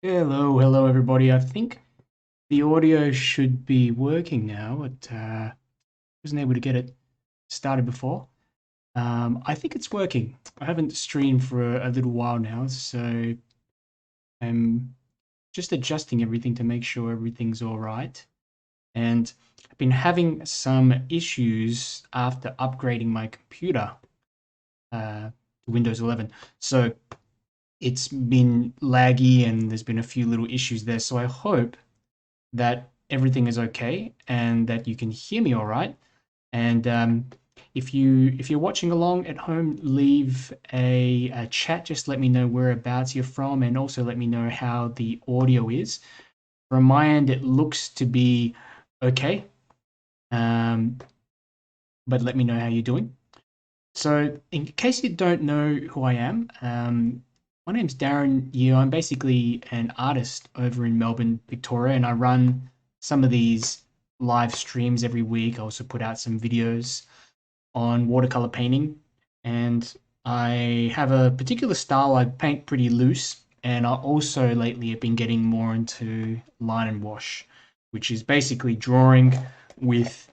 Hello everybody. I think the audio should be working now. It wasn't able to get it started before. I think it's working. I haven't streamed for a little while now, so I'm just adjusting everything to make sure everything's all right. And I've been having some issues after upgrading my computer to Windows 11. So it's been laggy and there's been a few little issues there. So I hope that everything is okay and that you can hear me all right. And if you're watching along at home, leave a chat. Just let me know whereabouts you're from, and also let me know how the audio is. From my end, it looks to be okay, um, but let me know how you're doing. So, in case you don't know who I am, my name's Darren. Yeah, I'm basically an artist over in Melbourne, Victoria, and I run some of these live streams every week. I also put out some videos on watercolor painting, and I have a particular style. I paint pretty loose, and I also lately have been getting more into line and wash, which is basically drawing with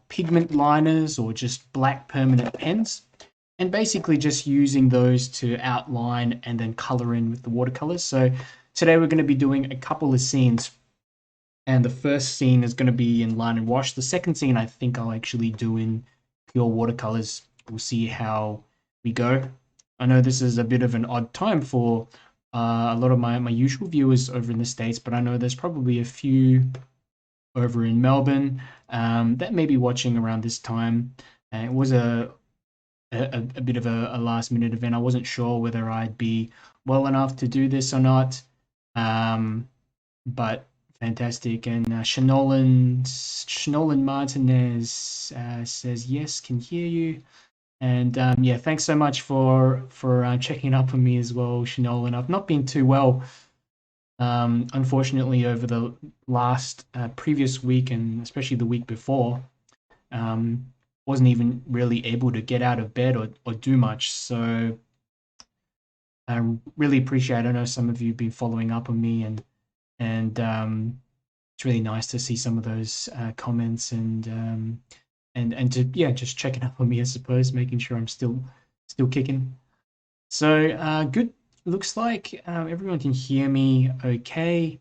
pigment liners or just black permanent pens, and basically just using those to outline and then color in with the watercolors. So today we're going to be doing a couple of scenes, and the first scene is going to be in line and wash. The second scene I think I'll actually do in pure watercolors. We'll see how we go. I know this is a bit of an odd time for a lot of my usual viewers over in the States, but I know there's probably a few over in Melbourne that may be watching around this time. It was a bit of a last minute event. I wasn't sure whether I'd be well enough to do this or not. But fantastic. And Shanolan Martinez says yes, can hear you. And yeah, thanks so much for checking up on me as well, Shanolan. I've not been too well, unfortunately, over the last previous week and especially the week before. Wasn't even really able to get out of bed or do much. So I really appreciate it. I know some of you have been following up on me, and it's really nice to see some of those comments and to yeah, just checking up on me, I suppose, making sure I'm still kicking. So good. Looks like everyone can hear me okay.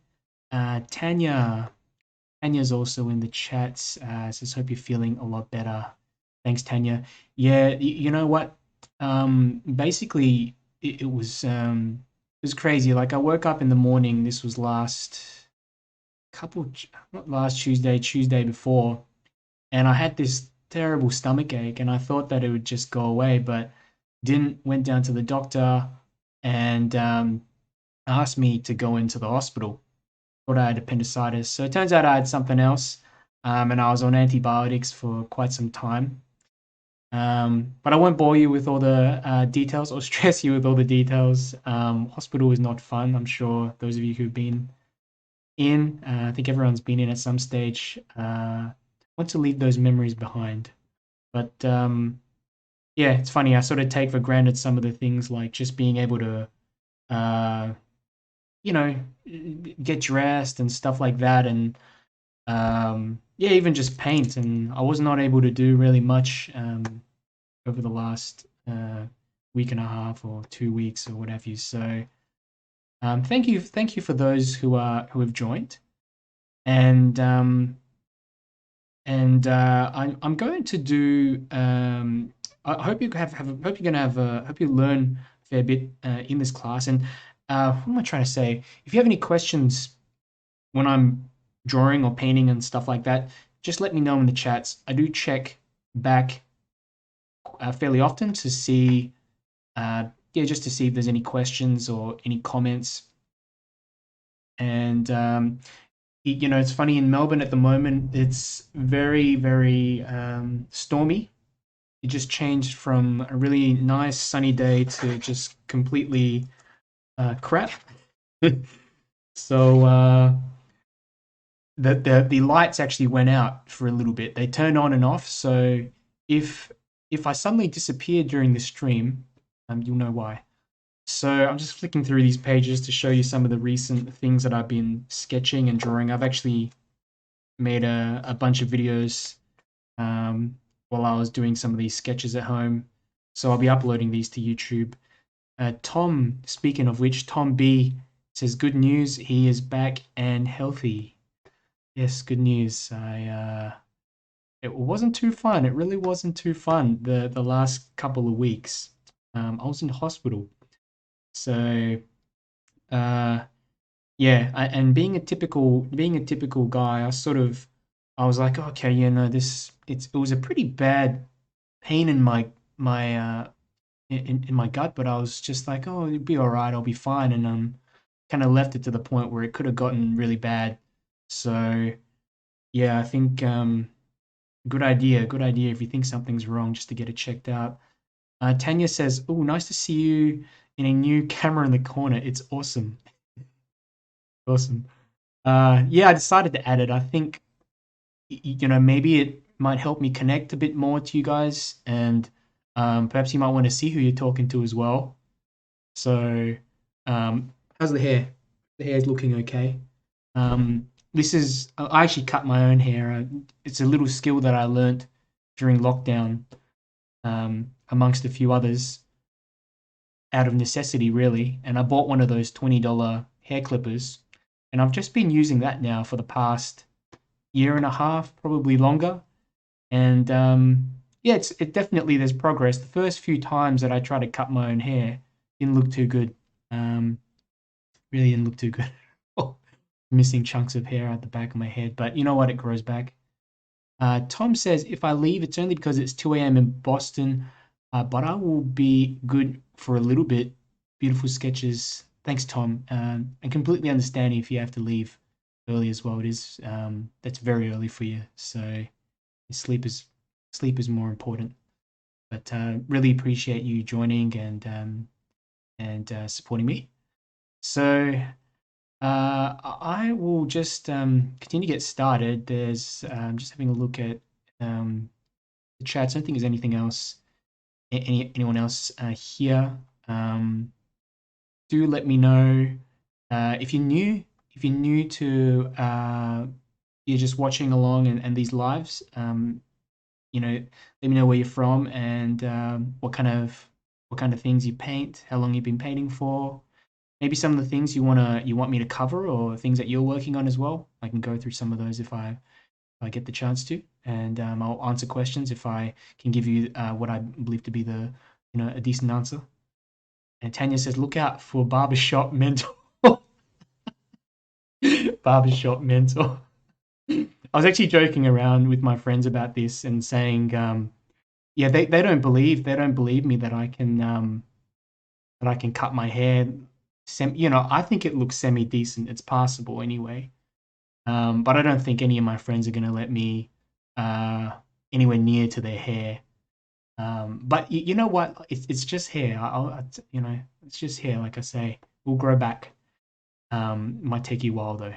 Tanya, Tanya's also in the chats. Says hope you're feeling a lot better. Thanks, Tanya. Yeah, you know what? Basically, it was crazy. Like I woke up in the morning. This was not last Tuesday, Tuesday before, and I had this terrible stomach ache, and I thought that it would just go away, but didn't. Went down to the doctor, and asked me to go into the hospital. Thought I had appendicitis. So it turns out I had something else, and I was on antibiotics for quite some time. But I won't bore you with all the details or stress you with all the details. Hospital is not fun. I'm sure those of you who've been in, I think everyone's been in at some stage, want to leave those memories behind. But yeah, it's funny. I sort of take for granted some of the things like just being able to, uh, you know, get dressed and stuff like that. And yeah, even just paint. And I was not able to do really much over the last week and a half or 2 weeks or what have you. So thank you for those who have joined, and I'm going to do. I hope you hope you're gonna have hope you learn a fair bit in this class. And what am I trying to say? If you have any questions when I'm drawing or painting and stuff like that, just let me know in the chats. I do check back fairly often to see, yeah, just to see if there's any questions or any comments. And you know, it's funny in Melbourne at the moment. It's very stormy. It just changed from a really nice sunny day to just completely crap. So the lights actually went out for a little bit. They turned on and off. So if I suddenly disappear during the stream, you'll know why. So I'm just flicking through these pages to show you some of the recent things that I've been sketching and drawing. I've actually made a bunch of videos while I was doing some of these sketches at home. So I'll be uploading these to YouTube. Tom, speaking of which, Tom B says, good news, he is back and healthy. Yes, good news. It wasn't too fun. It really wasn't too fun the last couple of weeks. I was in hospital. So uh, yeah, and being a typical guy, I was like, okay, it was a pretty bad pain in my gut, but I was just like, oh, it'll be all right, I'll be fine, and kind of left it to the point where it could have gotten really bad. So yeah, I think good idea if you think something's wrong, just to get it checked out. Tanya says, oh, nice to see you in a new camera in the corner. It's awesome. Awesome. Yeah, I decided to add it. I think, maybe it might help me connect a bit more to you guys, and perhaps you might want to see who you're talking to as well. So, how's the hair? The hair's looking okay. I actually cut my own hair. It's a little skill that I learnt during lockdown, amongst a few others, out of necessity, really. And I bought one of those $20 hair clippers, and I've just been using that now for the past year and a half, probably longer. And yeah, it definitely, there's progress. The first few times that I tried to cut my own hair didn't look too good. Really didn't look too good. Missing chunks of hair at the back of my head, but you know what? It grows back. Tom says, if I leave, it's only because it's 2 a.m. in Boston, but I will be good for a little bit. Beautiful sketches. Thanks, Tom. I completely understand if you have to leave early as well. It is that's very early for you, so sleep is more important. But really appreciate you joining and supporting me. So I will just continue to get started. There's just having a look at the chats. I don't think there's anything else. Anyone else here? Do let me know if you're new. If you're new to you're just watching along and these lives. Let me know where you're from and what kind of things you paint. How long you've been painting for. Maybe some of the things you want me to cover, or things that you're working on as well. I can go through some of those if I get the chance to, and I'll answer questions if I can give you what I believe to be a decent answer. And Tanya says, look out for barbershop mentor. Barbershop mentor. I was actually joking around with my friends about this and saying, yeah, they don't believe me that I can cut my hair. I think it looks semi decent. It's passable anyway. But I don't think any of my friends are going to let me anywhere near to their hair. But you know what? It's just hair. It's just hair. Like I say, we'll grow back. Might take you a while though.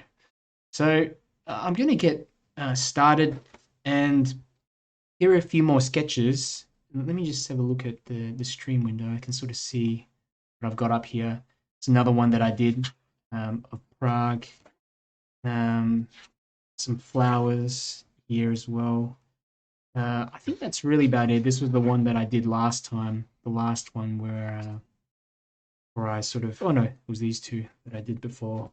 So I'm going to get started, and here are a few more sketches. Let me just have a look at the stream window. I can sort of see what I've got up here. It's another one that I did of Prague. Some flowers here as well. I think that's really about it. This was the one that I did last time. The last one where I sort of, oh no, it was these two that I did before.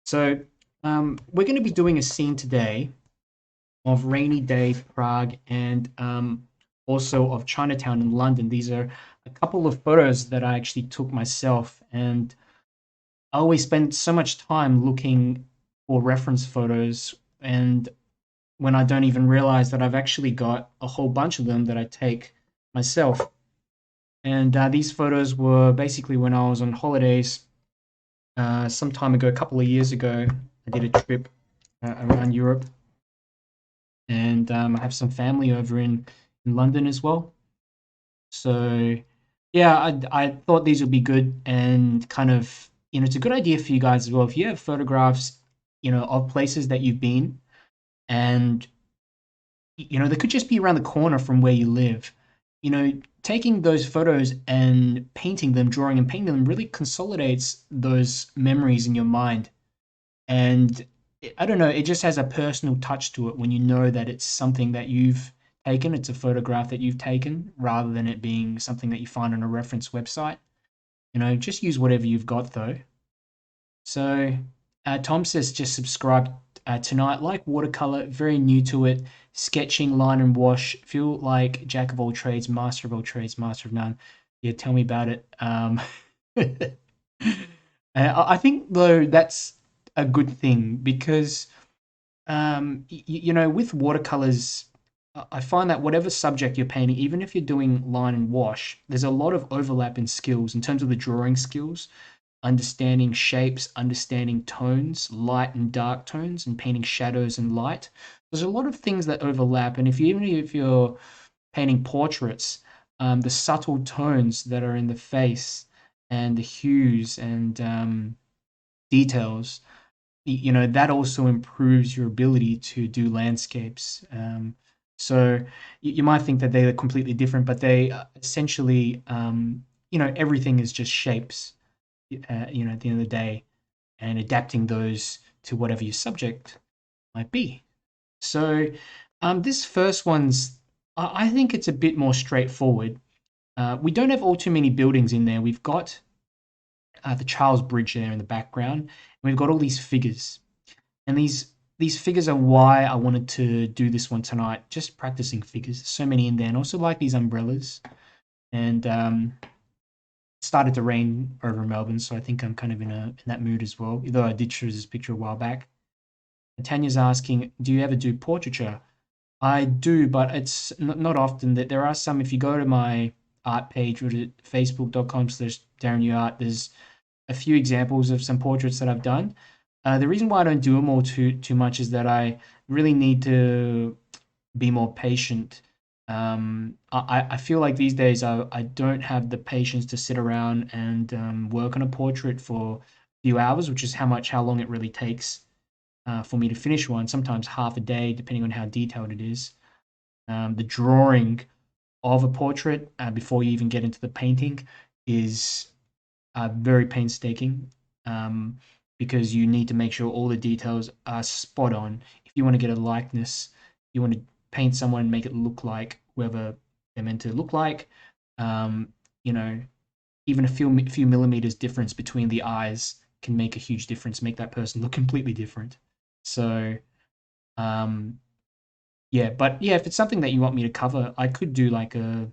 So we're going to be doing a scene today of rainy day Prague and also of Chinatown in London. These are a couple of photos that I actually took myself, and I always spend so much time looking for reference photos, and when I don't even realize that I've actually got a whole bunch of them that I take myself. And these photos were basically when I was on holidays some time ago, a couple of years ago. I did a trip around Europe, and I have some family over in London as well. So yeah, I thought these would be good, and kind of, it's a good idea for you guys as well. If you have photographs, of places that you've been, and they could just be around the corner from where you live. taking those photos and painting them, drawing and painting them really consolidates those memories in your mind. And I don't know, it just has a personal touch to it when you know that it's something that you've taken, it's a photograph that you've taken, rather than it being something that you find on a reference website. Just use whatever you've got though. So Tom says just subscribe tonight. Like watercolor, very new to it. Sketching, line and wash. Feel like jack of all trades, master of all trades, master of none. Yeah, tell me about it. I think though that's a good thing because with watercolors, I find that whatever subject you're painting, even if you're doing line and wash, there's a lot of overlap in skills in terms of the drawing skills, understanding shapes, understanding tones, light and dark tones, and painting shadows and light. There's a lot of things that overlap, and even if you're painting portraits, the subtle tones that are in the face and the hues and details, that also improves your ability to do landscapes. So you might think that they are completely different, but they essentially, everything is just shapes, at the end of the day, and adapting those to whatever your subject might be. So this first one's, I think it's a bit more straightforward. We don't have all too many buildings in there. We've got the Charles Bridge there in the background, and we've got all these figures. And these figures are why I wanted to do this one tonight, just practicing figures. There's so many in there, and also like these umbrellas. And it started to rain over Melbourne, so I think I'm kind of in that mood as well, although I did choose this picture a while back. And Tanya's asking, do you ever do portraiture? I do, but it's not often. That there are some, if you go to my art page, which is facebook.com/DarrenUArt, there's a few examples of some portraits that I've done. The reason why I don't do them all too much is that I really need to be more patient. I feel like these days I don't have the patience to sit around and work on a portrait for a few hours, which is how long it really takes for me to finish one. Sometimes half a day, depending on how detailed it is. The drawing of a portrait before you even get into the painting is very painstaking. Because you need to make sure all the details are spot on. If you want to get a likeness, you want to paint someone and make it look like whoever they're meant to look like. Even a few millimeters difference between the eyes can make a huge difference, make that person look completely different. So, but if it's something that you want me to cover, I could do like a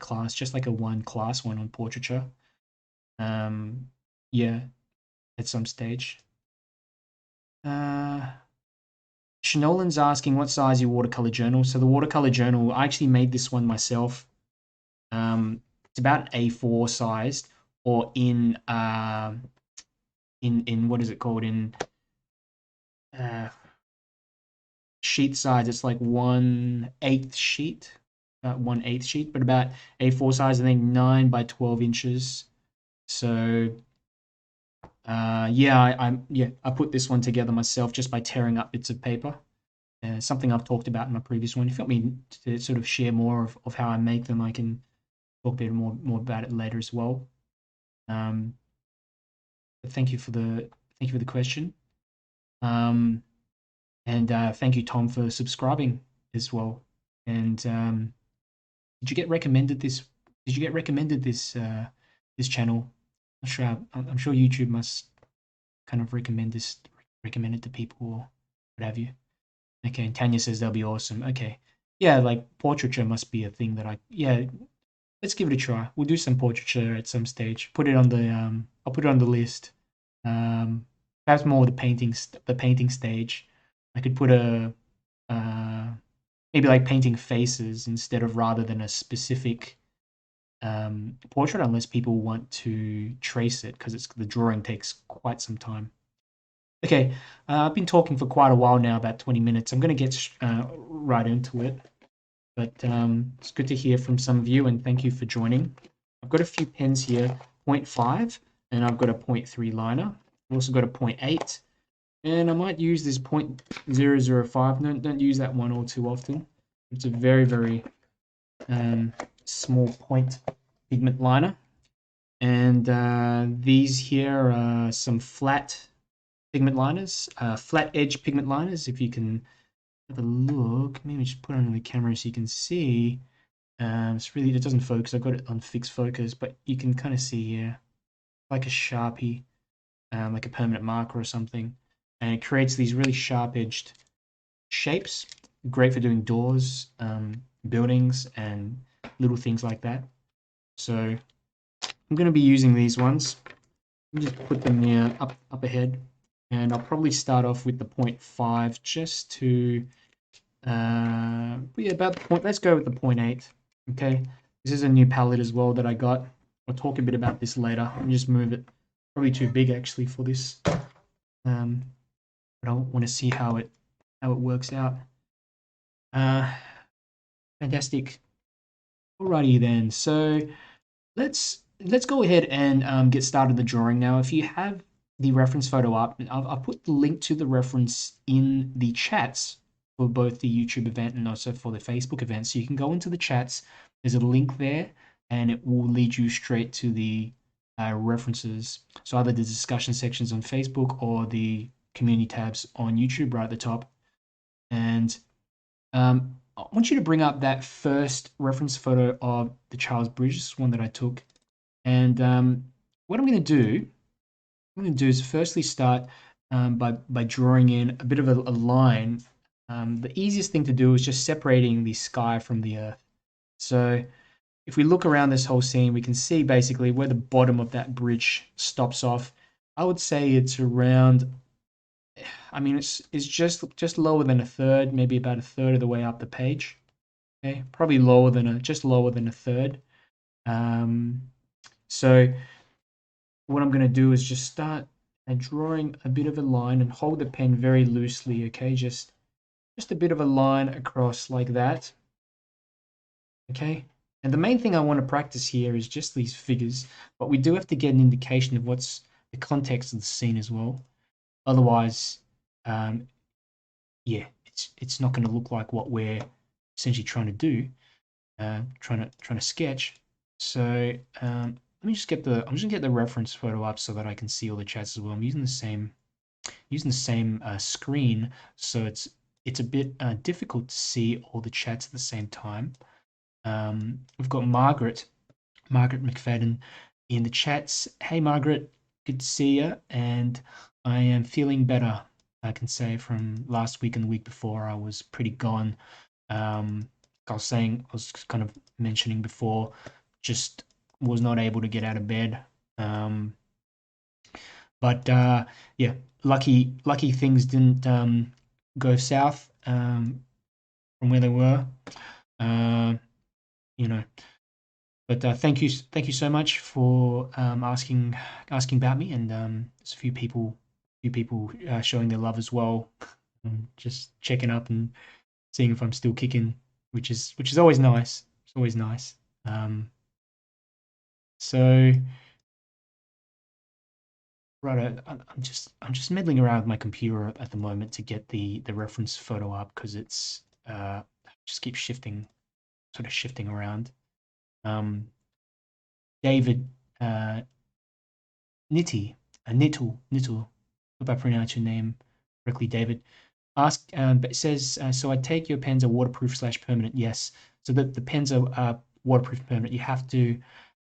class, just like a class one on portraiture. At some stage. Shanolan's asking what size your watercolor journal. So the watercolor journal, I actually made this one myself. It's about A4 sized, or in what is it called, in sheet size. It's like 1/8 sheet, about 1/8 sheet, but about A4 size. I think 9 by 12 inches. So I put this one together myself just by tearing up bits of paper. Something I've talked about in my previous one. If you want me to sort of share more of how I make them, I can talk a bit more about it later as well. But thank you for the question. And thank you, Tom, for subscribing as well. And did you get recommended this? This channel? I'm sure YouTube must kind of recommend it to people or what have you. Okay, and Tanya says they'll be awesome. Okay. Yeah, like portraiture must be a thing that let's give it a try. We'll do some portraiture at some stage. Put it on the I'll put it on the list. Perhaps more the painting stage. I could put maybe like painting faces rather than a specific portrait, unless people want to trace it, because the drawing takes quite some time. Okay, I've been talking for quite a while now, about 20 minutes. I'm going to get right into it, but it's good to hear from some of you, and thank you for joining. I've got a few pens here, 0.5, and I've got a 0.3 liner. I've also got a 0.8, and I might use this 0.005. Don't use that one all too often. It's a very, very small point pigment liner. And these here are some flat pigment liners, flat edge pigment liners. If you can have a look, maybe just put it on the camera so you can see. It's really, it doesn't focus. I've got it on fixed focus, but you can kind of see here, like a Sharpie, like a permanent marker or something. And it creates these really sharp-edged shapes. Great for doing doors, buildings, and little things like that. So I'm going to be using these ones. Let me just put them here up ahead. And I'll probably start off with the 0.5 just to, yeah, about the point. Let's go with the 0.8. Okay, this is a new palette as well that I got. I'll talk a bit about this later. Let me just move it. Probably too big actually for this. But I want to see how it works out. Fantastic. Alrighty then. So let's go ahead and get started the drawing now. If you have the reference photo up, I'll put the link to the reference in the chats for both the YouTube event and also for the Facebook event. So you can go into the chats. There's a link there, and it will lead you straight to the references. So either the discussion sections on Facebook or the community tabs on YouTube right at the top. And I want you to bring up that first reference photo of the Charles Bridge, this one that I took. And what I'm going to do is firstly start by drawing in a bit of a line. The easiest thing to do is just separating the sky from the earth. So if we look around this whole scene, we can see basically where the bottom of that bridge stops off. I would say it's around, I mean, it's just lower than a third, maybe about a third of the way up the page. Okay, probably just lower than a third. So what I'm going to do is just start drawing a bit of a line and hold the pen very loosely. Okay, just a bit of a line across like that. Okay, and the main thing I want to practice here is just these figures, but we do have to get an indication of what's the context of the scene as well. Otherwise, yeah, it's not going to look like what we're essentially trying to do, trying to sketch. So let me just get I'm just gonna get the reference photo up so that I can see all the chats as well. I'm using the same screen, so it's a bit difficult to see all the chats at the same time. We've got Margaret McFadden in the chats. Hey Margaret, good to see you, and I am feeling better. I can say from last week and the week before, I was pretty gone. I was kind of mentioning before, just was not able to get out of bed. But yeah, lucky things didn't go south from where they were. You know, but thank you so much for asking about me, and there's a few people showing their love as well, just checking up and seeing if I'm still kicking, which is always nice. It's always nice. So right, I'm just meddling around with my computer at the moment to get the reference photo up because it's just keeps shifting around. David Nittle. Hope I pronounced your name correctly, David. But it says, so I take your pens are waterproof / permanent. Yes. So the pens are waterproof permanent. You have to,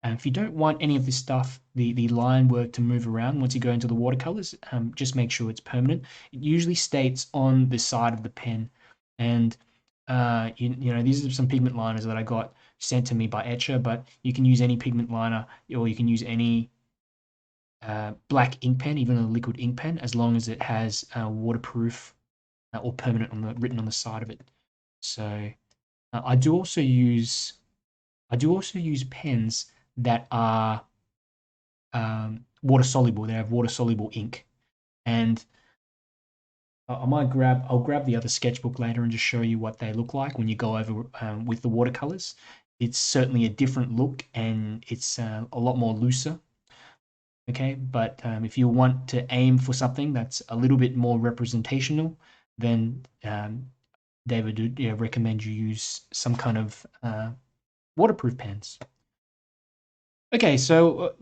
if you don't want any of this stuff, the line work to move around once you go into the watercolors, just make sure it's permanent. It usually states on the side of the pen. And you know, these are some pigment liners that I got sent to me by Etchr, but you can use any pigment liner, or you can use any black ink pen, even a liquid ink pen, as long as it has waterproof or permanent written on the side of it. So I do also use pens that are water soluble. They have water soluble ink, and I'll grab the other sketchbook later and just show you what they look like when you go over with the watercolors. It's certainly a different look, and it's a lot more looser. Okay, but if you want to aim for something that's a little bit more representational, then they would recommend you use some kind of waterproof pens. Okay, so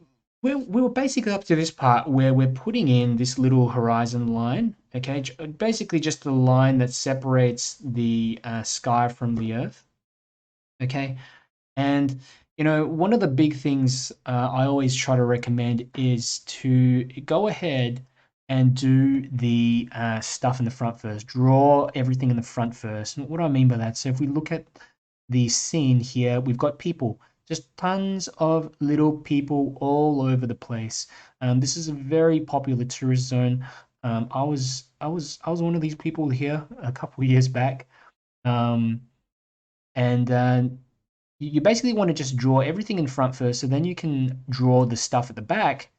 we were basically up to this part where we're putting in this little horizon line, okay? Basically just the line that separates the sky from the earth, okay? And, you know, one of the big things I always try to recommend is to go ahead and do the stuff in the front first. Draw everything in the front first. And what do I mean by that? So if we look at the scene here, we've got people, just tons of little people all over the place. This is a very popular tourist zone. I was one of these people here a couple of years back, um, and you basically want to just draw everything in front first, so then you can draw the stuff at the back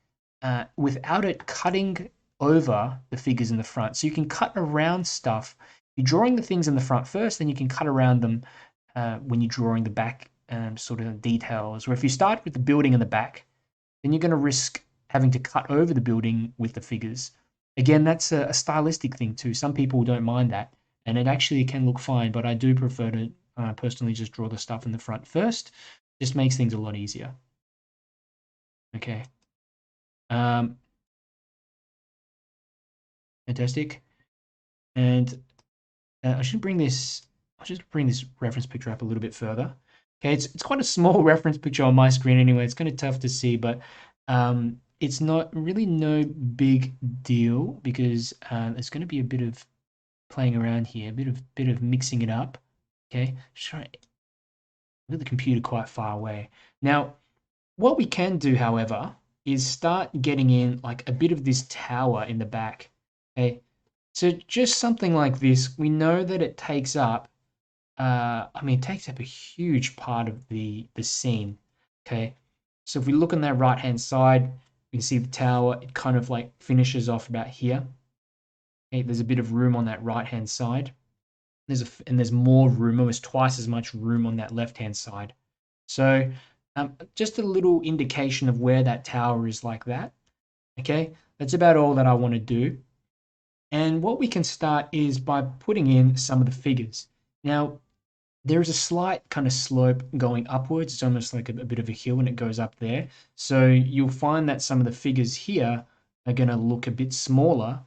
without it cutting over the figures in the front. So you can cut around stuff. You're drawing the things in the front first, then you can cut around them when you're drawing the back sort of details. Or if you start with the building in the back, then you're going to risk having to cut over the building with the figures. Again, that's a stylistic thing too. Some people don't mind that, and it actually can look fine, but I do prefer to personally just draw the stuff in the front first. Just makes things a lot easier. Okay. Um, Fantastic. And I should bring this. I'll just bring this reference picture up a little bit further. Okay, it's quite a small reference picture on my screen anyway. It's kind of tough to see, but it's not really no big deal because there's going to be a bit of playing around here, a bit of mixing it up. Okay, just try with the computer quite far away. Now, what we can do, however, is start getting in like a bit of this tower in the back. Okay, so just something like this, we know that it takes up. It takes up a huge part of the scene. Okay, so if we look on that right hand side, we can see the tower. It kind of like finishes off about here. Okay, there's a bit of room on that right hand side. There's more room, almost twice as much room on that left hand side. So just a little indication of where that tower is like that. Okay, that's about all that I want to do. And what we can start is by putting in some of the figures. Now, there is a slight kind of slope going upwards. It's almost like a bit of a hill and it goes up there. So you'll find that some of the figures here are going to look a bit smaller,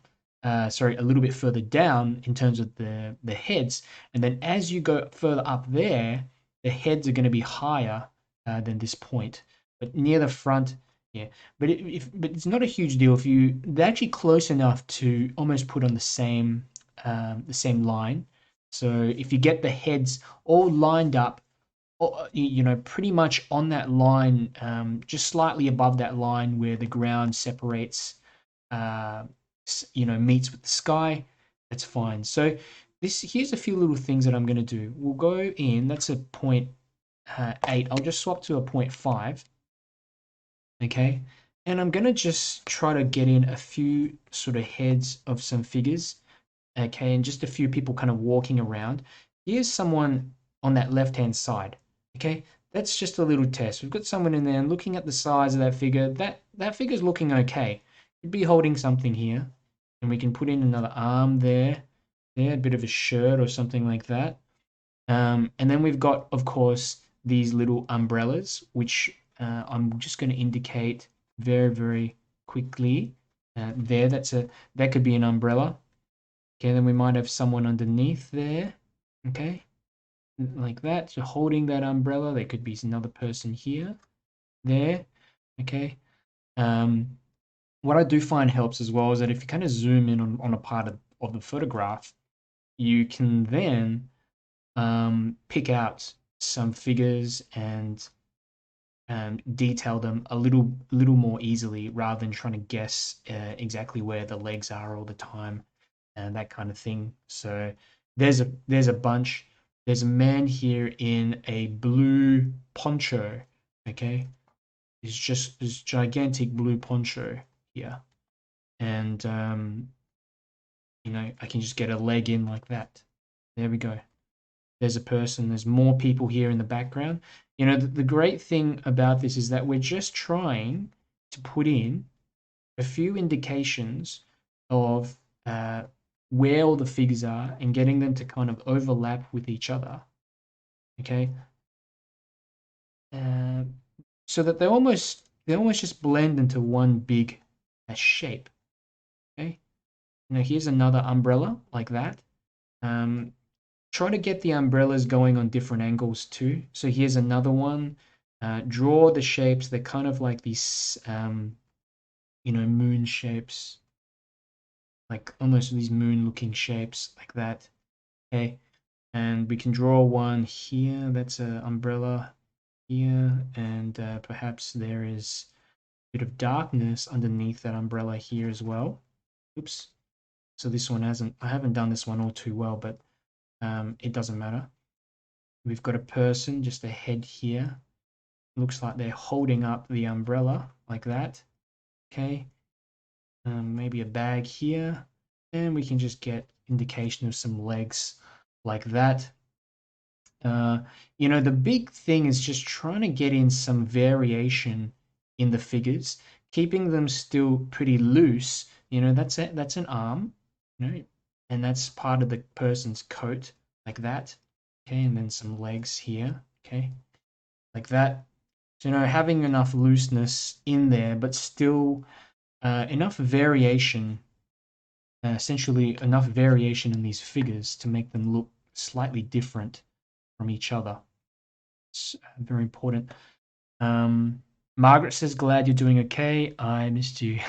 a little bit further down in terms of the heads. And then as you go further up there, the heads are going to be higher than this point. But near the front, yeah. But it's not a huge deal if they're actually close enough to almost put on the same line. So if you get the heads all lined up, pretty much on that line, just slightly above that line where the ground separates, uh, meets with the sky, that's fine. So here's a few little things that I'm going to do. We'll go in, that's a 0.8. I'll just swap to a 0.5. Okay. And I'm going to just try to get in a few sort of heads of some figures. Okay, and just a few people kind of walking around. Here's someone on that left-hand side. Okay, that's just a little test. We've got someone in there and looking at the size of that figure. That figure's looking okay. Could be holding something here, and we can put in another arm there, a bit of a shirt or something like that. And then we've got, of course, these little umbrellas, which I'm just going to indicate very, very quickly. That could be an umbrella. Okay, then we might have someone underneath there. Okay, like that. So holding that umbrella, there could be another person here, there. Okay. What I do find helps as well is that if you kind of zoom in on a part of the photograph, you can then pick out some figures and detail them a little more easily rather than trying to guess exactly where the legs are all the time and that kind of thing. So there's a bunch. There's a man here in a blue poncho. Okay, it's just this gigantic blue poncho here, and I can just get a leg in like that. There we go. There's a person. There's more people here in the background. The great thing about this is that we're just trying to put in a few indications of where all the figures are and getting them to kind of overlap with each other. Okay. uh, so that they almost just blend into one big shape. Okay, here's another umbrella like that. Try to get the umbrellas going on different angles too. So here's another one. Draw the shapes. They're kind of like these, moon shapes, like almost these moon-looking shapes like that. Okay, and we can draw one here. That's an umbrella here, and perhaps there is a bit of darkness underneath that umbrella here as well. Oops. So this one I haven't done this one all too well, but it doesn't matter. We've got a person, just a head here. Looks like they're holding up the umbrella like that. Okay. Maybe a bag here. And we can just get indication of some legs like that. The big thing is just trying to get in some variation in the figures, keeping them still pretty loose. That's it. That's an arm, and that's part of the person's coat, like that. Okay, and then some legs here. Okay, like that. So, having enough looseness in there, but still enough variation, essentially enough variation in these figures to make them look slightly different from each other. It's very important. Margaret says, glad you're doing okay. I missed you.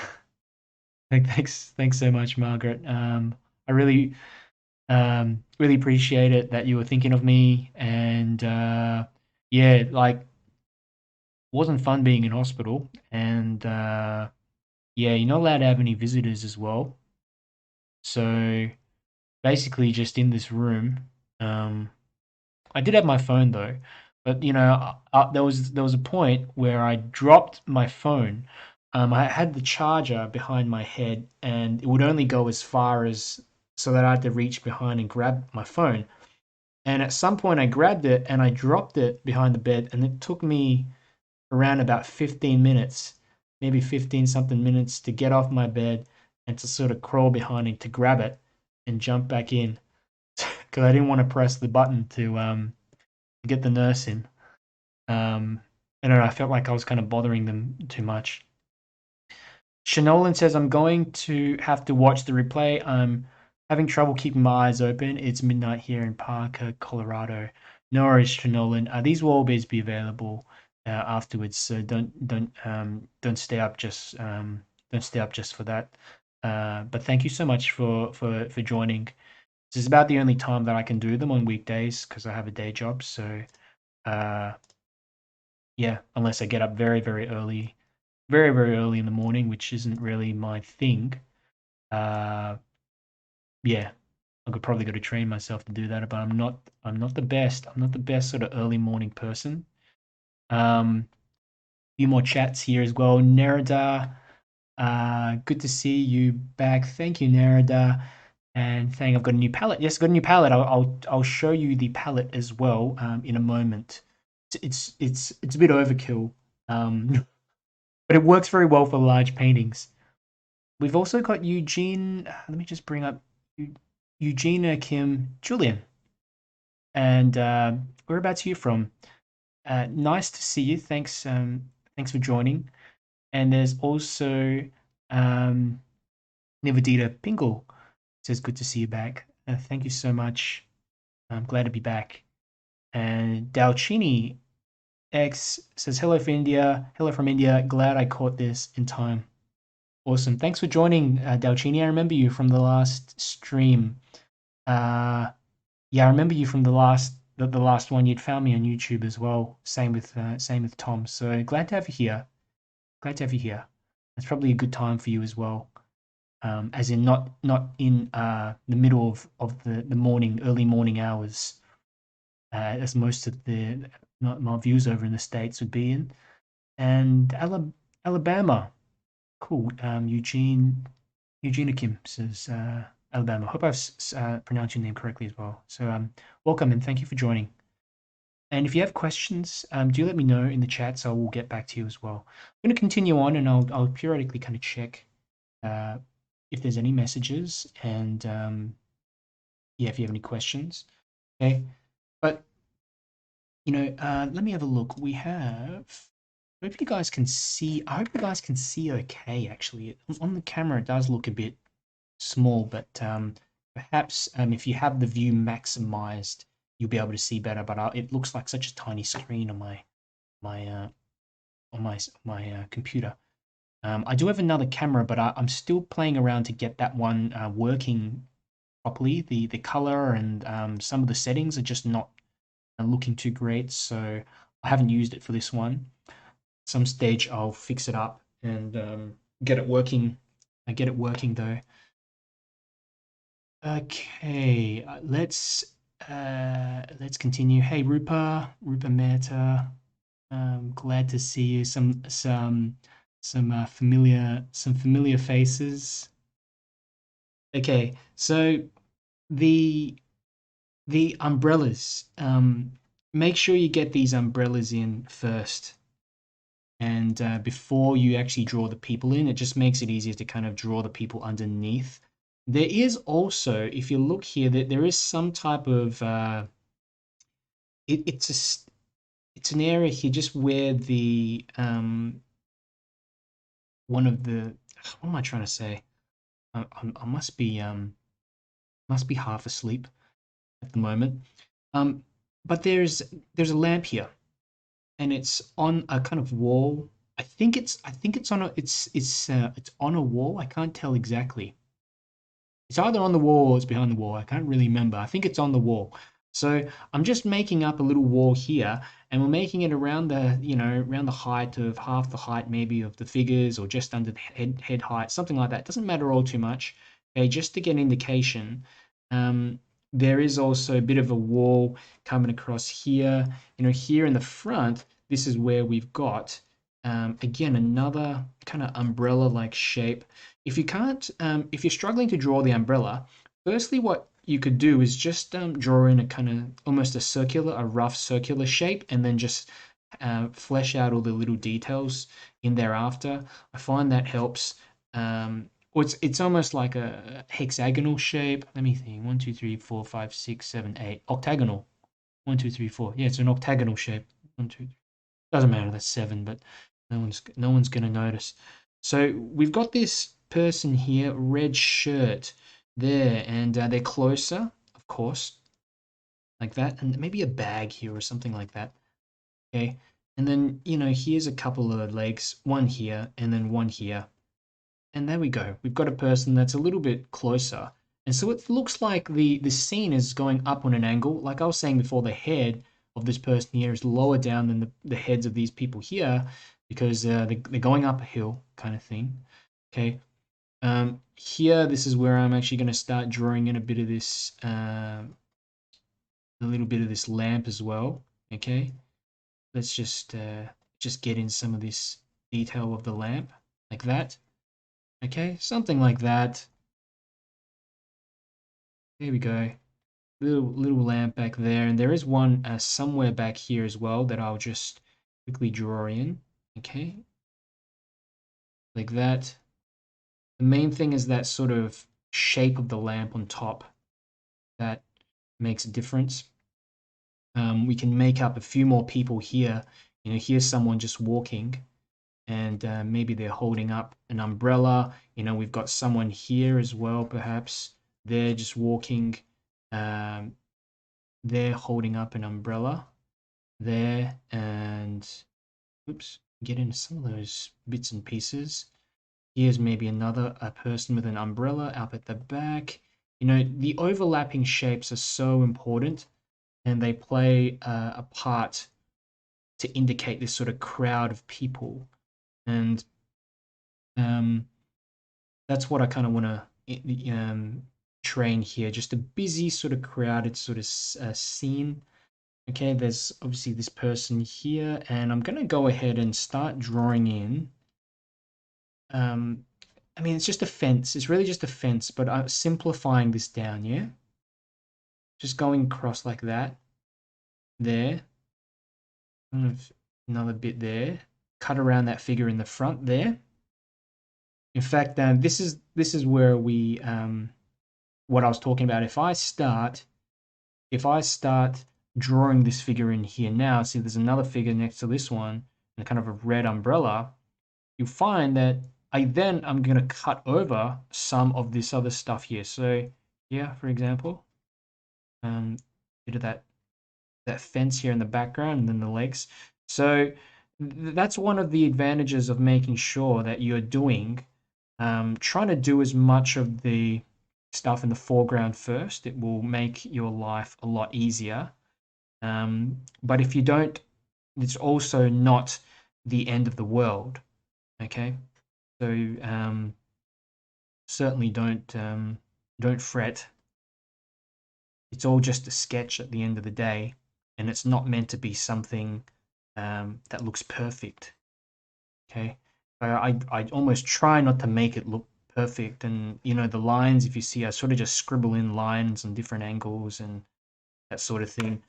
Thanks so much, Margaret. I really appreciate it that you were thinking of me, and yeah, like, wasn't fun being in hospital, and yeah, you're not allowed to have any visitors as well. So basically, just in this room. I did have my phone though, but there was a point where I dropped my phone. I had the charger behind my head, and it would only go as far as so that I had to reach behind and grab my phone. And at some point, I grabbed it and I dropped it behind the bed, and it took me around about 15 minutes, maybe 15 something minutes to get off my bed and to sort of crawl behind it to grab it and jump back in because I didn't want to press the button to get the nurse in. I don't know, I felt like I was kind of bothering them too much. Shanolan says, I'm going to have to watch the replay. I'm having trouble keeping my eyes open. It's midnight here in Parker, Colorado. No worries, Shanolan. These will always be available afterwards, so don't stay up just for that. But thank you so much for joining. This is about the only time that I can do them on weekdays because I have a day job. So yeah, unless I get up very, very early, very, very early in the morning, which isn't really my thing. Yeah, I could probably go to train myself to do that, but I'm not the best. I'm not the best sort of early morning person. Few more chats here as well. Nerida, good to see you back. Thank you, Nerida. And saying I've got a new palette. Yes, I've got a new palette. I'll show you the palette as well in a moment. It's a bit overkill, but it works very well for large paintings. We've also got Eugene. Let me just bring up Eugenia Kim Julian. And whereabouts are you from? Nice to see you. Thanks for joining. And there's also Nivadita Pingle says, good to see you back. Thank you so much. I'm glad to be back. And Dalchini X says, hello from India. Hello from India. Glad I caught this in time. Awesome. Thanks for joining, Dalchini. I remember you from the last stream. Yeah, I remember you from the last one. You'd found me on YouTube as well. Same with Tom. So glad to have you here. Glad to have you here. It's probably a good time for you as well. As in not in the middle of the morning, early morning hours, as most of my views over in the States would be in. And Alabama. Cool. Eugenia Kim says Alabama. Hope I've pronounced your name correctly as well. So welcome and thank you for joining. And if you have questions, do let me know in the chat, so I will get back to you as well. I'm going to continue on, and I'll periodically kind of check if there's any messages, and yeah, if you have any questions. Okay, but let me have a look. We have. I hope you guys can see. I hope you guys can see okay. Actually, on the camera, it does look a bit small, but perhaps if you have the view maximized, you'll be able to see better. But it looks like such a tiny screen on my computer. I do have another camera, but I'm still playing around to get that one working properly. The color and some of the settings are just not looking too great, so I haven't used it for this one. Some stage I'll fix it up and get it working. I get it working though. Okay, let's continue. Hey, Rupa Mehta. Glad to see you. Some familiar faces. Okay, so the umbrellas. Make sure you get these umbrellas in first, and before you actually draw the people in, it just makes it easier to kind of draw the people underneath. There is also, if you look here, that there is some type of it's an area here just where the one of the what am I trying to say? I must be half asleep at the moment. But there's a lamp here, and it's on a kind of wall. I think it's on a it's on a wall. I can't tell exactly. It's either on the wall or it's behind the wall. I can't really remember. I think it's on the wall. So I'm just making up a little wall here, and we're making it around around the height of half the height maybe of the figures, or just under the head height, something like that. Doesn't matter all too much. Okay, just to get indication. Um, there is also a bit of a wall coming across here. Here in the front, this is where we've got again another kind of umbrella-like shape. If you can't, if you're struggling to draw the umbrella, firstly, what you could do is just draw in a kind of almost a rough circular shape, and then just flesh out all the little details in thereafter. I find that helps. Or it's almost like a hexagonal shape. Let me think. 1, 2, 3, 4, 5, 6, 7, 8. Octagonal. 1, 2, 3, 4. Yeah, it's an octagonal shape. 1, 2, 3. Doesn't matter. That's 7, but no one's gonna notice. So we've got this person here, red shirt there, and they're closer, of course, like that, and maybe a bag here or something like that. Okay, and then here's a couple of legs, one here and then one here, and there we go. We've got a person that's a little bit closer, and so it looks like the scene is going up on an angle. Like I was saying before, the head of this person here is lower down than the heads of these people here, because they're going up a hill kind of thing. Okay, here, this is where I'm actually going to start drawing in a bit of this, a little bit of this lamp as well. Okay, let's just get in some of this detail of the lamp, like that. Okay, something like that. There we go. Little lamp back there, and there is one somewhere back here as well that I'll just quickly draw in. Okay, like that. The main thing is that sort of shape of the lamp on top that makes a difference. We can make up a few more people here. Here's someone just walking, and maybe they're holding up an umbrella. We've got someone here as well, perhaps. They're just walking. They're holding up an umbrella there, and oops, get into some of those bits and pieces. Here's maybe a person with an umbrella up at the back. The overlapping shapes are so important, and they play a part to indicate this sort of crowd of people. And that's what I kind of want to train here. Just a busy sort of crowded sort of scene. Okay, there's obviously this person here, and I'm going to go ahead and start drawing in. I mean, it's just a fence. It's really just a fence, but I'm simplifying this down, yeah? Just going across like that. There. Kind of another bit there. Cut around that figure in the front there. In fact, this is where we what I was talking about. If I start drawing this figure in here now, see there's another figure next to this one, and kind of a red umbrella, you'll find that I'm going to cut over some of this other stuff here. So here, for example, bit of that fence here in the background and then the legs. So that's one of the advantages of making sure that you're doing, trying to do as much of the stuff in the foreground first. It will make your life a lot easier. But if you don't, it's also not the end of the world. Okay, so certainly don't fret. It's all just a sketch at the end of the day, and it's not meant to be something that looks perfect. Okay, I almost try not to make it look perfect, and you know the lines. If you see, I sort of just scribble in lines on different angles and that sort of thing.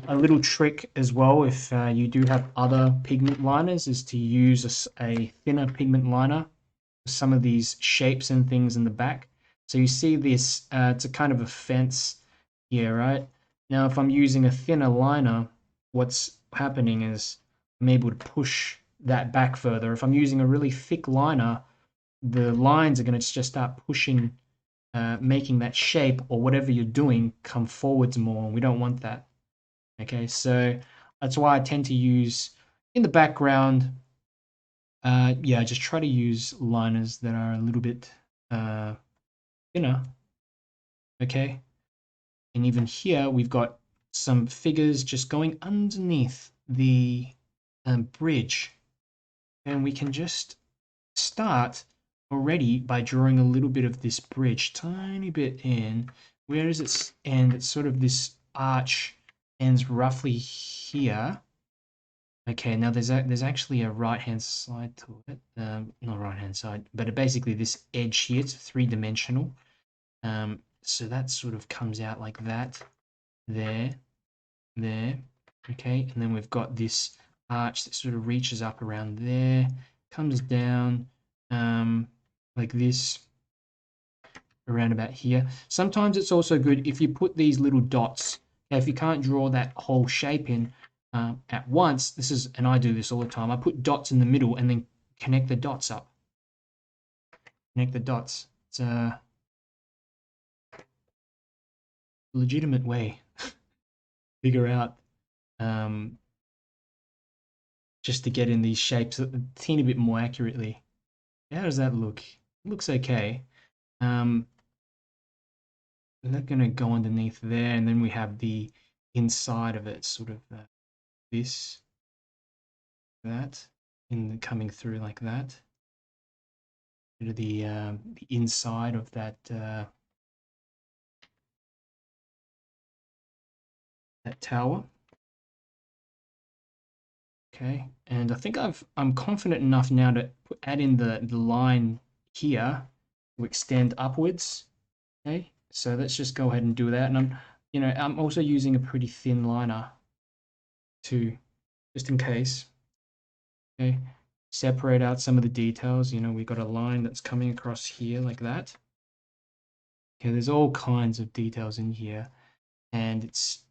A little trick as well, if you do have other pigment liners, is to use a thinner pigment liner for some of these shapes and things in the back. So you see this, it's a kind of a fence here, right? Now, if I'm using a thinner liner, what's happening is I'm able to push that back further. If I'm using a really thick liner, the lines are going to just start pushing, making that shape or whatever you're doing come forwards more. We don't want that. Okay, so that's why I tend to use in the background, yeah, just try to use liners that are a little bit thinner. Okay, and even here we've got some figures just going underneath the bridge, and we can just start already by drawing a little bit of this bridge, tiny bit in. Where does it end? It's sort of this arch ends roughly here. Okay, now there's actually a right-hand side to it. Not right-hand side, but basically this edge here, it's three-dimensional. So that sort of comes out like that. There. Okay, and then we've got this arch that sort of reaches up around there, comes down like this, around about here. Sometimes it's also good if you put these little dots. Now, if you can't draw that whole shape in at once, and I do this all the time, I put dots in the middle and then connect the dots up. Connect the dots. It's a legitimate way to figure out just to get in these shapes a teeny bit more accurately. How does that look? It looks okay. They're going to go underneath there, and then we have the inside of it, sort of that, coming through like that. Bit of the inside of that that tower. Okay, and I think I'm confident enough now to add in the line here to extend upwards. Okay, so let's just go ahead and do that. And I'm also using a pretty thin liner too, just in case. Okay, separate out some of the details. We've got a line that's coming across here like that. Okay, there's all kinds of details in here, and it's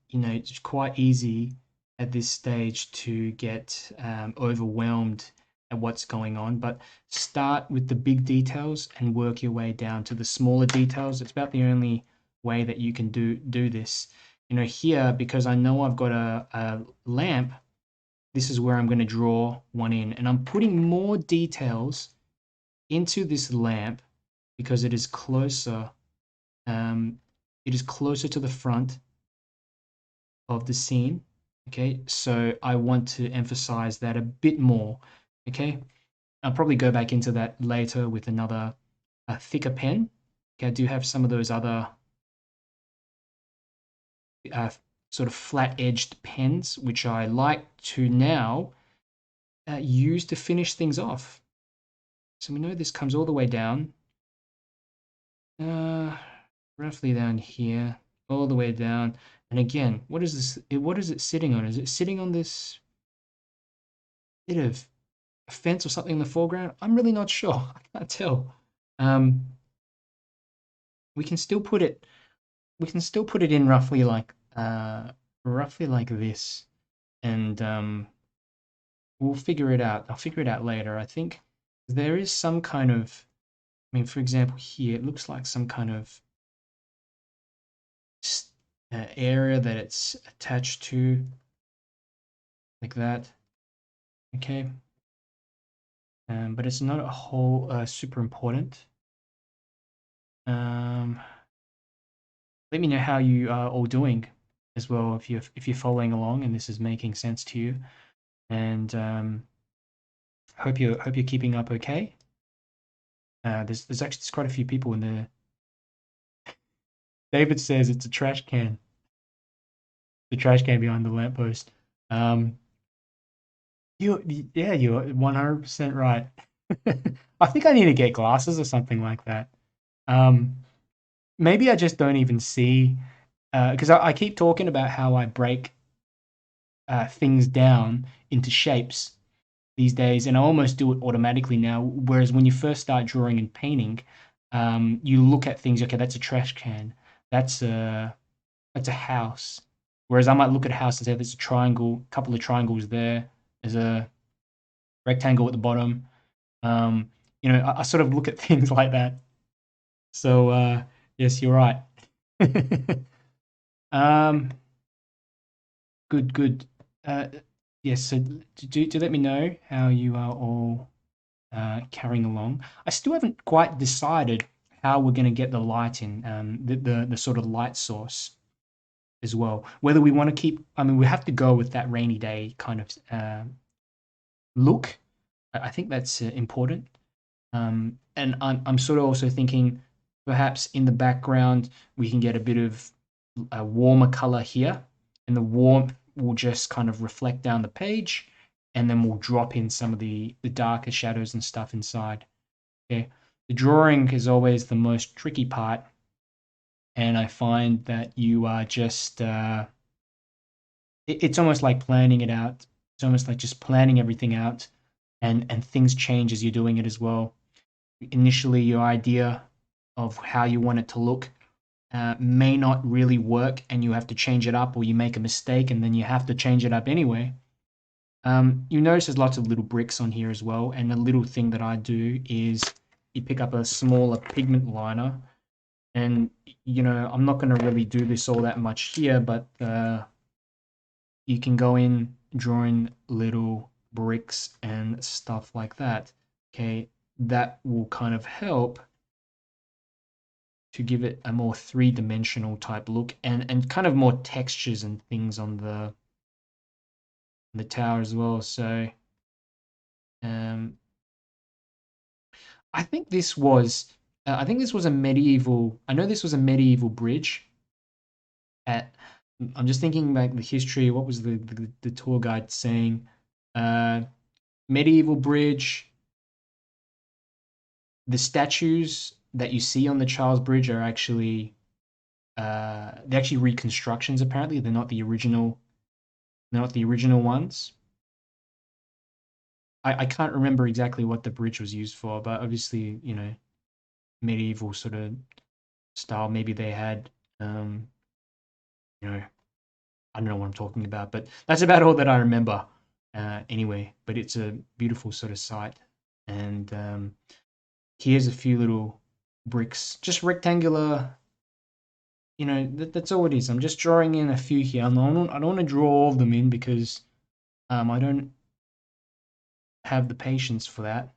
quite easy at this stage to get overwhelmed at what's going on. But start with the big details and work your way down to the smaller details. It's about the only way that you can do this. Here, because I know I've got a lamp, this is where I'm going to draw one in, and I'm putting more details into this lamp because it is closer. It is closer to the front of the scene. Okay, so I want to emphasize that a bit more. Okay, I'll probably go back into that later with a thicker pen. Okay, I do have some of those other sort of flat-edged pens, which I like to now use to finish things off. So we know this comes all the way down, roughly down here, all the way down. And again, what is this? What is it sitting on? Is it sitting on this bit of a fence or something in the foreground? I'm really not sure. I can't tell. We can still put it in roughly like roughly like this, and we'll figure it out. I'll figure it out later. I think there is some kind of, I mean, for example, here it looks like some kind of area that it's attached to, like that. Okay, but it's not a whole super important. Let me know how you are all doing as well, if you're following along and this is making sense to you, and hope you're keeping up okay. There's actually quite a few people in there. David says it's a trash can. The trash can behind the lamppost. Um, yeah, you're 100% right. I think I need to get glasses or something like that. Um, Maybe I just don't even see, because I keep talking about how I break things down into shapes these days, and I almost do it automatically now. Whereas when you first start drawing and painting, you look at things. Okay, that's a trash can. That's a house. Whereas I might look at a house and say there's a triangle, a couple of triangles there. There's a rectangle at the bottom. I sort of look at things like that. So yes, you're right. um, good, good. Uh, yes. So do let me know how you are all carrying along. I still haven't quite decided how we're going to get the light in, the sort of light source as well. Whether we want to keep, I mean, we have to go with that rainy day kind of look. I think that's important. And I'm sort of also thinking perhaps in the background we can get a bit of a warmer color here, and the warmth will just kind of reflect down the page, and then we'll drop in some of the darker shadows and stuff inside. Okay, the drawing is always the most tricky part, and I find that you are just it's almost like planning it out. It's almost like just planning everything out, and things change as you're doing it as well. Initially, your idea of how you want it to look may not really work, and you have to change it up, or you make a mistake and then you have to change it up anyway. You notice there's lots of little bricks on here as well, and a little thing that I do is you pick up a smaller pigment liner, and I'm not going to really do this all that much here, but you can go in drawing little bricks and stuff like that. Okay, that will kind of help to give it a more three-dimensional type look, and kind of more textures and things on the tower as well. So um, I think this was a medieval. I know this was a medieval bridge. At I'm just thinking back the history. What was the tour guide saying? Uh, Medieval bridge. The statues that you see on the Charles Bridge are actually they're actually reconstructions. Apparently, they're not the original. They're not the original ones. I can't remember exactly what the bridge was used for, but obviously, medieval sort of style. Maybe they had, you know, I don't know what I'm talking about, but that's about all that I remember. Anyway, but it's a beautiful sort of site, and here's a few little bricks, just rectangular. That's all it is. I'm just drawing in a few here. I don't want to draw all of them in because I don't have the patience for that.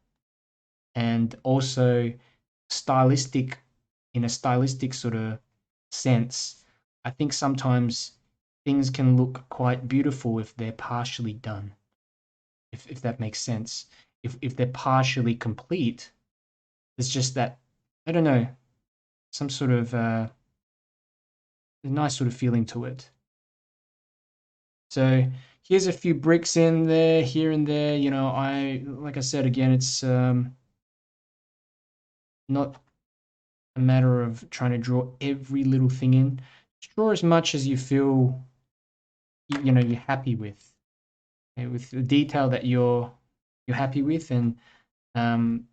And also stylistic, in a stylistic sort of sense, I think sometimes things can look quite beautiful if they're partially done, if that makes sense. If they're partially complete, it's just that, I don't know, some sort of a nice sort of feeling to it. So here's a few bricks in there, here and there. Like I said again, it's not a matter of trying to draw every little thing in. Just draw as much as you feel you're happy with, with the detail that you're happy with, um,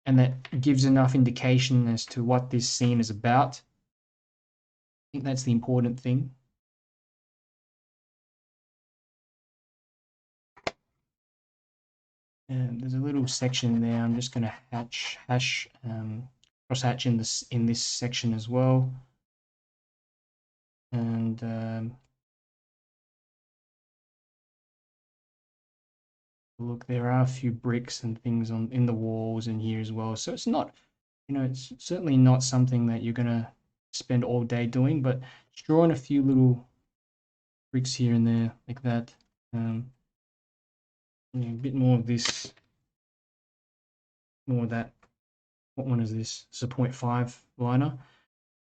and that gives enough indication as to what this scene is about. I think that's the important thing. And there's a little section there. I'm just going to cross hatch in this section as well. And look, there are a few bricks and things in the walls in here as well. So it's not, it's certainly not something that you're gonna spend all day doing, but just drawing a few little bricks here and there like that. A bit more of this, more of that. What one is this? It's a 0.5 liner.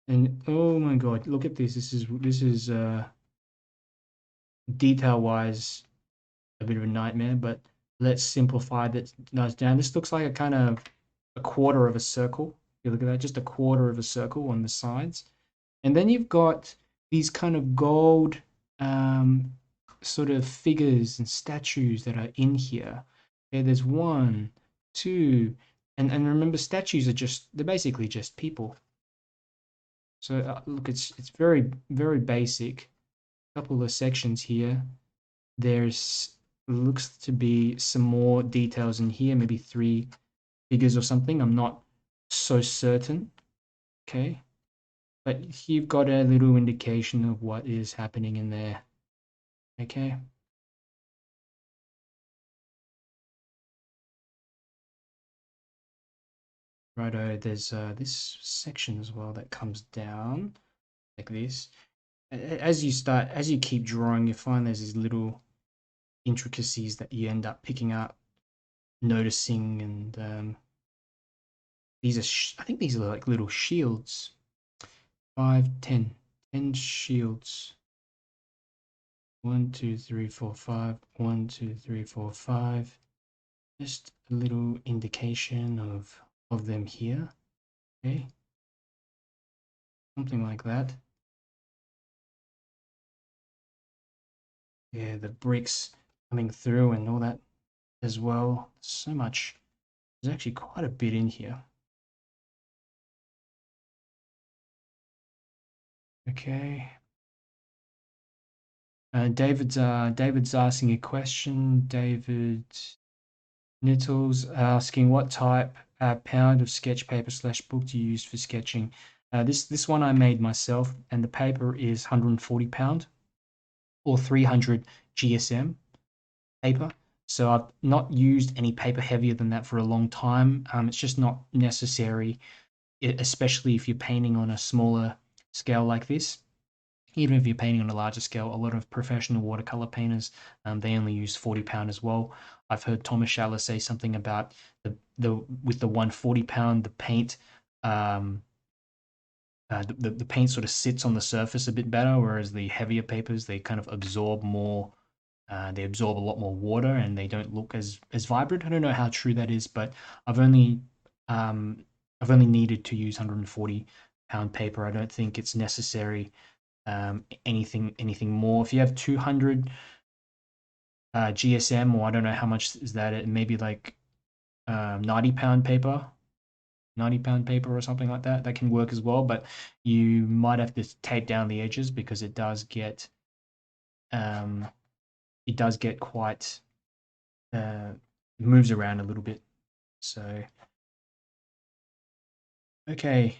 And oh my god, look at this. This is detail wise a bit of a nightmare, but let's simplify that nice down. This looks like a kind of a quarter of a circle. You look at that, just a quarter of a circle on the sides. And then you've got these kind of gold sort of figures and statues that are in here. Okay, there's one, two, and remember statues are they're basically just people. So look, it's very, very basic. A couple of sections here. There's looks to be some more details in here, maybe 3 figures or something. I'm not so certain. Okay. But you've got a little indication of what is happening in there. Okay. Righto, there's this section as well that comes down like this. As you keep drawing, you find there's these little intricacies that you end up picking up, noticing, and these are I think these are like little shields. 5, 10 shields. 1, 2, 3, 4, 5. 1, 2, 3, 4, 5. Just a little indication of them here. Okay, something like that. Yeah, the bricks coming through and all that as well. So much. There's actually quite a bit in here. Okay. David's asking a question. David Nittles asking what type pound of sketch paper / book do you use for sketching? This one I made myself, and the paper is 140 pound or 300 GSM paper. So I've not used any paper heavier than that for a long time. It's just not necessary, especially if you're painting on a smaller scale like this. Even if you're painting on a larger scale, a lot of professional watercolor painters, they only use 40 pound as well. I've heard Thomas Schaller say something about with the 140 pound, the paint, the paint sort of sits on the surface a bit better, whereas the heavier papers, they kind of absorb more. They absorb a lot more water and they don't look as vibrant. I don't know how true that is, but I've only needed to use 140 pound paper. I don't think it's necessary anything more. If you have 200 GSM, or I don't know how much is that, maybe like 90 pound paper, 90 pound paper or something like that, that can work as well, but you might have to tape down the edges because it does get quite moves around a little bit. So okay,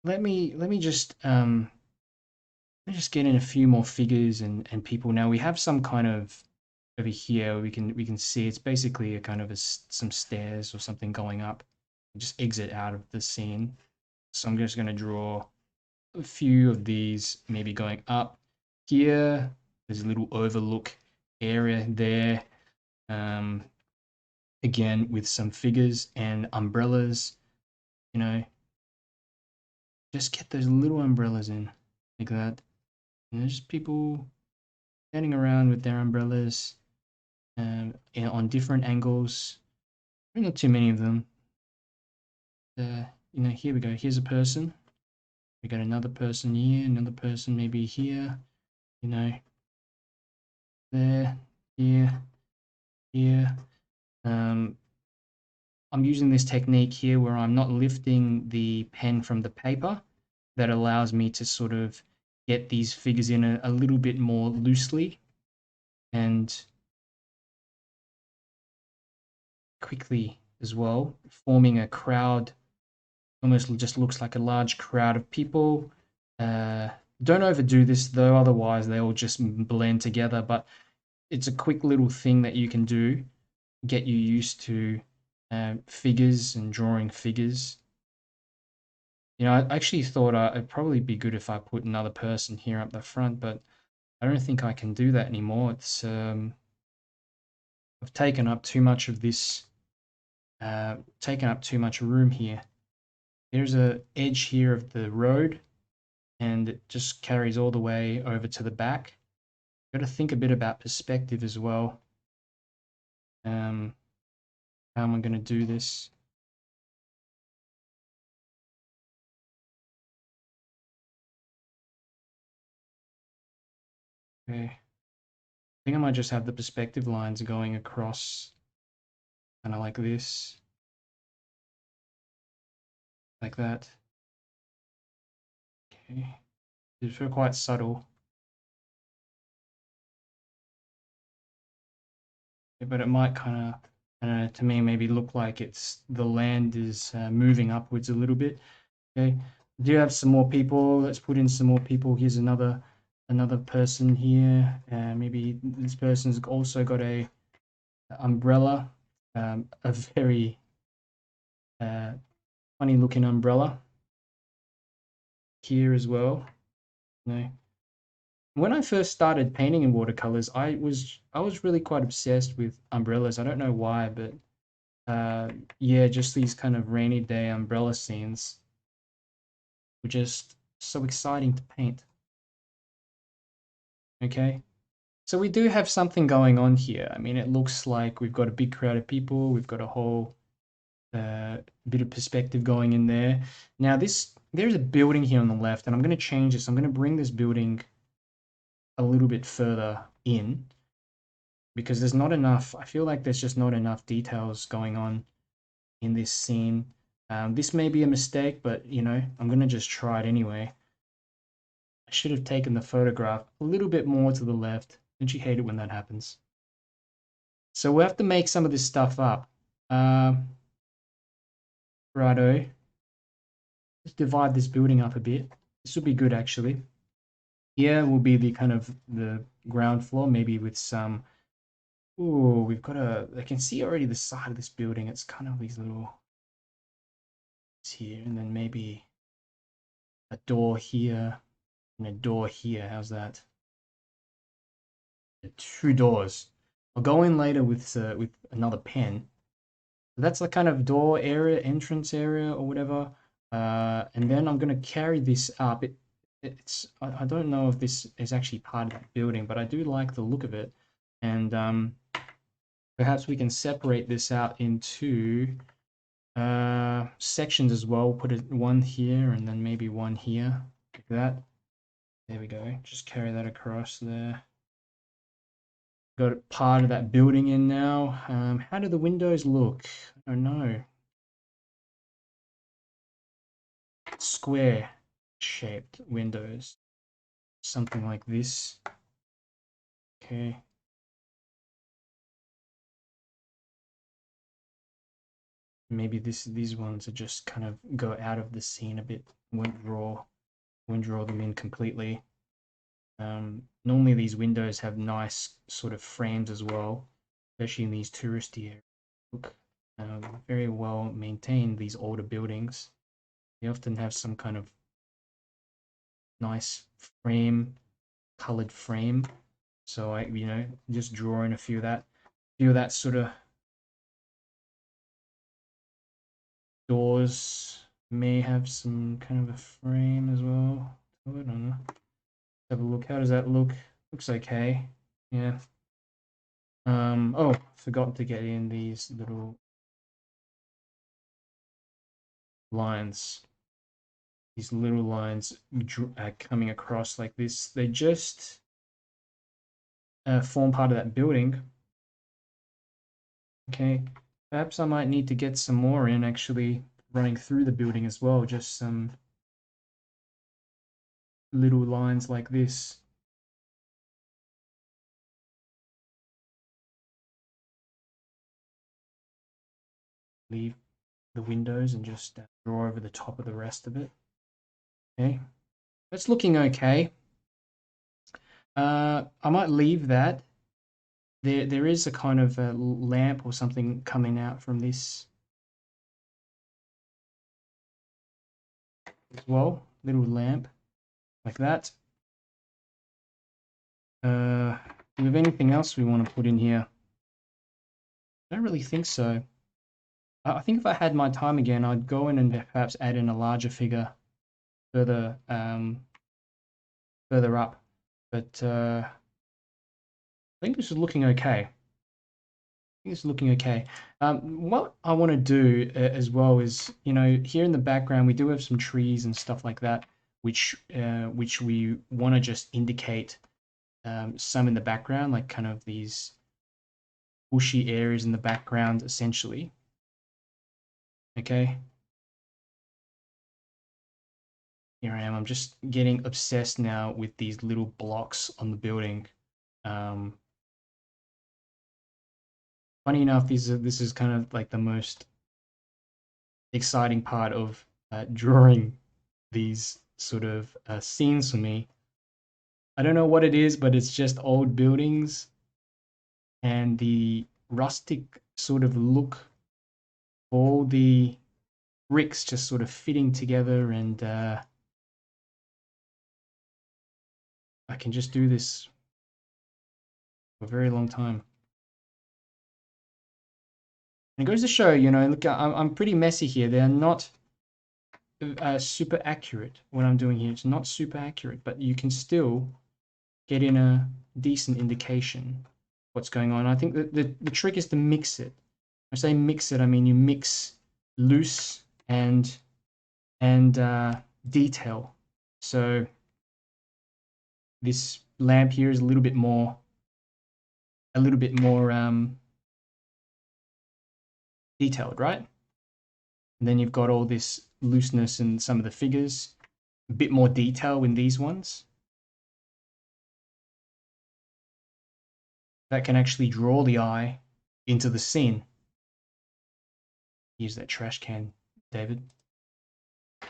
let me just get in a few more figures and people. Now we have some kind of over here we can see it's basically a kind of some stairs or something going up. Just exit out of the scene. So I'm just going to draw a few of these, maybe going up here. There's a little overlook area there. Again, with some figures and umbrellas, just get those little umbrellas in like that. Just people standing around with their umbrellas on different angles. Not too many of them. Here we go. Here's a person. We got another person here, another person maybe here. There, here, here. I'm using this technique here where I'm not lifting the pen from the paper. That allows me to sort of get these figures in a little bit more loosely. And quickly as well, forming a crowd. Almost just looks like a large crowd of people. Don't overdo this though, otherwise they all just blend together. But it's a quick little thing that you can do, get you used to figures and drawing figures. You know, I actually thought it'd probably be good if I put another person here up the front, but I don't think I can do that anymore. It's I've taken up too much of this, taken up too much room here. There's a edge here of the road, and it just carries all the way over to the back. Got to think a bit about perspective as well. How am I going to do this? Okay. I think I might just have the perspective lines going across, kind of like this, like that. Okay. It's quite subtle, but it might kind of, to me, maybe look like it's the land is moving upwards a little bit. Okay. Do you have some more people? Let's put in some more people. Here's another person here. Maybe this person's also got a umbrella, a very funny looking umbrella here as well. No. When I first started painting in watercolors, I was really quite obsessed with umbrellas. I don't know why, but yeah, just these kind of rainy day umbrella scenes were just so exciting to paint. Okay. So we do have something going on here. I mean, it looks like we've got a big crowd of people. We've got a whole bit of perspective going in there. Now there's a building here on the left, and I'm going to change this. I'm going to bring this building a little bit further in because there's not enough. I feel like there's just not enough details going on in this scene. This may be a mistake, but you know, I'm going to just try it anyway. I should have taken the photograph a little bit more to the left. Don't you hate it when that happens? So we'll have to make some of this stuff up. Righto. Let's divide this building up a bit. This would be good actually. Here will be the kind of the ground floor, maybe with some. Oh, we've got I can see already the side of this building. It's kind of these little here, and then maybe a door here and a door here. How's that? Two doors. I'll go in later with another pen. That's the kind of door area, entrance area, or whatever. And then I'm gonna carry this up. I don't know if this is actually part of that building, but I do like the look of it. And perhaps we can separate this out into sections as well. Put one here and then maybe one here, like that. There we go. Just carry that across there. Got part of that building in now. How do the windows look? I don't know. Square shaped windows. Something like this. Okay. Maybe these ones are just kind of go out of the scene a bit. Won't draw them in completely. Normally these windows have nice sort of frames as well, especially in these touristy areas. Look, very well maintained, these older buildings. They often have some kind of nice frame, colored frame. So I, you know, just draw in a few of that sort of doors may have some kind of a frame as well. I don't know. Have a look. How does that look? Looks okay. Yeah. Oh, forgot to get in these little lines. These little lines coming across like this. They just form part of that building. Okay. Perhaps I might need to get some more in actually running through the building as well. Just some little lines like this. leave the windows and just draw over the top of the rest of it. Okay, that's looking okay. I might leave that. There is a kind of a lamp or something coming out from this as well. Little lamp like that. Do we have anything else we want to put in here? I don't really think so. I think if I had my time again, I'd go in and perhaps add in a larger figure further further up. But I think this is looking okay. It's looking okay. What I want to do as well is, you know, here in the background we do have some trees and stuff like that, which we want to just indicate some in the background, like kind of these bushy areas in the background, essentially. Okay. Here I am. I'm just getting obsessed now with these little blocks on the building. Funny enough, this is kind of like the most exciting part of drawing these sort of scenes for me. I don't know what it is, but it's just old buildings and the rustic sort of look, all the bricks just sort of fitting together, and I can just do this for a very long time. And it goes to show, you know, look, I'm pretty messy here. They're not super accurate. What I'm doing here, it's not super accurate, but you can still get in a decent indication what's going on. I think that the trick is to mix it. When I say mix it, I mean you mix loose and detail. So this lamp here is a little bit more detailed, right? And then you've got all this looseness in some of the figures, a bit more detail in these ones. That can actually draw the eye into the scene. Use that trash can, David. I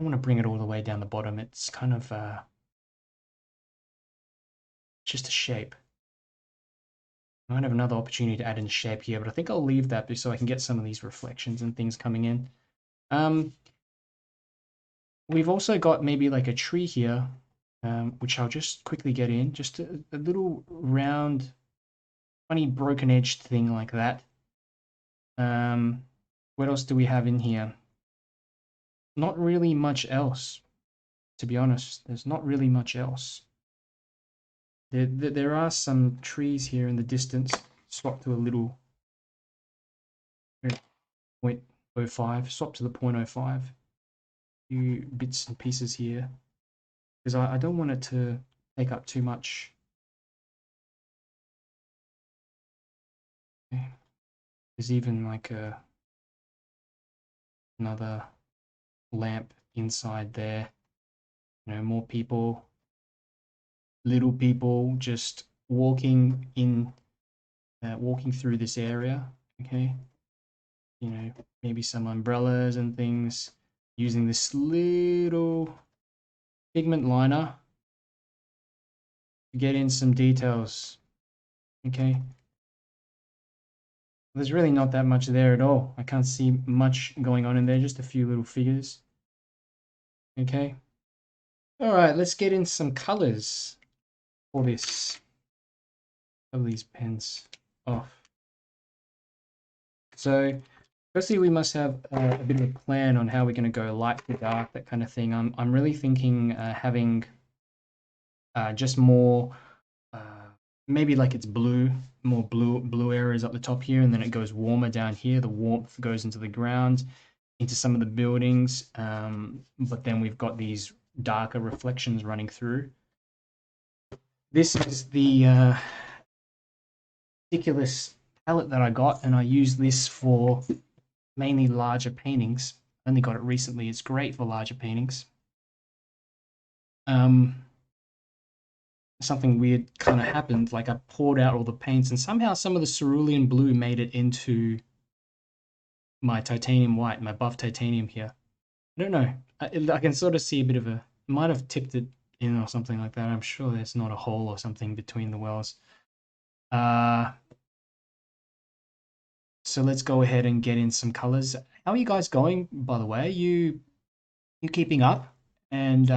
want to bring it all the way down the bottom. It's kind of just a shape. I might have another opportunity to add in shape here, but I think I'll leave that so I can get some of these reflections and things coming in. We've also got maybe like a tree here, which I'll just quickly get in. Just a little round, funny broken edged thing like that. What else do we have in here? Not really much else, to be honest. There's not really much else. There are some trees here in the distance. Swap to a little 0.05. Swap to the 0.05. Few bits and pieces here, because I don't want it to take up too much. Okay. There's even like another lamp inside there. You know, more people, little people just walking through this area. Okay, you know, maybe some umbrellas and things, using this little pigment liner to get in some details. Okay, there's really not that much there at all. I can't see much going on in there, just a few little figures. Okay, all right, let's get in some colors for this. Of these pens off. So firstly, we must have a bit of a plan on how we're going to go light to dark, that kind of thing. I'm really thinking having just more, maybe like it's blue, more blue areas up the top here, and then it goes warmer down here. The warmth goes into the ground, into some of the buildings, but then we've got these darker reflections running through. This is the ridiculous palette that I got, and I use this for mainly larger paintings. I only got it recently. It's great for larger paintings. something weird kind of happened. Like I poured out all the paints and somehow some of the cerulean blue made it into my titanium white, my buff titanium here. I don't know. I can sort of see a bit of a, might have tipped it in or something like that. I'm sure there's not a hole or something between the wells. So let's go ahead and get in some colors. How are you guys going, by the way? You keeping up? And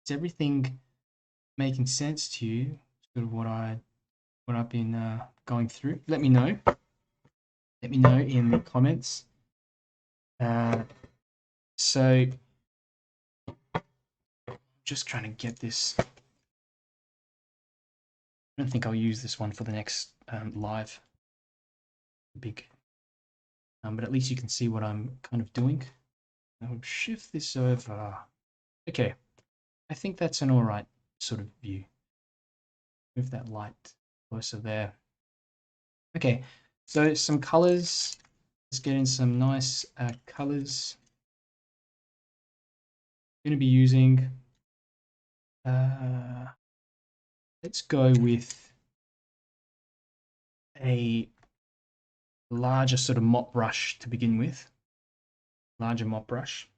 is everything making sense to you? Sort of what I've been going through. Let me know. Let me know in the comments. So just trying to get this. I don't think I'll use this one for the next live. Big. But at least you can see what I'm kind of doing. I'll shift this over. Okay. I think that's an alright sort of view. Move that light closer there. Okay, so some colors. Let's get in some nice colors. I'm going to be using, let's go with a larger sort of mop brush to begin with. Larger mop brush.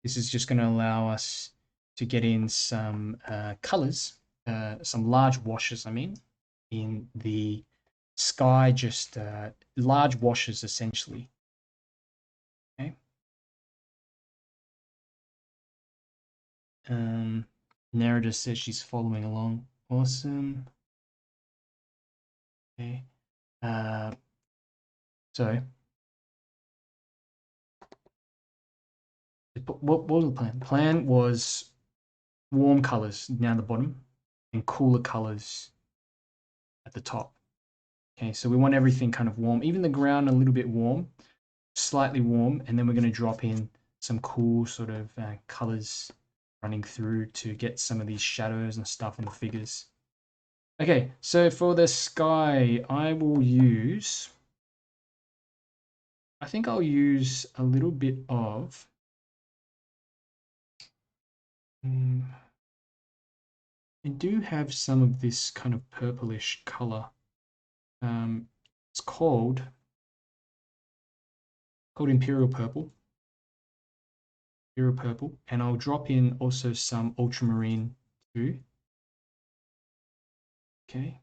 This is just going to allow us to get in some colors, some large washes, I mean, in the sky, just large washes essentially. Okay. Narrator says she's following along. Awesome. Okay. So what was the plan? The plan was warm colors down the bottom and cooler colors at the top. Okay, so we want everything kind of warm, even the ground a little bit warm, slightly warm, and then we're going to drop in some cool sort of colors running through to get some of these shadows and stuff on the figures. Okay, so for the sky, I will use, I think I'll use a little bit of, I do have some of this kind of purplish color. It's called Imperial Purple. Imperial Purple, and I'll drop in also some ultramarine too. Okay,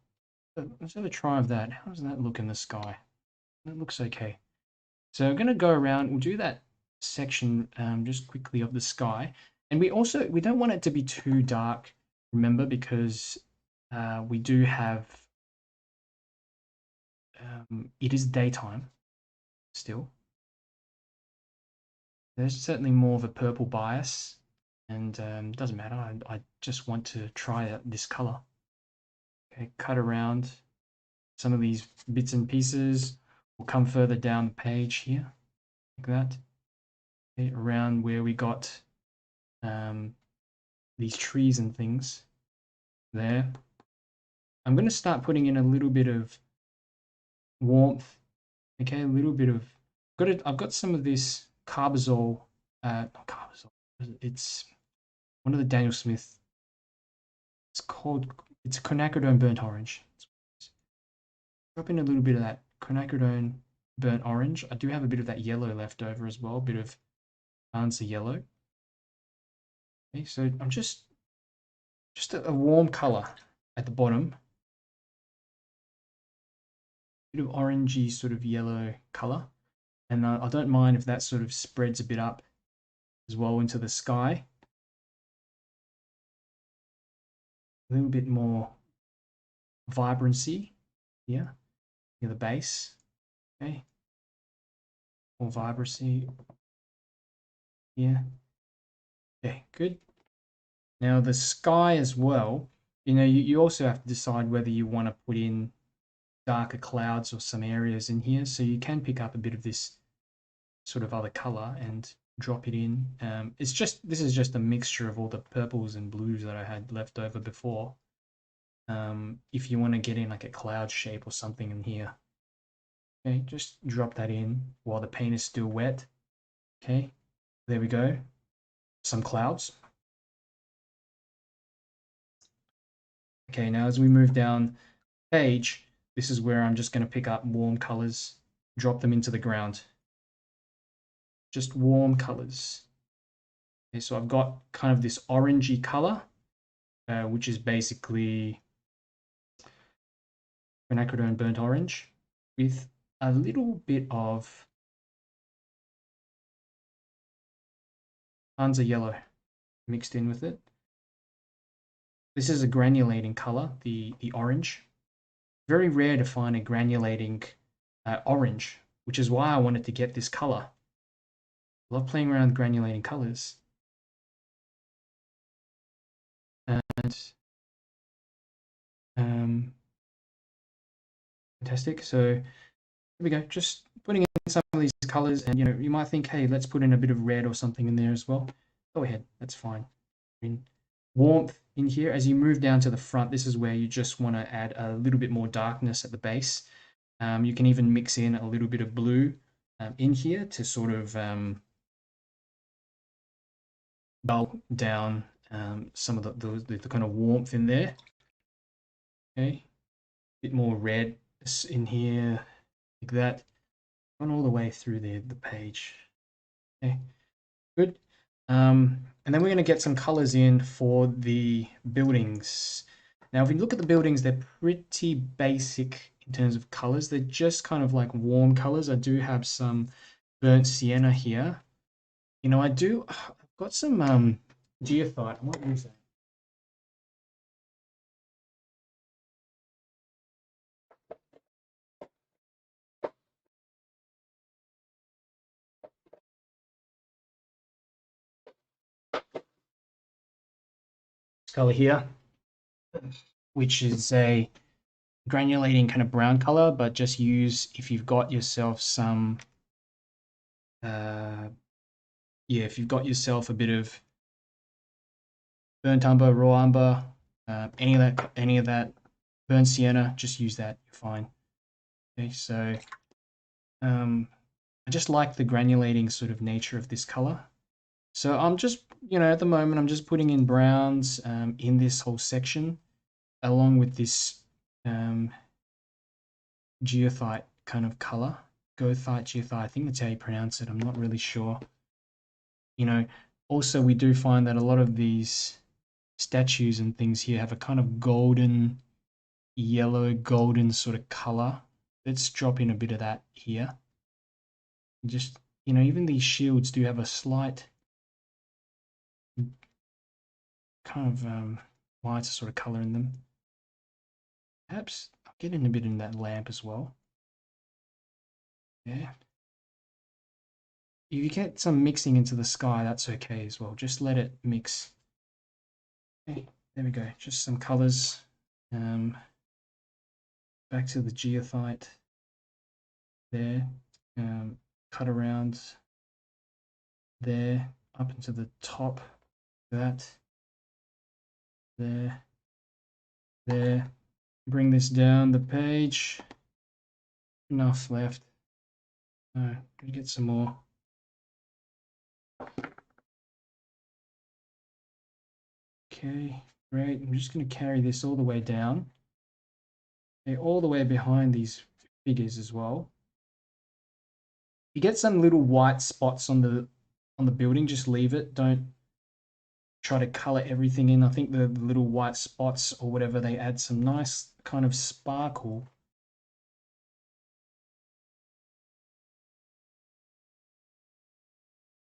let's have a try of that. How does that look in the sky? That looks okay. So I'm going to go around. We'll do that section just quickly of the sky, and we don't want it to be too dark. Remember, because we do have it is daytime still. There's certainly more of a purple bias, and it doesn't matter. I just want to try out this color. Okay, cut around some of these bits and pieces. We'll come further down the page here, like that. Okay, around where we got these trees and things there. I'm going to start putting in a little bit of warmth. Okay, a little bit of, I've got some of this carbazole, not carbazole, it's one of the Daniel Smith, it's quinacridone burnt orange. Drop in a little bit of that quinacridone burnt orange. I do have a bit of that yellow left over as well, a bit of answer yellow. Okay, so I'm just a warm color at the bottom. Bit of orangey sort of yellow color. And I don't mind if that sort of spreads a bit up as well into the sky. A little bit more vibrancy here near the base. Okay. More vibrancy here. Okay, good. Now the sky as well, you also have to decide whether you want to put in darker clouds or some areas in here. So you can pick up a bit of this sort of other color and drop it in. This is just a mixture of all the purples and blues that I had left over before. If you want to get in like a cloud shape or something in here, okay, just drop that in while the paint is still wet. Okay, there we go. Some clouds. Okay, now as we move down the page, this is where I'm just going to pick up warm colors, drop them into the ground. Just warm colors. Okay, so I've got kind of this orangey color, which is basically quinacridone burnt orange with a little bit of Hansa yellow mixed in with it. This is a granulating color, the orange. Very rare to find a granulating orange, which is why I wanted to get this color. Love playing around with granulating colors. And fantastic. So here we go. Just putting in some of these colors, and you might think, hey, let's put in a bit of red or something in there as well. Go ahead, that's fine. Warmth in here. As you move down to the front, this is where you just want to add a little bit more darkness at the base. You can even mix in a little bit of blue in here to sort of dull down some of the kind of warmth in there. Okay, a bit more red in here, like that. Gone all the way through the page. Okay, good. And then we're going to get some colors in for the buildings. Now, if we look at the buildings, they're pretty basic in terms of colors. They're just kind of like warm colors. I do have some burnt sienna here. I've got some geothite. I might use that. This color here, which is a granulating kind of brown color, but just use if you've got yourself some if you've got yourself a bit of burnt umber, raw umber, any of that burnt sienna, just use that, you're fine. Okay, so I just like the granulating sort of nature of this color. So I'm just, at the moment, I'm just putting in browns in this whole section, along with this geothite kind of color. Goethite, geothite, I think that's how you pronounce it. I'm not really sure. Also we do find that a lot of these statues and things here have a kind of golden, yellow, golden sort of color. Let's drop in a bit of that here. Just, even these shields do have a slight kind of lighter sort of color in them. Perhaps I'll get in a bit in that lamp as well. Yeah. If you get some mixing into the sky, that's okay as well. Just let it mix. Okay, there we go. Just some colors. Back to the geothite there. Cut around there, up into the top. That. There. There. Bring this down the page. Enough left. Get some more. Okay, great. I'm just going to carry this all the way down. Okay, all the way behind these figures as well. You get some little white spots on the building, just leave it. Don't try to color everything in. I think the little white spots or whatever, they add some nice kind of sparkle.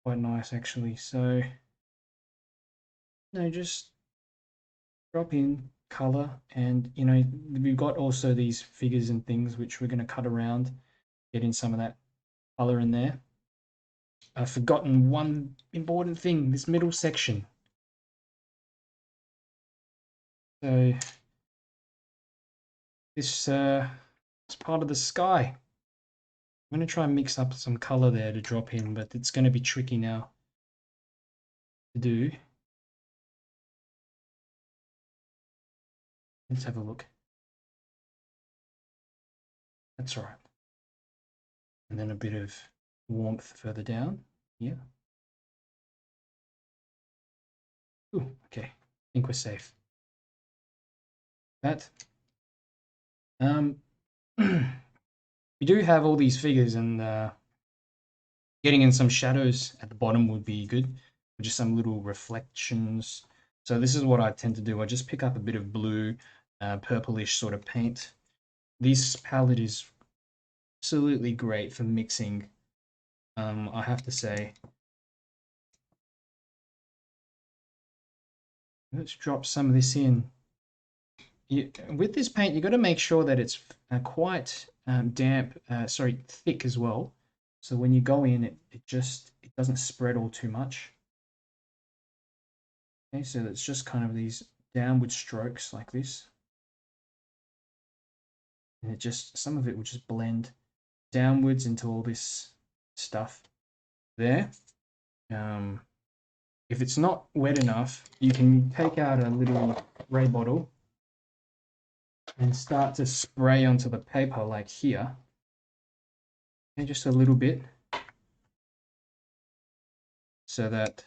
Quite nice actually. So just drop in color, and we've got also these figures and things which we're going to cut around, get in some of that color in there. I've forgotten one important thing, this middle section. So this is part of the sky. I'm going to try and mix up some color there to drop in, but it's going to be tricky now to do. Let's have a look. That's all right. And then a bit of warmth further down here. Ooh, okay. I think we're safe. that. We do have all these figures, and getting in some shadows at the bottom would be good, just some little reflections. So this is what I tend to do. I just pick up a bit of blue, purplish sort of paint. This palette is absolutely great for mixing, I have to say. Let's drop some of this in. With this paint, you've got to make sure that it's quite thick as well. So when you go in, it doesn't spread all too much. Okay, so it's just kind of these downward strokes like this. And some of it will just blend downwards into all this stuff there. If it's not wet enough, you can take out a little spray bottle and start to spray onto the paper like here. And just a little bit so that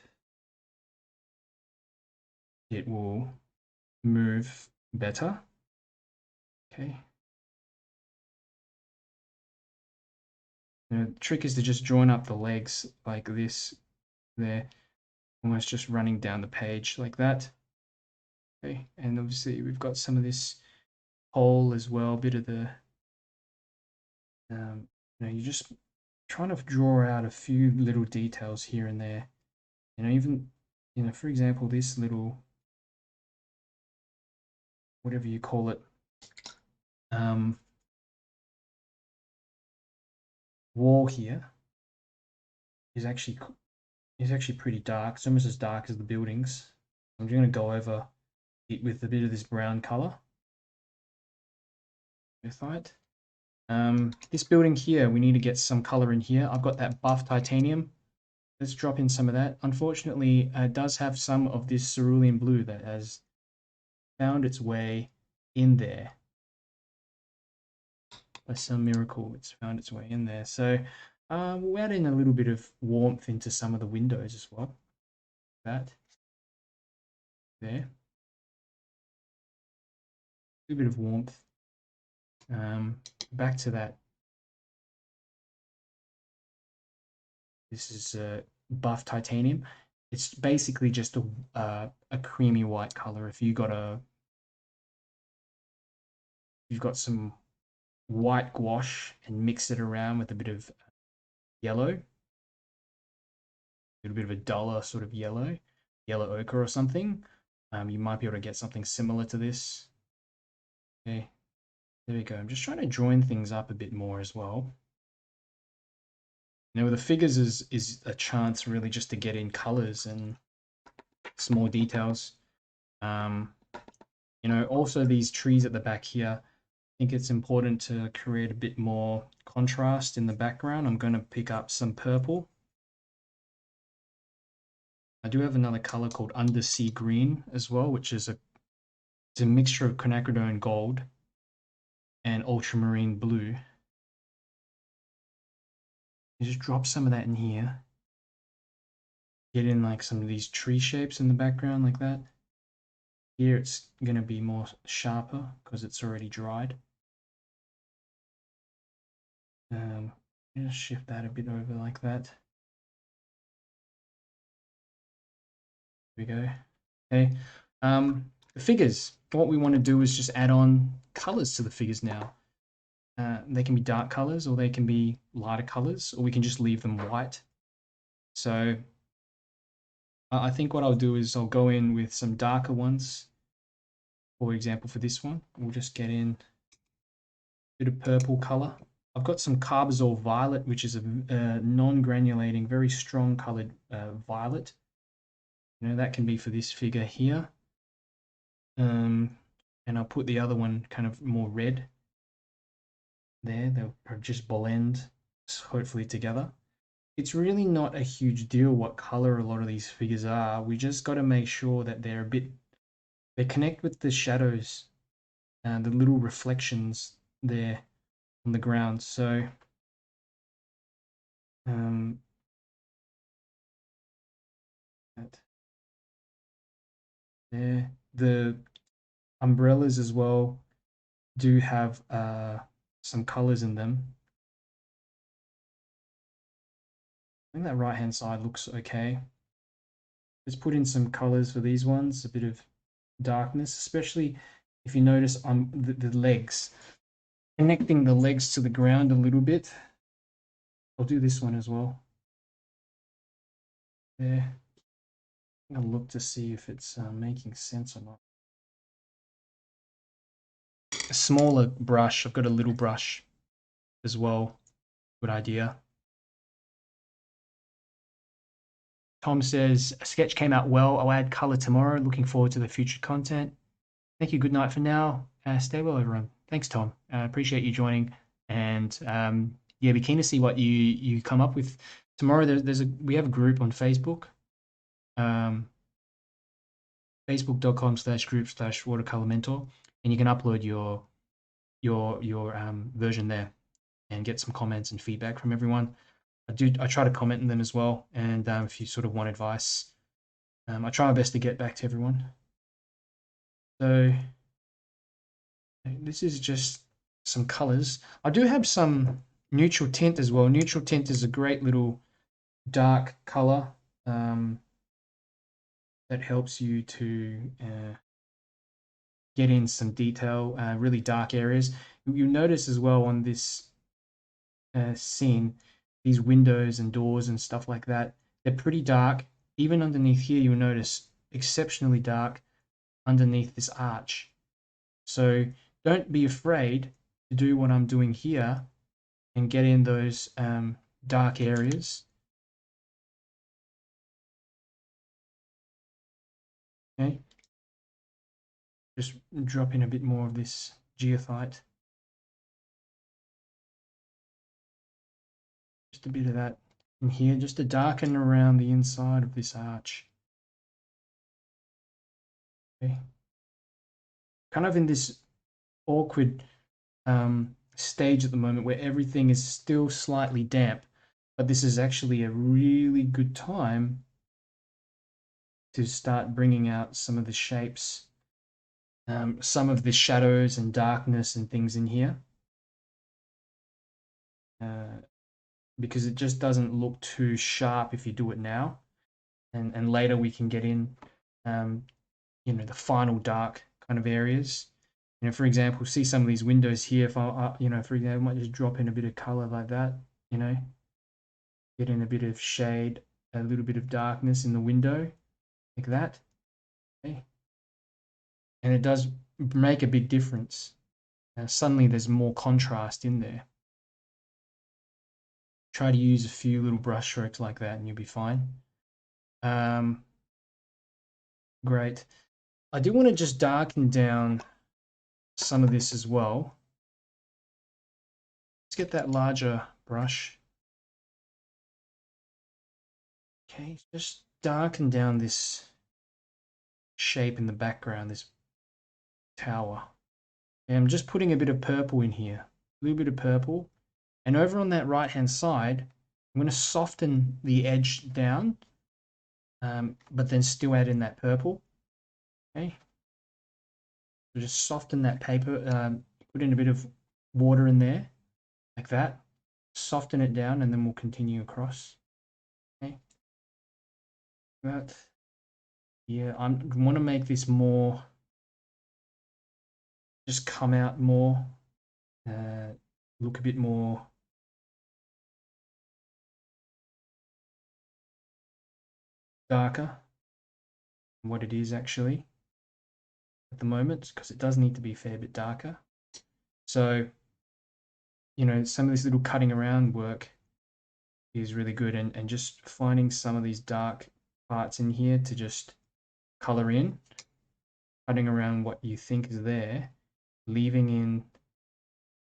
it will move better. Okay. The trick is to just join up the legs like this there, almost just running down the page like that. Okay, and obviously we've got some of this hole as well, a bit of the, you're just trying to draw out a few little details here and there. Even, for example, this little, whatever you call it, wall here is actually pretty dark. It's almost as dark as the buildings. I'm just going to go over it with a bit of this brown color. This building here, we need to get some color in here. I've got that buff titanium. Let's drop in some of that. Unfortunately, it does have some of this cerulean blue that has found its way in there. By some miracle, it's found its way in there. So we'll add in a little bit of warmth into some of the windows as well. That there. A little bit of warmth. Back to that. This is buff titanium. It's basically just a creamy white color. If you've got some white gouache and mix it around with a bit of yellow, a little bit of a duller sort of yellow ochre or something, you might be able to get something similar to this. Okay, there we go. I'm just trying to join things up a bit more as well. With the figures is a chance really just to get in colors and small details. Also these trees at the back here, I think it's important to create a bit more contrast in the background. I'm going to pick up some purple. I do have another color called undersea green as well, which is it's a mixture of quinacridone gold and ultramarine blue. You just drop some of that in here. Get in like some of these tree shapes in the background like that. Here it's going to be more sharper because it's already dried. Just shift that a bit over like that. There we go. Okay. The figures. What we want to do is just add on colors to the figures now. They can be dark colors or they can be lighter colors, or we can just leave them white. So I think what I'll do is I'll go in with some darker ones. For example, for this one, we'll just get in a bit of purple color. I've got some carbazole violet, which is a non-granulating, very strong colored violet. That can be for this figure here. And I'll put the other one kind of more red there. They'll just blend hopefully together. It's really not a huge deal what color a lot of these figures are. We just got to make sure that they connect with the shadows and the little reflections there on the ground. So that there, umbrellas as well do have some colors in them. I think that right hand side looks okay. Let's put in some colors for these ones, a bit of darkness, especially if you notice on the legs, connecting the legs to the ground a little bit. I'll do this one as well. There. I'll look to see if it's making sense or not. A smaller brush. I've got a little brush as well. Good idea. Tom says, a sketch came out well. I'll add color tomorrow. Looking forward to the future content. Thank you. Good night for now. Stay well, everyone. Thanks, Tom. Appreciate you joining. And yeah, be keen to see what you come up with tomorrow. We have a group on Facebook. Facebook.com/group/Watercolour Mentor, and you can upload your version there and get some comments and feedback from everyone. I try to comment in them as well, and if you sort of want advice, I try my best to get back to everyone. So this is just some colors. I do have some neutral tint as well. Neutral tint is a great little dark color that helps you to get in some detail, really dark areas. You notice as well on this scene, these windows and doors and stuff like that, they're pretty dark. Even underneath here, you'll notice exceptionally dark underneath this arch. So don't be afraid to do what I'm doing here and get in those dark areas. Okay. Just drop in a bit more of this geothite. Just a bit of that in here, just to darken around the inside of this arch. Okay. Kind of in this awkward stage at the moment where everything is still slightly damp, but this is actually a really good time to start bringing out some of the shapes, some of the shadows and darkness and things in here, because it just doesn't look too sharp if you do it now, and later we can get in, you know, the final dark kind of areas. You know, for example, see some of these windows here. If I, you know, for example, I might just drop in a bit of color like that. You know, get in a bit of shade, a little bit of darkness in the window, like that. Okay, and it does make a big difference. Suddenly, there's more contrast in there. Try to use a few little brush strokes like that, and you'll be fine. Great. I do want to just darken down some of this as well. Let's get that larger brush. Okay, just darken down this shape in the background, this tower. And I'm just putting a bit of purple in here, a little bit of purple. And over on that right hand side, I'm going to soften the edge down, but then still add in that purple. Okay, so just soften that paper, put in a bit of water in there, like that. Soften it down, and then we'll continue across. Okay, that. Yeah, I want to make this more, just come out more, look a bit more darker than what it is actually at the moment, because it does need to be a fair bit darker. So, you know, some of this little cutting around work is really good, and just finding some of these dark parts in here to just color in, cutting around what you think is there, leaving in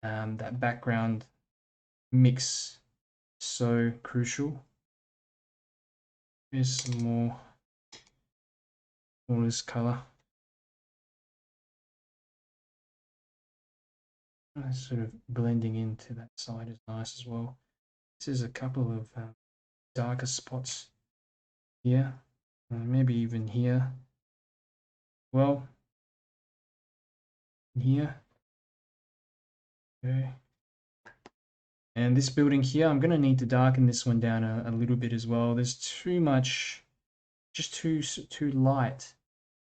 that background mix, so crucial. Here's some more all this color. Sort of blending into that side is nice as well. This is a couple of darker spots here, maybe even here. Well, in here. Okay. And this building here, I'm going to need to darken this one down a little bit as well. There's too much, just too light.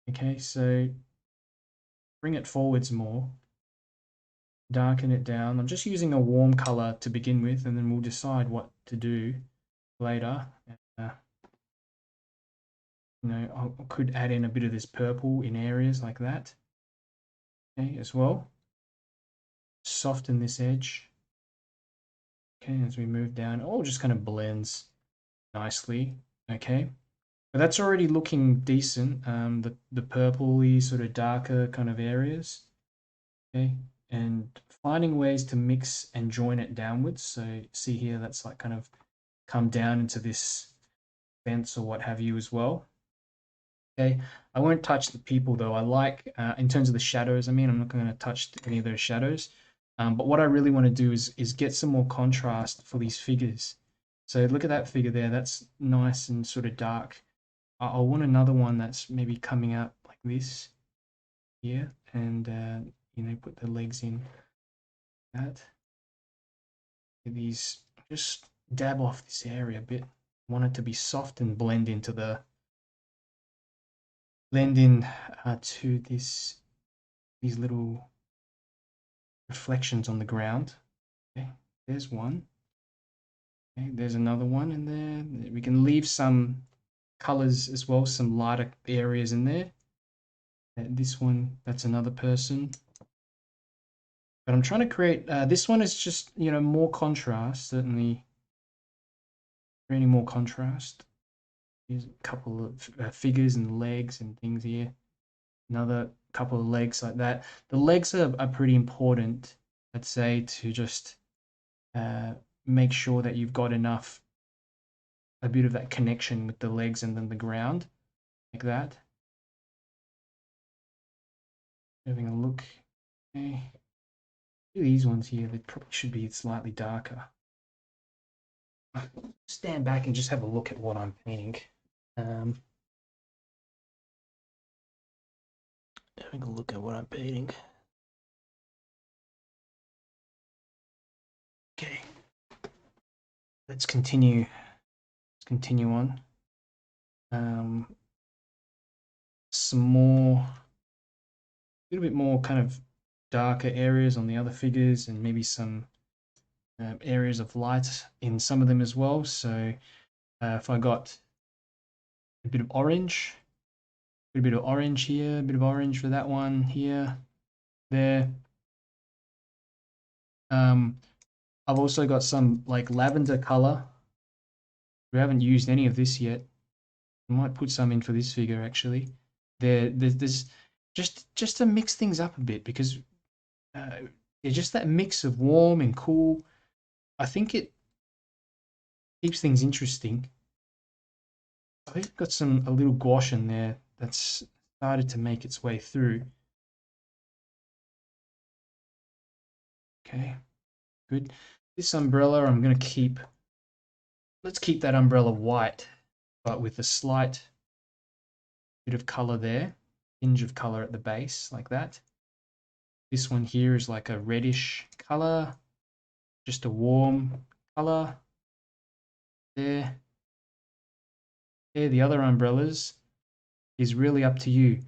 Okay, so bring it forwards more. Darken it down. I'm just using a warm color to begin with, and then we'll decide what to do later. You know, I could add in a bit of this purple in areas like that. Okay, as well. Soften this edge. Okay, as we move down, it all just kind of blends nicely. Okay, but that's already looking decent. The purpley sort of darker kind of areas. Okay, and finding ways to mix and join it downwards. So see here, that's like kind of come down into this fence or what have you as well. Okay, I won't touch the people though. I like, in terms of the shadows, I mean, I'm not going to touch any of those shadows. But what I really want to do is get some more contrast for these figures. So look at that figure there. That's nice and sort of dark. I want another one that's maybe coming out like this here, and you know, put the legs in that. These, just dab off this area a bit. I want it to be soft and blend in to these little reflections on the ground. Okay, there's one. Okay, there's another one in there. We can leave some colors as well, some lighter areas in there. And this one, that's another person. But I'm trying to create, this one is just, you know, more contrast, certainly creating more contrast. Here's a couple of figures and legs and things here. Another couple of legs like that. The legs are pretty important, I'd say, to just make sure that you've got enough, a bit of that connection with the legs and then the ground, like that. Having a look. Okay. These ones here, they probably should be slightly darker. Stand back and just have a look at what I'm painting. Having a look at what I'm painting. Okay. Let's continue. Let's continue on. Some more, a little bit more kind of darker areas on the other figures, and maybe some areas of light in some of them as well. So if I got a bit of orange, a bit of orange here, a bit of orange for that one here, there. I've also got some like lavender color. We haven't used any of this yet. I might put some in for this figure actually. There's just to mix things up a bit, because just that mix of warm and cool. I think it keeps things interesting. I've got a little gouache in there that's started to make its way through. Okay, good. This umbrella I'm going to keep, let's keep that umbrella white, but with a slight bit of color there, hinge of color at the base, like that. This one here is like a reddish color, just a warm color there. There, the other umbrellas is really up to you.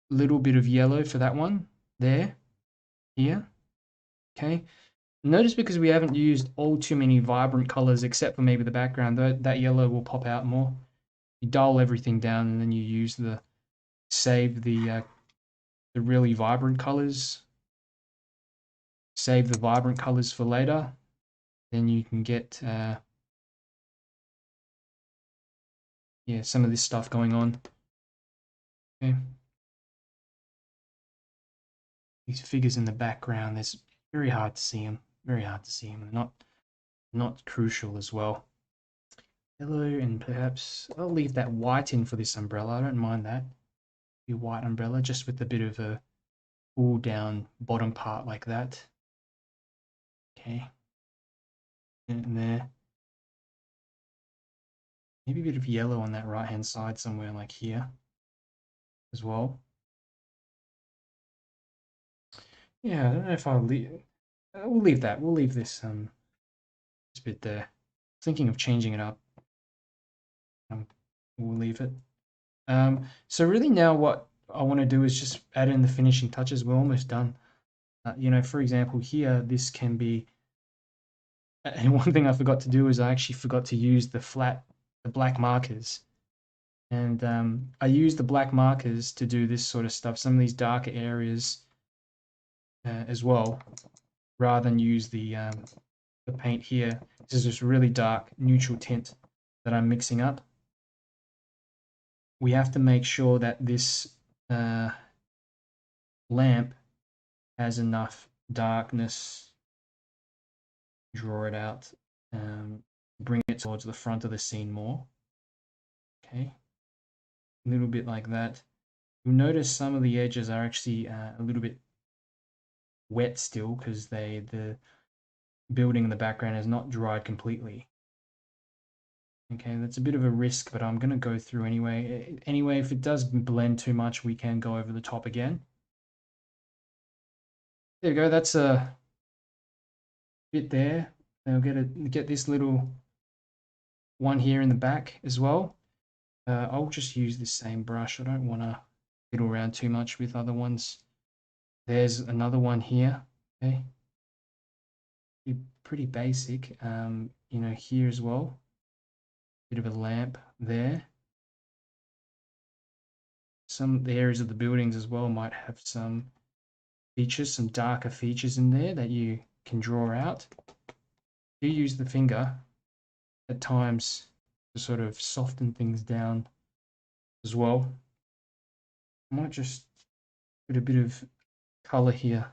Little bit of yellow for that one there, here. Okay. Notice, because we haven't used all too many vibrant colors except for maybe the background, that yellow will pop out more. You dull everything down, and then you use save the really vibrant colors. Save the vibrant colors for later. Then you can get yeah, some of this stuff going on. Okay. These figures in the background, it's very hard to see them. Very hard to see them. They're not crucial as well. Yellow, and perhaps I'll leave that white in for this umbrella. I don't mind that. Your white umbrella, just with a bit of a pull down bottom part like that. Okay. And there. Maybe a bit of yellow on that right hand side somewhere, like here as well. Yeah, I don't know if I'll leave. We'll leave that. We'll leave this bit there. Thinking of changing it up. Um, we'll leave it. So really now what I want to do is just add in the finishing touches. We're almost done. You know, for example, here this can be. And one thing I forgot to do is I actually forgot to use the black markers. And I use the black markers to do this sort of stuff. Some of these darker areas as well, rather than use the paint here. This is just really dark neutral tint that I'm mixing up. We have to make sure that this uh, lamp has enough darkness. Draw it out, bring it towards the front of the scene more. Okay, a little bit like that. You'll notice some of the edges are actually a little bit wet still because the building in the background has not dried completely. Okay, that's a bit of a risk, but I'm going to go through anyway. Anyway, if it does blend too much, we can go over the top again. There you go. That's a bit there. Now get this little one here in the back as well. I'll just use this same brush. I don't want to fiddle around too much with other ones. There's another one here. Okay, pretty basic. You know, here as well. Bit of a lamp there. Some the areas of the buildings as well might have some features, some darker features in there that you can draw out. You use the finger at times to sort of soften things down as well. I might just put a bit of color here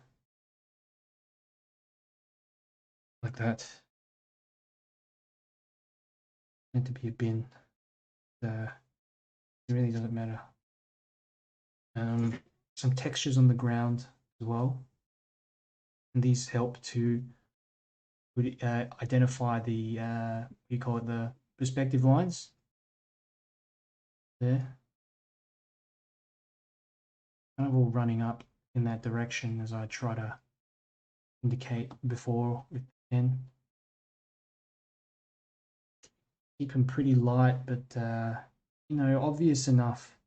like that. Meant to be a bin. It really doesn't matter. Some textures on the ground as well. And these help to identify the you call it the perspective lines there. Kind of all running up in that direction as I try to indicate before with the pen. Keep them pretty light, but you know, obvious enough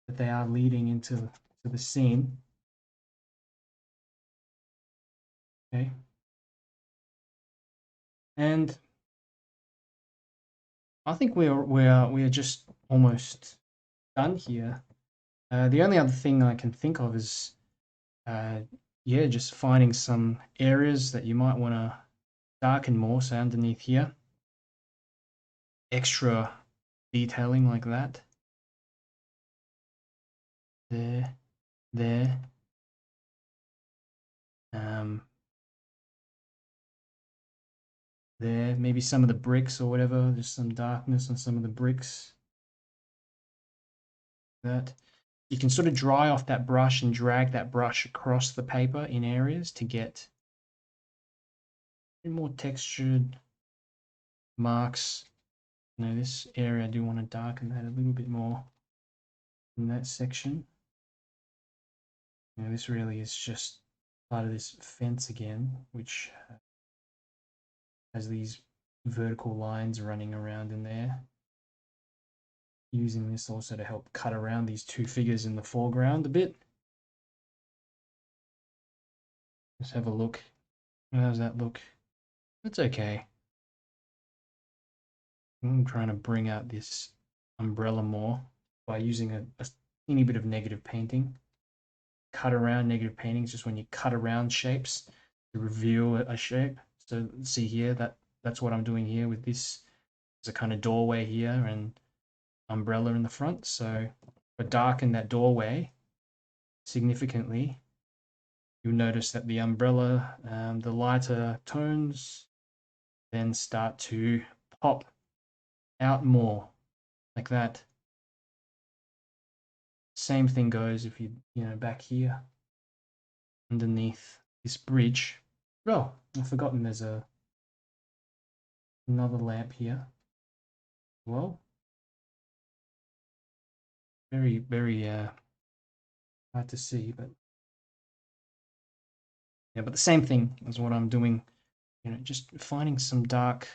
that they are leading into the scene. Okay, and I think we are just almost done here. The only other thing I can think of is, yeah, just finding some areas that you might want to darken more. So underneath here, extra detailing like that. There, there. Um, there. Maybe some of the bricks or whatever. There's some darkness on some of the bricks. That you can sort of dry off that brush and drag that brush across the paper in areas to get more textured marks. You know, this area I do want to darken that a little bit more in that section. You know, this really is just part of this fence again, which has these vertical lines running around in there. Using this also to help cut around these two figures in the foreground a bit. Let's have a look. How does that look? That's okay. I'm trying to bring out this umbrella more by using a teeny bit of negative painting. Cut around negative painting is just when you cut around shapes to reveal a shape. So see here, that's what I'm doing here with this. There's a kind of doorway here and umbrella in the front. So if I darken that doorway significantly, you'll notice that the umbrella, the lighter tones then start to pop out more like that. Same thing goes if you know, back here underneath this bridge. Oh, I've forgotten there's another lamp here. Well, very hard to see, but Yeah, but the same thing is what I'm doing, you know, just finding some dark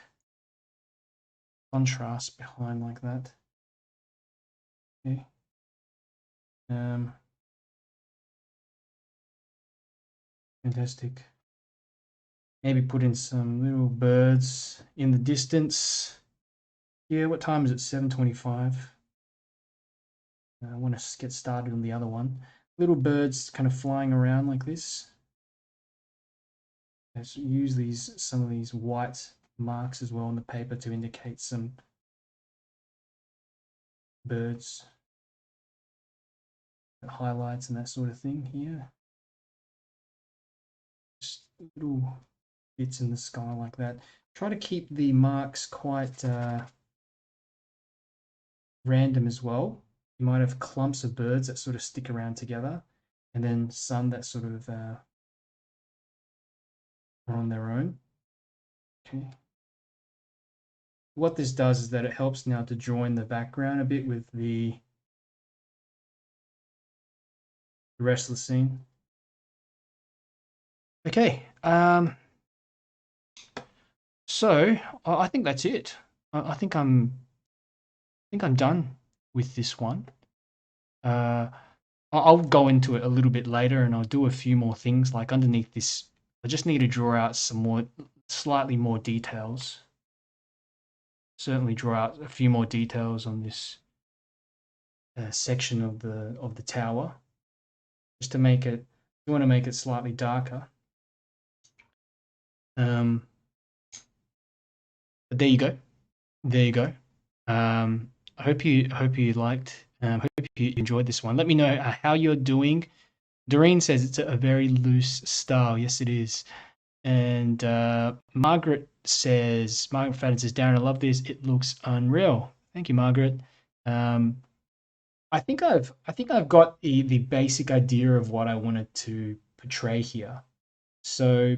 contrast behind like that. Okay. Fantastic. Maybe put in some little birds in the distance. Yeah, what time is it? 7:25. I want to get started on the other one. Little birds kind of flying around like this. Let's use some of these white marks as well on the paper to indicate some birds, highlights and that sort of thing here. Just little bits in the sky like that. Try to keep the marks quite random as well. You might have clumps of birds that sort of stick around together, and then some that sort of are on their own. Okay. What this does is that it helps now to join the background a bit with the rest of the scene. Okay, so I think that's it. I think I'm done with this one. I'll go into it a little bit later, and I'll do a few more things. Like underneath this, I just need to draw out some more, slightly more details. Certainly draw out a few more details on this section of the tower, just to make it. You want to make it slightly darker. But there you go. There you go. I hope you liked. Hope you enjoyed this one. Let me know how you're doing. Doreen says it's a very loose style. Yes, it is. And Margaret Fadden says, Darren, I love this. It looks unreal. Thank you, Margaret. I think I've got the basic idea of what I wanted to portray here. So,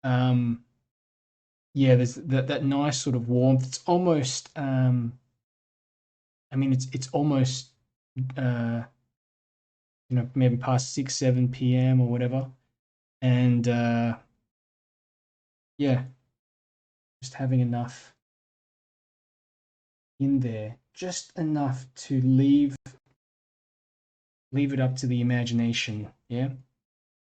yeah, there's that nice sort of warmth. It's almost, I mean, it's almost, maybe past 6-7 p.m. or whatever, and yeah, just having enough in there, just enough to leave it up to the imagination. Yeah,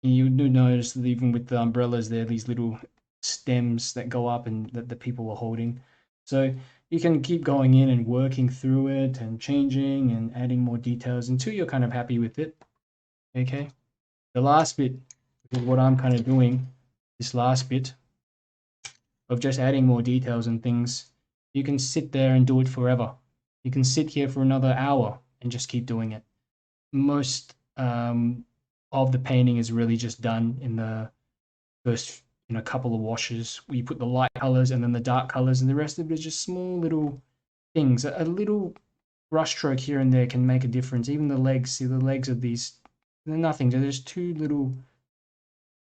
and you do notice that even with the umbrellas, there are these little stems that go up and that the people are holding. So you can keep going in and working through it and changing and adding more details until you're kind of happy with it. Okay. The last bit is what I'm kind of doing. This last bit of just adding more details and things. You can sit there and do it forever. You can sit here for another hour and just keep doing it. Most of the painting is really just done in the first couple of washes where you put the light colors and then the dark colors, and the rest of it is just small little things. A little brush stroke here and there can make a difference. Even the legs, see the legs of these, they're nothing. There's two little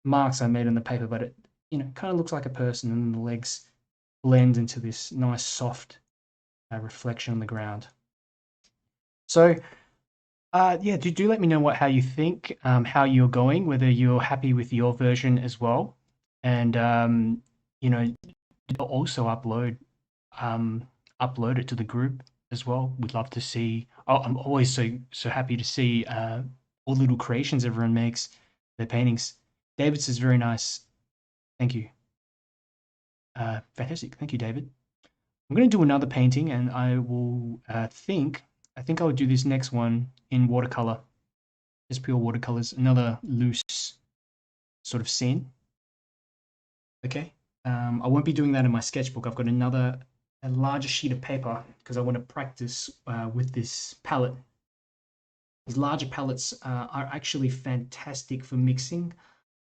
marks I made on the paper, but it kind of looks like a person, and the legs blend into this nice soft reflection on the ground. So yeah, do let me know how you think, how you're going, whether you're happy with your version as well. And also upload it to the group as well. We'd love to see. I'm always so happy to see all the little creations everyone makes, their paintings. David says very nice. Thank you. Fantastic. Thank you, David. I'm going to do another painting, and I will I think I'll do this next one in watercolor, just pure watercolors. Another loose sort of scene. Okay, I won't be doing that in my sketchbook. I've got a larger sheet of paper because I want to practice with this palette. These larger palettes are actually fantastic for mixing.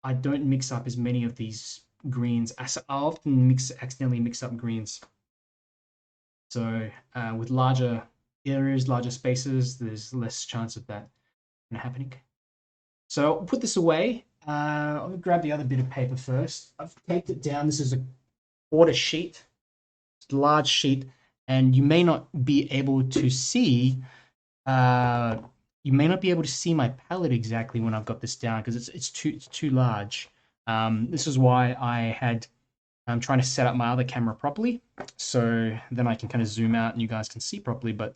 I don't mix up as many of these greens. I often accidentally mix up greens. So with larger areas, larger spaces, there's less chance of that happening. So I'll put this away. I'll grab the other bit of paper first. I've taped it down. This is a quarter sheet. It's a large sheet, and you may not be able to see you may not be able to see my palette exactly when I've got this down because it's too large. This is why I'm trying to set up my other camera properly, so then I can kind of zoom out and you guys can see properly. But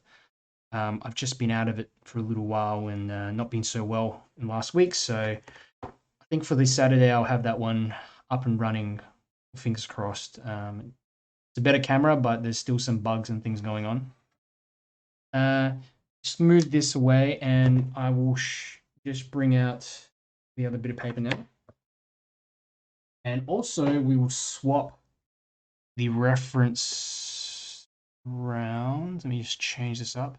I've just been out of it for a little while and not been so well in last week. So I think for this Saturday I'll have that one up and running. Fingers crossed. It's a better camera, but there's still some bugs and things going on. Just move this away and I will just bring out the other bit of paper now. And also we will swap the reference around. Let me just change this up.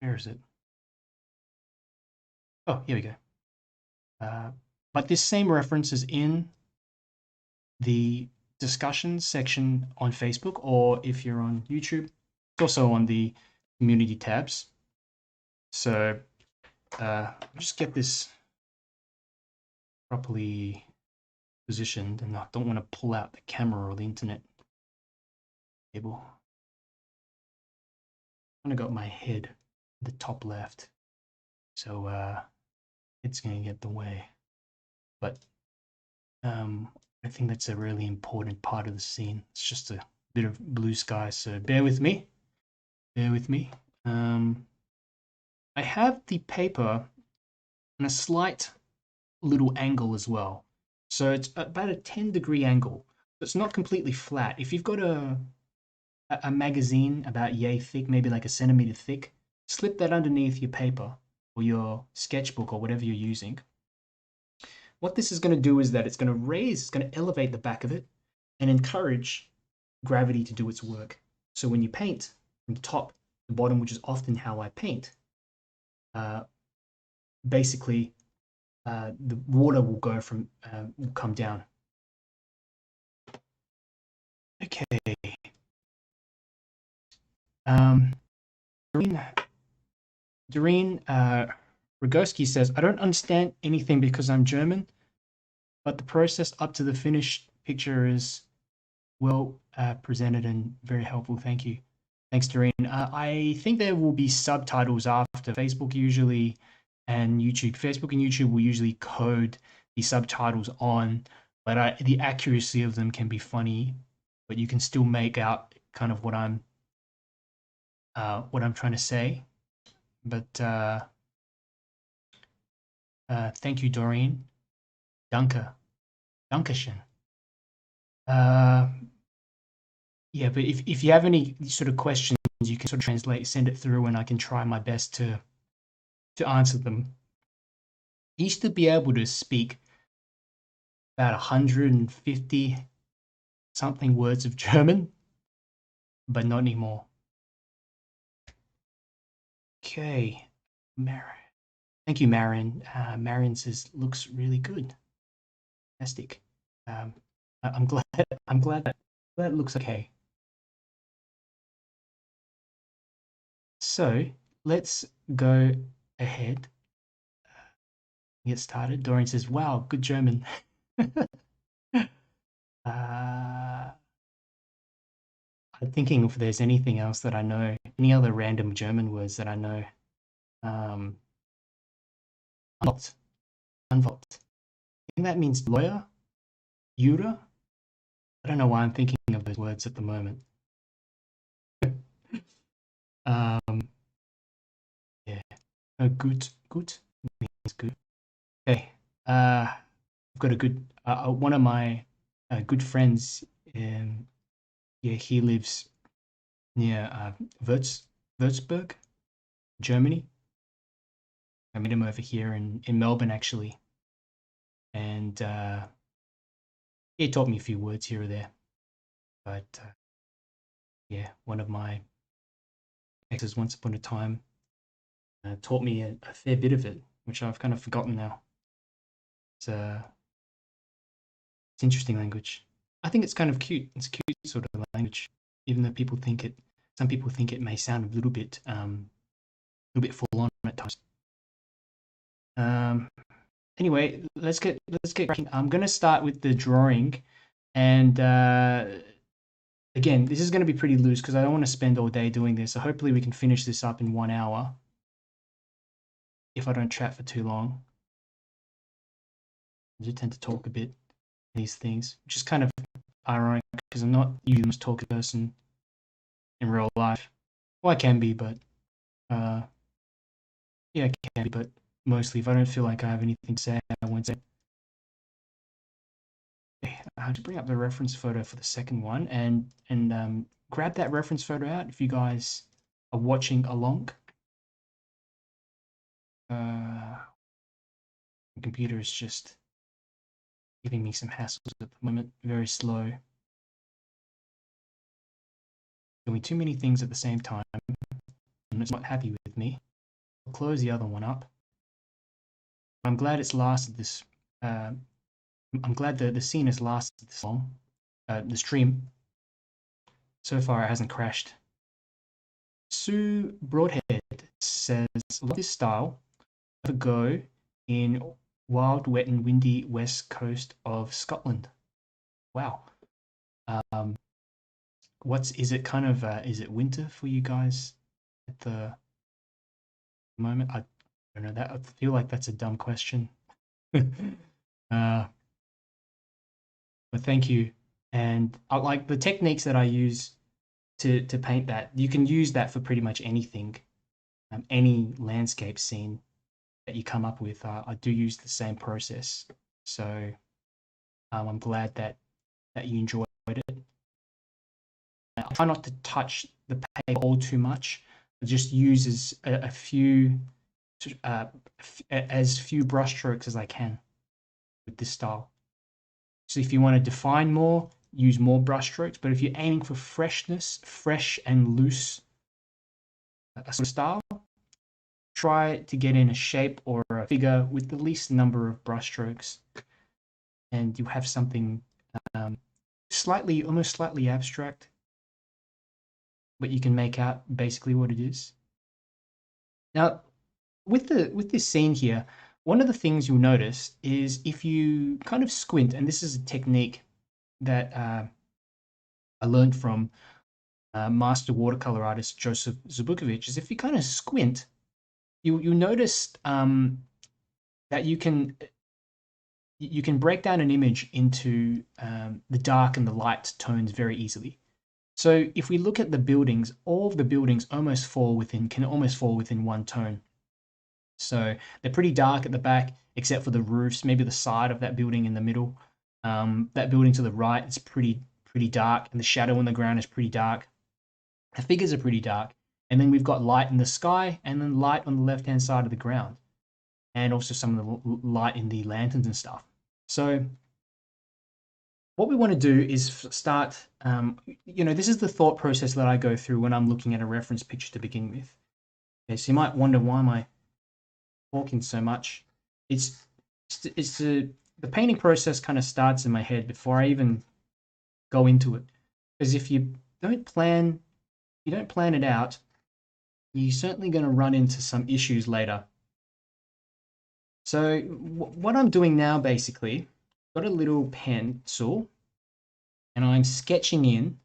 Where is it? Oh, here we go. But this same reference is in the discussion section on Facebook, or if you're on YouTube, it's also on the community tabs. So just get this properly positioned, and I don't want to pull out the camera or the internet cable. I've got my head in the top left, so it's going to get in the way. But I think that's a really important part of the scene. It's just a bit of blue sky, so bear with me. Bear with me. I have the paper on a slight little angle as well. So it's about a 10-degree angle. It's not completely flat. If you've got a magazine about yay thick, maybe like a centimeter thick, slip that underneath your paper or your sketchbook or whatever you're using. What this is going to do is that it's going to elevate the back of it and encourage gravity to do its work. So when you paint from top to bottom, which is often how I paint, basically the water will go will come down. Okay. Darren Rogoski says, I don't understand anything because I'm German, but the process up to the finished picture is well presented and very helpful. Thank you. Thanks, Darren. I think there will be subtitles after. Facebook usually and YouTube. Facebook and YouTube will usually code the subtitles on, but the accuracy of them can be funny, but you can still make out kind of what I'm trying to say. But thank you, Doreen. Dankeschön. Yeah, but if you have any sort of questions, you can sort of translate, send it through, and I can try my best to answer them. I used to be able to speak about 150 something words of German, but not anymore. Okay, Marion. Thank you, Marion. Marion says looks really good. Fantastic. I'm glad that it looks okay. So let's go ahead. Get started. Dorian says, "Wow, good German." I'm thinking if there's anything else that I know, any other random German words that I know. Anwalt. I think that means lawyer. Jura. I don't know why I'm thinking of those words at the moment. Yeah. Good means good. Okay. I've got a good one of my good friends. Yeah, he lives near Würzburg, Germany. I met him over here in Melbourne, actually, and he taught me a few words here or there. But yeah, one of my exes once upon a time taught me a fair bit of it, which I've kind of forgotten now. It's interesting language. I think it's kind of cute. It's a cute sort of language, even though some people think it may sound a little bit full on at times. Anyway, let's get cracking. I'm going to start with the drawing, and Again, this is going to be pretty loose because I don't want to spend all day doing this. So hopefully we can finish this up in 1 hour if I don't chat for too long. I do tend to talk a bit these things, which is kind of ironic because I'm not usually the most talkative person in real life. Well, I can be, but yeah, I can be, but mostly if I don't feel like I have anything to say, I won't say. Okay, I'll just bring up the reference photo for the second one and grab that reference photo out if you guys are watching along. The computer is just giving me some hassles at the moment, very slow. Doing too many things at the same time, and it's not happy with me. I'll close the other one up. I'm glad it's lasted this. I'm glad the scene has lasted this long. The stream so far it hasn't crashed. Sue Broadhead says, "Love this style. Have a go in wild, wet, and windy west coast of Scotland." Wow. Is it kind of is it winter for you guys at the moment? I don't know that. I feel like that's a dumb question. But thank you. And I like the techniques that I use to paint that. You can use that for pretty much anything, any landscape scene that you come up with. I do use the same process. So I'm glad that you enjoyed it. I try not to touch the paper all too much. I just use as few brush strokes as I can with this style. So if you want to define more, use more brush strokes. But if you're aiming for freshness, fresh and loose sort of style, try to get in a shape or a figure with the least number of brush strokes, and you have something almost slightly abstract, but you can make out basically what it is. Now, with this scene here, one of the things you'll notice is if you kind of squint, and this is a technique that I learned from master watercolor artist Joseph Zabukovic, is if you kind of squint, you notice that you can break down an image into the dark and the light tones very easily. So if we look at the buildings, all of the buildings can almost fall within one tone. So they're pretty dark at the back, except for the roofs, maybe the side of that building in the middle. That building to the right is pretty dark, and the shadow on the ground is pretty dark. The figures are pretty dark, and then we've got light in the sky, and then light on the left-hand side of the ground, and also some of the light in the lanterns and stuff. So what we want to do is start, this is the thought process that I go through when I'm looking at a reference picture to begin with. Okay, so you might wonder, why am I talking so much? It's the painting process kind of starts in my head before I even go into it. Because if you don't plan it out, you're certainly going to run into some issues later. So what I'm doing now, basically, got a little pencil, and I'm sketching in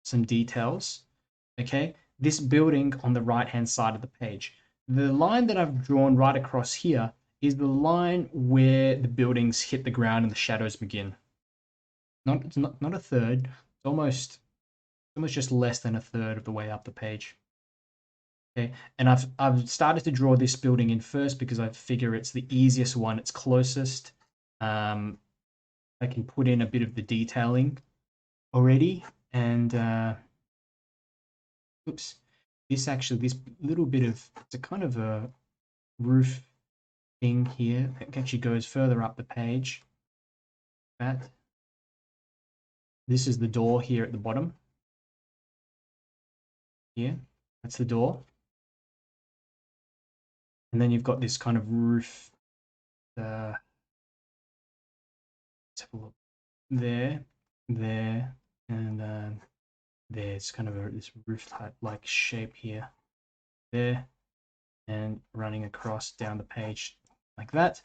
some details. Okay, this building on the right hand side of the page. The line that I've drawn right across here is the line where the buildings hit the ground and the shadows begin. It's not a third. It's almost just less than a third of the way up the page. Okay, and I've started to draw this building in first because I figure it's the easiest one. It's closest. I can put in a bit of the detailing already, and this little bit of, it's a kind of a roof thing here that actually goes further up the page. This is the door here at the bottom. Here, that's the door. And then you've got this kind of roof. Let's have a look. There, and there's kind of this roof like shape here, there, and running across down the page like that.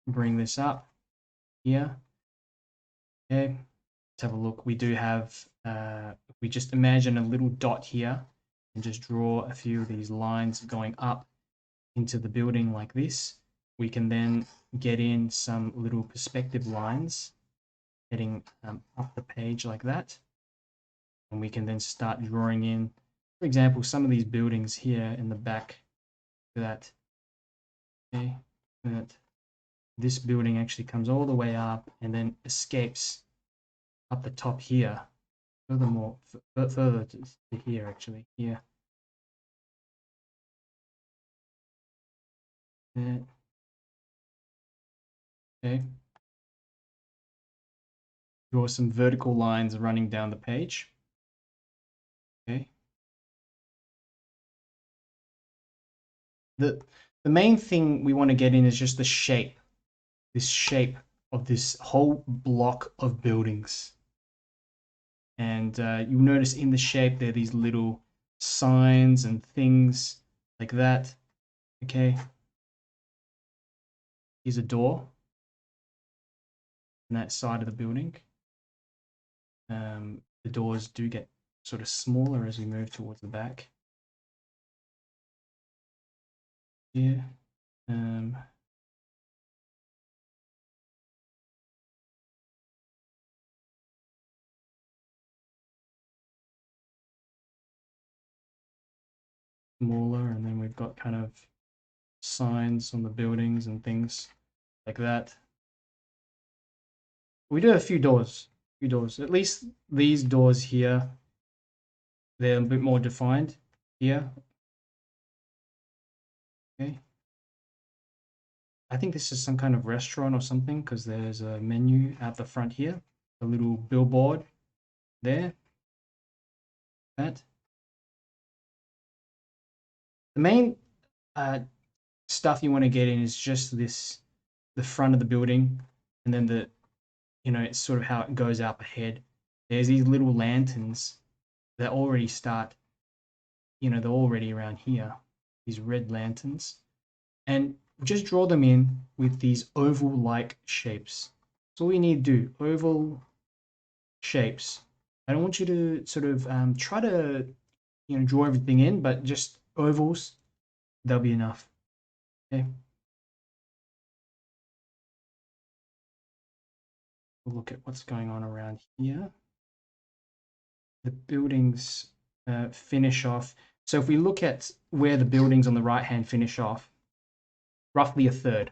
Bring this up here. Okay, have a look. We do have, if we just imagine a little dot here and just draw a few of these lines going up into the building like this, we can then get in some little perspective lines heading up the page like that. And we can then start drawing in, for example, some of these buildings here in the back. That, okay, that this building actually comes all the way up and then escapes up the top here, furthermore, further to here, actually, here. Okay. Draw some vertical lines running down the page. Okay. The main thing we want to get in is just the shape, this shape of this whole block of buildings. And you'll notice in the shape there are these little signs and things like that. Okay. Here's a door on that side of the building. The doors do get sort of smaller as we move towards the back. Yeah. Smaller, and then we've got kind of signs on the buildings and things like that. We do have a few doors. At least these doors here, they're a bit more defined here. Okay. I think this is some kind of restaurant or something because there's a menu out the front here, a little billboard there. That. The main stuff you want to get in is just this, the front of the building, and then the, it's sort of how it goes up ahead. There's these little lanterns that already start, they're already around here, these red lanterns, and just draw them in with these oval-like shapes. That's all we need to do, oval shapes. I don't want you to sort of try to, draw everything in, but just ovals, that'll be enough. Okay. We'll look at what's going on around here. The buildings finish off. So if we look at where the buildings on the right hand finish off, roughly a third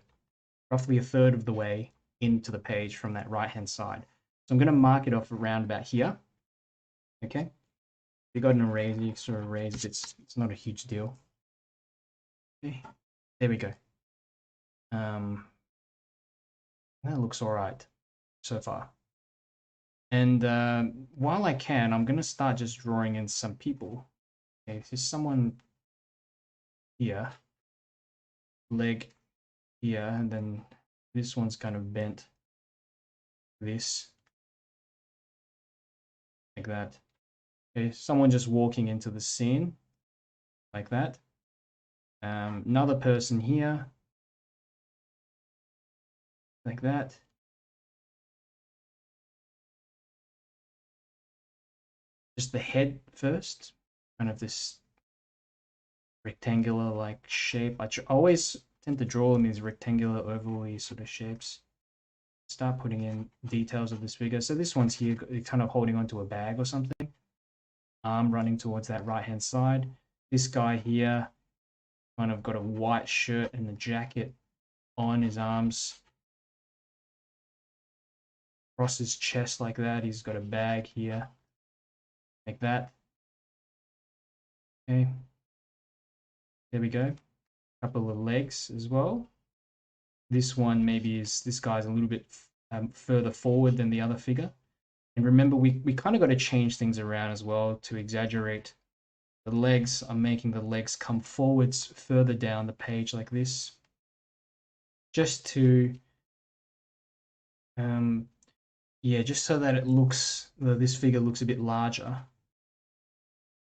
of the way into the page from that right hand side. So I'm going to mark it off around about here. Okay. If you got an eraser, you can sort of erase it. It's not a huge deal. Okay. There we go. That looks all right so far. And while I can, I'm going to start just drawing in some people. Okay, there's someone here, leg here, and then this one's kind of bent. This, like that. Okay, someone just walking into the scene, like that. Another person here, like that. Just the head first, kind of this rectangular like shape. I always tend to draw them as rectangular, oval-y sort of shapes. Start putting in details of this figure. So this one's here, kind of holding onto a bag or something. Arm running towards that right-hand side. This guy here, kind of got a white shirt and a jacket on his arms. Across his chest like that. He's got a bag here, like that. Okay. There we go. Couple of legs as well. This one maybe is, this guy's a little bit further forward than the other figure. And remember, we kind of got to change things around as well to exaggerate the legs. I'm making the legs come forwards further down the page like this. Just to, yeah, just so that it looks, this figure looks a bit larger.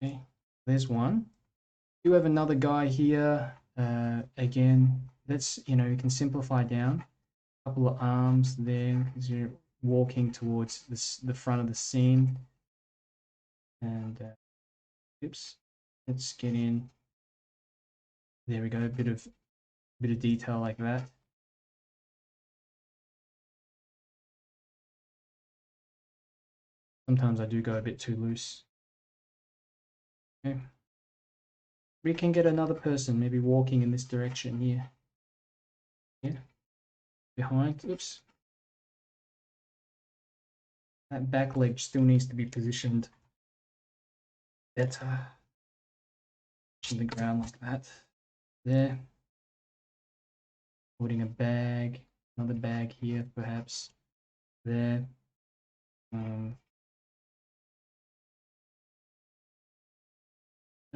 Okay, there's one. You have another guy here. Again, that's, you can simplify down. A couple of arms there, because you're walking towards the front of the scene. And oops, let's get in. There we go, a bit of detail like that. Sometimes I do go a bit too loose. Okay. We can get another person maybe walking in this direction here. Yeah. Behind. Oops. That back leg still needs to be positioned better. On the ground like that. There. Putting a bag. Another bag here, perhaps. There. I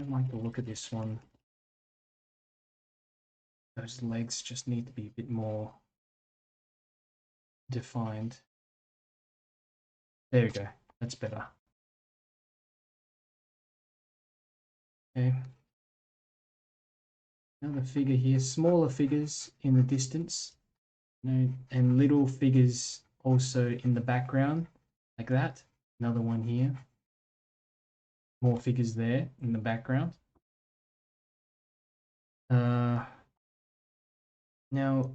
don't like the look of this one. Those legs just need to be a bit more defined. There we go. That's better. Okay. Another figure here. Smaller figures in the distance. And little figures also in the background, like that. Another one here. More figures there in the background. Now,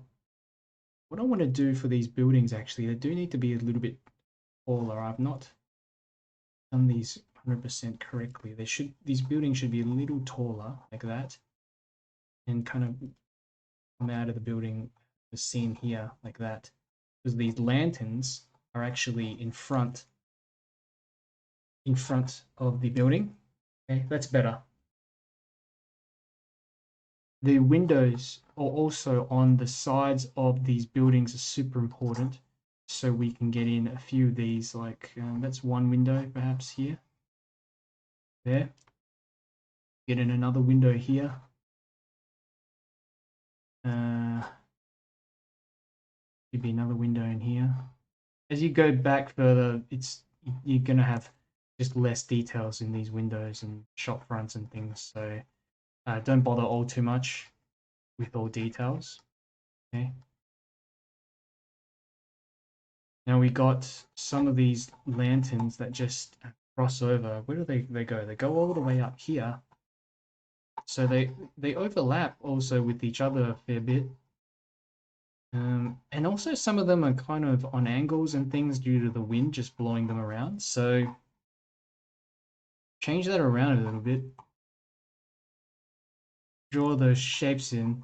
what I want to do for these buildings, actually, they do need to be a little bit taller. I've not done these 100% correctly. These buildings should be a little taller, like that, and kind of come out of the building, the scene here, like that, because these lanterns are actually in front of the building. Okay, that's better. The windows are also on the sides of these buildings are super important, so we can get in a few of these, like that's one window perhaps here. There. Get in another window here. Could be another window in here. As you go back further, you're gonna have just less details in these windows and shop fronts and things, so don't bother all too much with all details. Okay. Now we got some of these lanterns that just cross over. Where do they go? They go all the way up here. So they overlap also with each other a fair bit. And also some of them are kind of on angles and things due to the wind just blowing them around. So change that around a little bit. Draw those shapes in.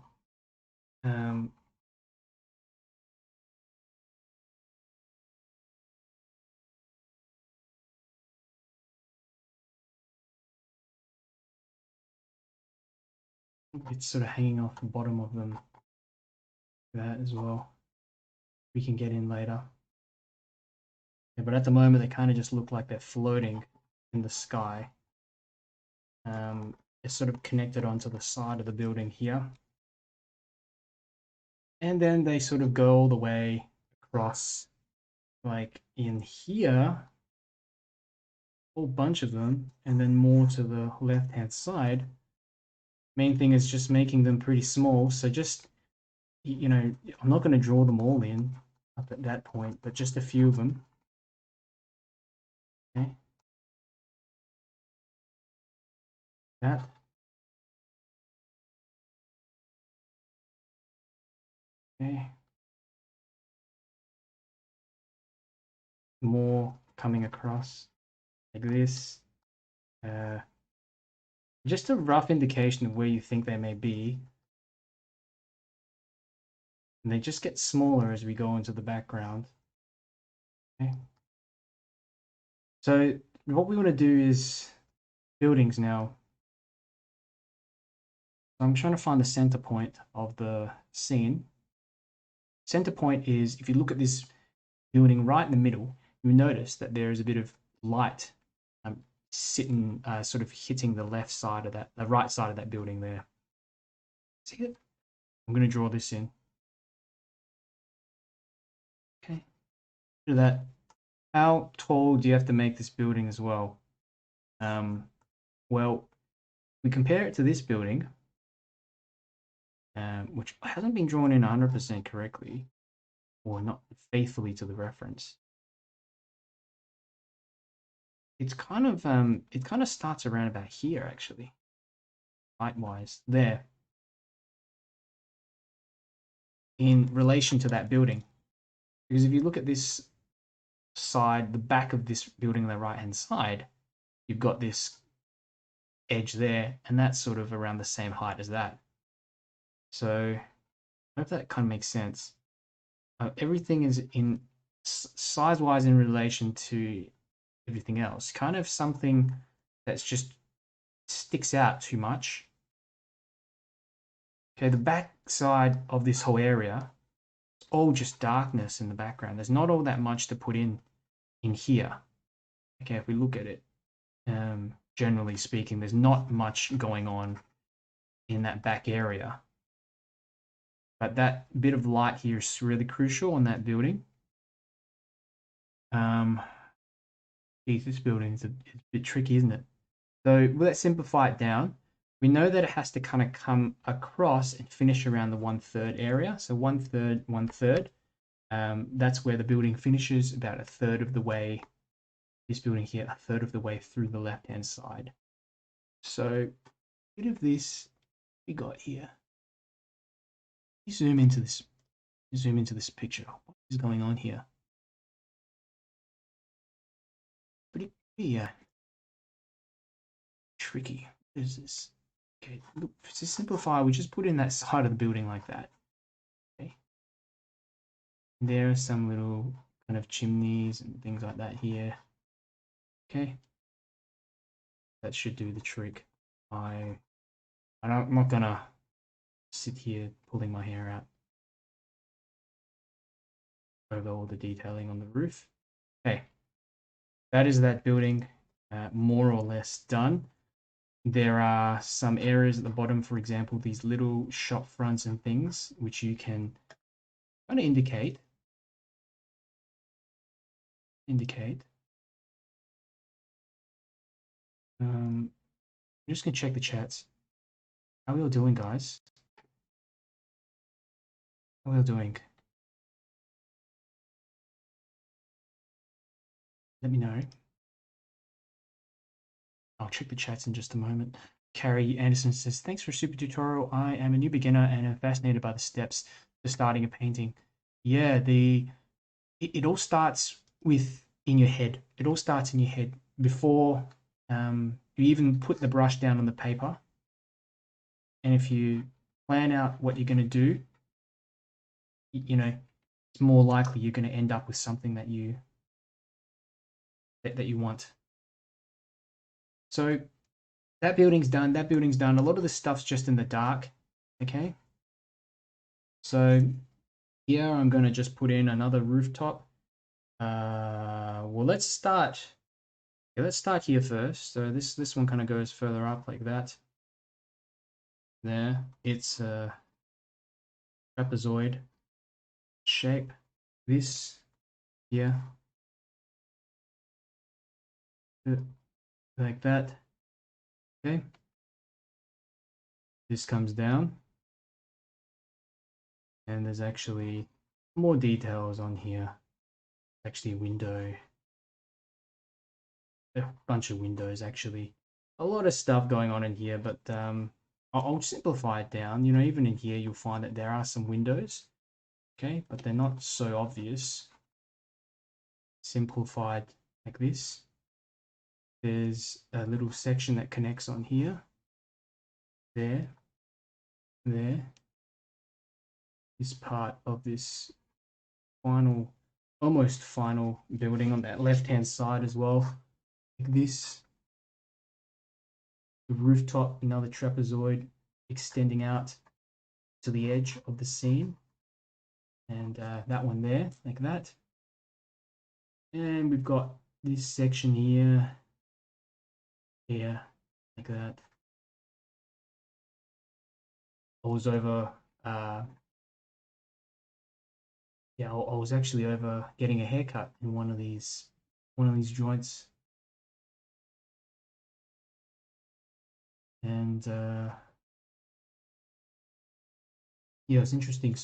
It's sort of hanging off the bottom of them. That as well. We can get in later. Yeah, but at the moment, they kind of just look like they're floating in the sky. It's sort of connected onto the side of the building here. And then they sort of go all the way across, like in here, a whole bunch of them, and then more to the left-hand side. Main thing is just making them pretty small. So just, you know, I'm not going to draw them all in up at that point, but just a few of them. Okay. That. Okay. More coming across like this. Just a rough indication of where you think they may be. And they just get smaller as we go into the background. Okay. So what we want to do is buildings now. I'm trying to find the center point of the scene. Center point is, if you look at this building right in the middle, you notice that there is a bit of light sitting, sort of hitting the left side of that, the right side of that building there. See it? I'm going to draw this in. Okay. Look at that. How tall do you have to make this building as well? Well, we compare it to this building, which hasn't been drawn in 100% correctly, or not faithfully to the reference. it's it kind of starts around about here actually, height-wise, there, in relation to that building. Because if you look at this side, the back of this building on the right-hand side, you've got this edge there, and that's sort of around the same height as that. So I hope that kind of makes sense. Everything is in size-wise in relation to everything else. Kind of something that's just sticks out too much. Okay, the back side of this whole area, it's all just darkness in the background. There's not all that much to put in here. Okay, if we look at it, generally speaking, there's not much going on in that back area. But that bit of light here is really crucial on that building. Geez, this building is a bit tricky, isn't it? So let's simplify it down. We know that it has to kind of come across and finish around the 1/3 area. So 1/3, 1/3. That's where the building finishes, about a third of the way. This building here, a third of the way through the left-hand side. So a bit of this we got here. You zoom into this picture. What is going on here? Pretty tricky. What is this? Okay, look, to simplify, we just put in that side of the building like that. Okay. There are some little kind of chimneys and things like that here. Okay. That should do the trick. I'm not gonna sit here pulling my hair out over all the detailing on the roof. Okay. That is that building more or less done. There are some areas at the bottom, for example, these little shop fronts and things, which you can kind of indicate. I'm just going to check the chats. How are we all doing, guys? How are we all doing? Let me know. I'll check the chats in just a moment. Carrie Anderson says, thanks for a super tutorial. I am a new beginner and am fascinated by the steps to starting a painting. Yeah, it all starts in your head. It all starts in your head before you even put the brush down on the paper. And if you plan out what you're going to do, you know, it's more likely you're going to end up with something that you want. So that building's done. That building's done. A lot of the stuff's just in the dark. Okay. So here I'm going to just put in another rooftop. Well, let's start. Yeah, let's start here first. So this one kind of goes further up like that. There, it's a trapezoid shape. This here, like that. Okay. This comes down, and there's actually more details on here. Actually, a window. A bunch of windows actually. A lot of stuff going on in here, but I'll simplify it down. You know, even in here you'll find that there are some windows, okay, but they're not so obvious. Simplified like this. There's a little section that connects on here. There. This part of this almost final building on that left-hand side as well. Like this. The rooftop, another trapezoid extending out to the edge of the scene. And that one there, like that. And we've got this section here, like that. I was over, I was actually over getting a haircut in one of these joints. And yeah, it's interesting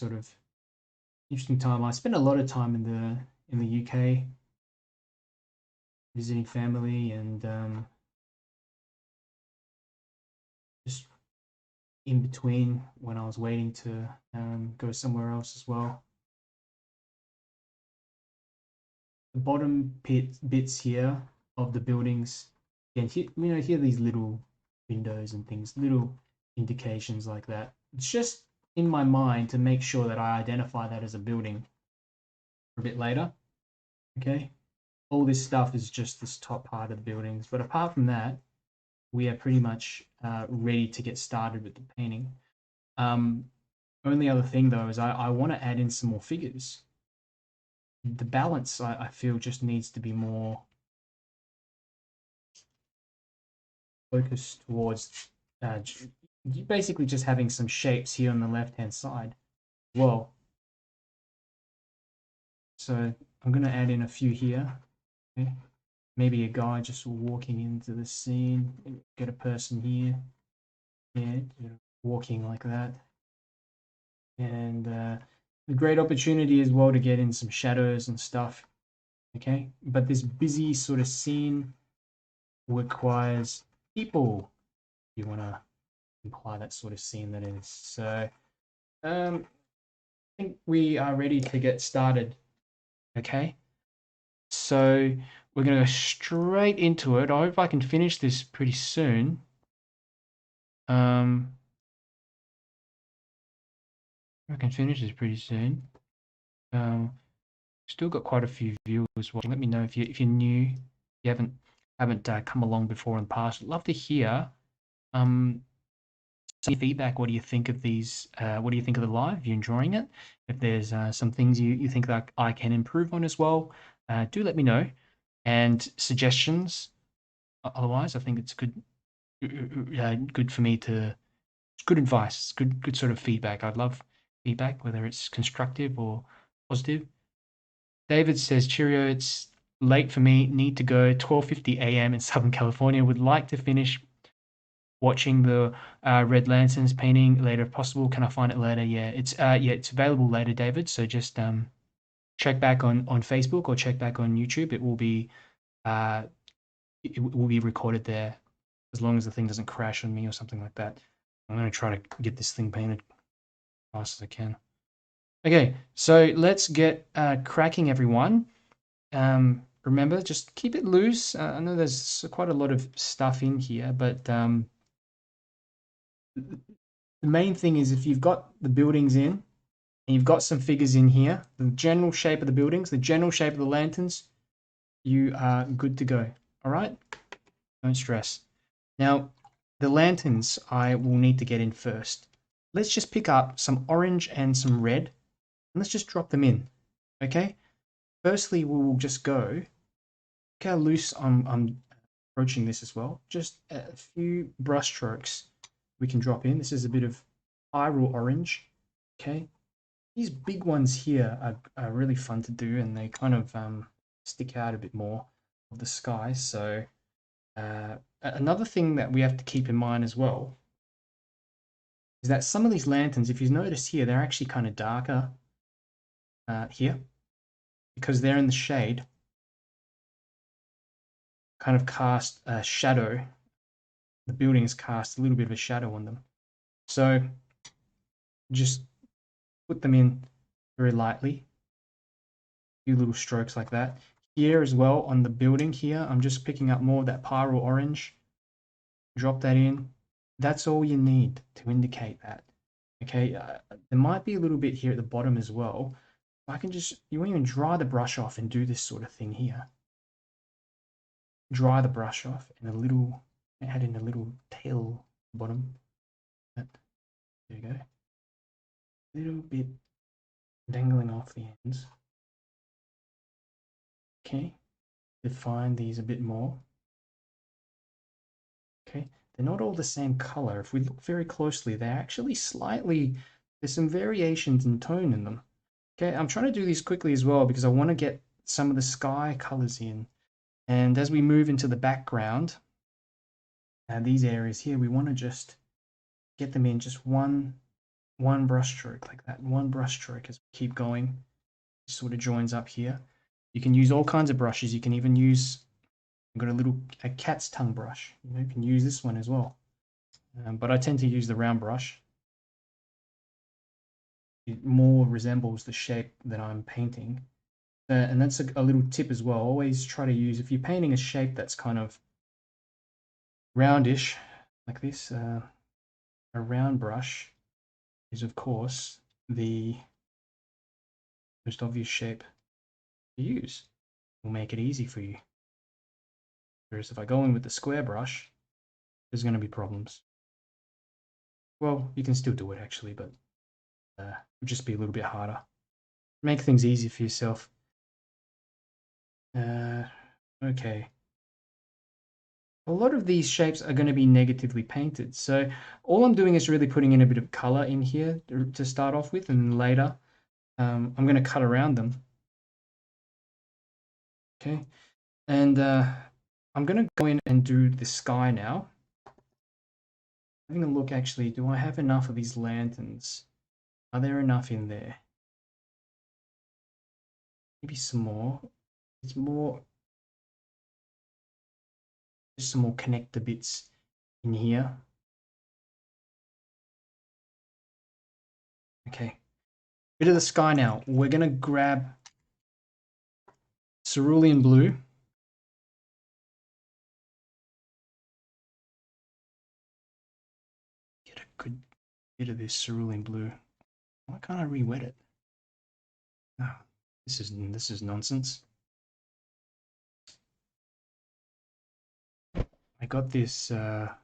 time. I spent a lot of time in the UK visiting family, and just in between when I was waiting to go somewhere else as well. The bottom bits here of the buildings, again, here these little windows and things, little indications like that. It's just in my mind to make sure that I identify that as a building for a bit later. Okay, all this stuff is just this top part of the buildings, but apart from that, we are pretty much ready to get started with the painting. Only other thing though is I want to add in some more figures. The balance I feel just needs to be more focused towards basically just having some shapes here on the left hand side. Well, so I'm going to add in a few here. Okay. Maybe a guy just walking into the scene, get a person here, yeah, walking like that. And a great opportunity as well to get in some shadows and stuff. Okay, but this busy sort of scene requires people. You want to imply that sort of scene that is. So I think we are ready to get started. Okay, so we're going to go straight into it. I hope I can finish this pretty soon. I can finish this pretty soon. Still got quite a few viewers watching. Let me know if you're new, you haven't come along before in the past. I'd love to hear some feedback. What do you think of these? What do you think of the live? Are you enjoying it? If there's some things you think that I can improve on as well, do let me know. And suggestions. Otherwise, I think it's good for me to. It's good advice. Good sort of feedback. I'd love feedback, whether it's constructive or positive. David says, cheerio, it's late for me. Need to go. 12:50 a.m. in Southern California. Would like to finish watching the Red Lanterns painting later if possible. Can I find it later? Yeah, it's available later, David. So just check back on Facebook or check back on YouTube. It will be recorded there, as long as the thing doesn't crash on me or something like that. I'm going to try to get this thing painted as fast as I can. Okay, so let's get cracking, everyone. Remember, just keep it loose. I know there's quite a lot of stuff in here, but the main thing is if you've got the buildings in and you've got some figures in here, the general shape of the buildings, the general shape of the lanterns, you are good to go. All right? Don't stress. Now, the lanterns I will need to get in first. Let's just pick up some orange and some red, and let's just drop them in. Okay? Firstly, we will just go. Look how loose I'm approaching this as well. Just a few brush strokes we can drop in. This is a bit of spiral orange. Okay? These big ones here are really fun to do, and they kind of stick out a bit more of the sky. So another thing that we have to keep in mind as well is that some of these lanterns, if you notice here, they're actually kind of darker here because they're in the shade, kind of cast a shadow. The buildings cast a little bit of a shadow on them. So just put them in very lightly, a few little strokes like that. Here as well on the building here, I'm just picking up more of that pyrrole orange. Drop that in. That's all you need to indicate that. Okay, there might be a little bit here at the bottom as well. I can just, you won't even dry the brush off and do this sort of thing here. Dry the brush off and add in a little tail bottom. There you go. A little bit dangling off the ends. Okay, define these a bit more. Okay, they're not all the same color. If we look very closely, they're actually there's some variations in tone in them. Okay, I'm trying to do these quickly as well because I want to get some of the sky colors in. And as we move into the background, these areas here, we want to just get them in just one brush stroke like that. One brush stroke as we keep going. It sort of joins up here. You can use all kinds of brushes. You can even use I've got a cat's tongue brush. You can use this one as well. But I tend to use the round brush. It more resembles the shape that I'm painting. And that's a little tip as well. Always try to use, if you're painting a shape that's kind of roundish, like this, a round brush is, of course, the most obvious shape to use. Will make it easy for you. Whereas if I go in with the square brush, there's going to be problems. Well, you can still do it actually, but it'll just be a little bit harder. Make things easy for yourself. Okay. A lot of these shapes are going to be negatively painted. So all I'm doing is really putting in a bit of color in here to start off with, and then later I'm going to cut around them. Okay. And I'm going to go in and do the sky now. Having a look, actually, do I have enough of these lanterns? Are there enough in there? Maybe some more. It's more, just some more connector bits in here. Okay. Bit of the sky now. We're going to grab cerulean blue. Get a good bit of this cerulean blue. Why can't I re-wet it? Oh, this is nonsense. I got this a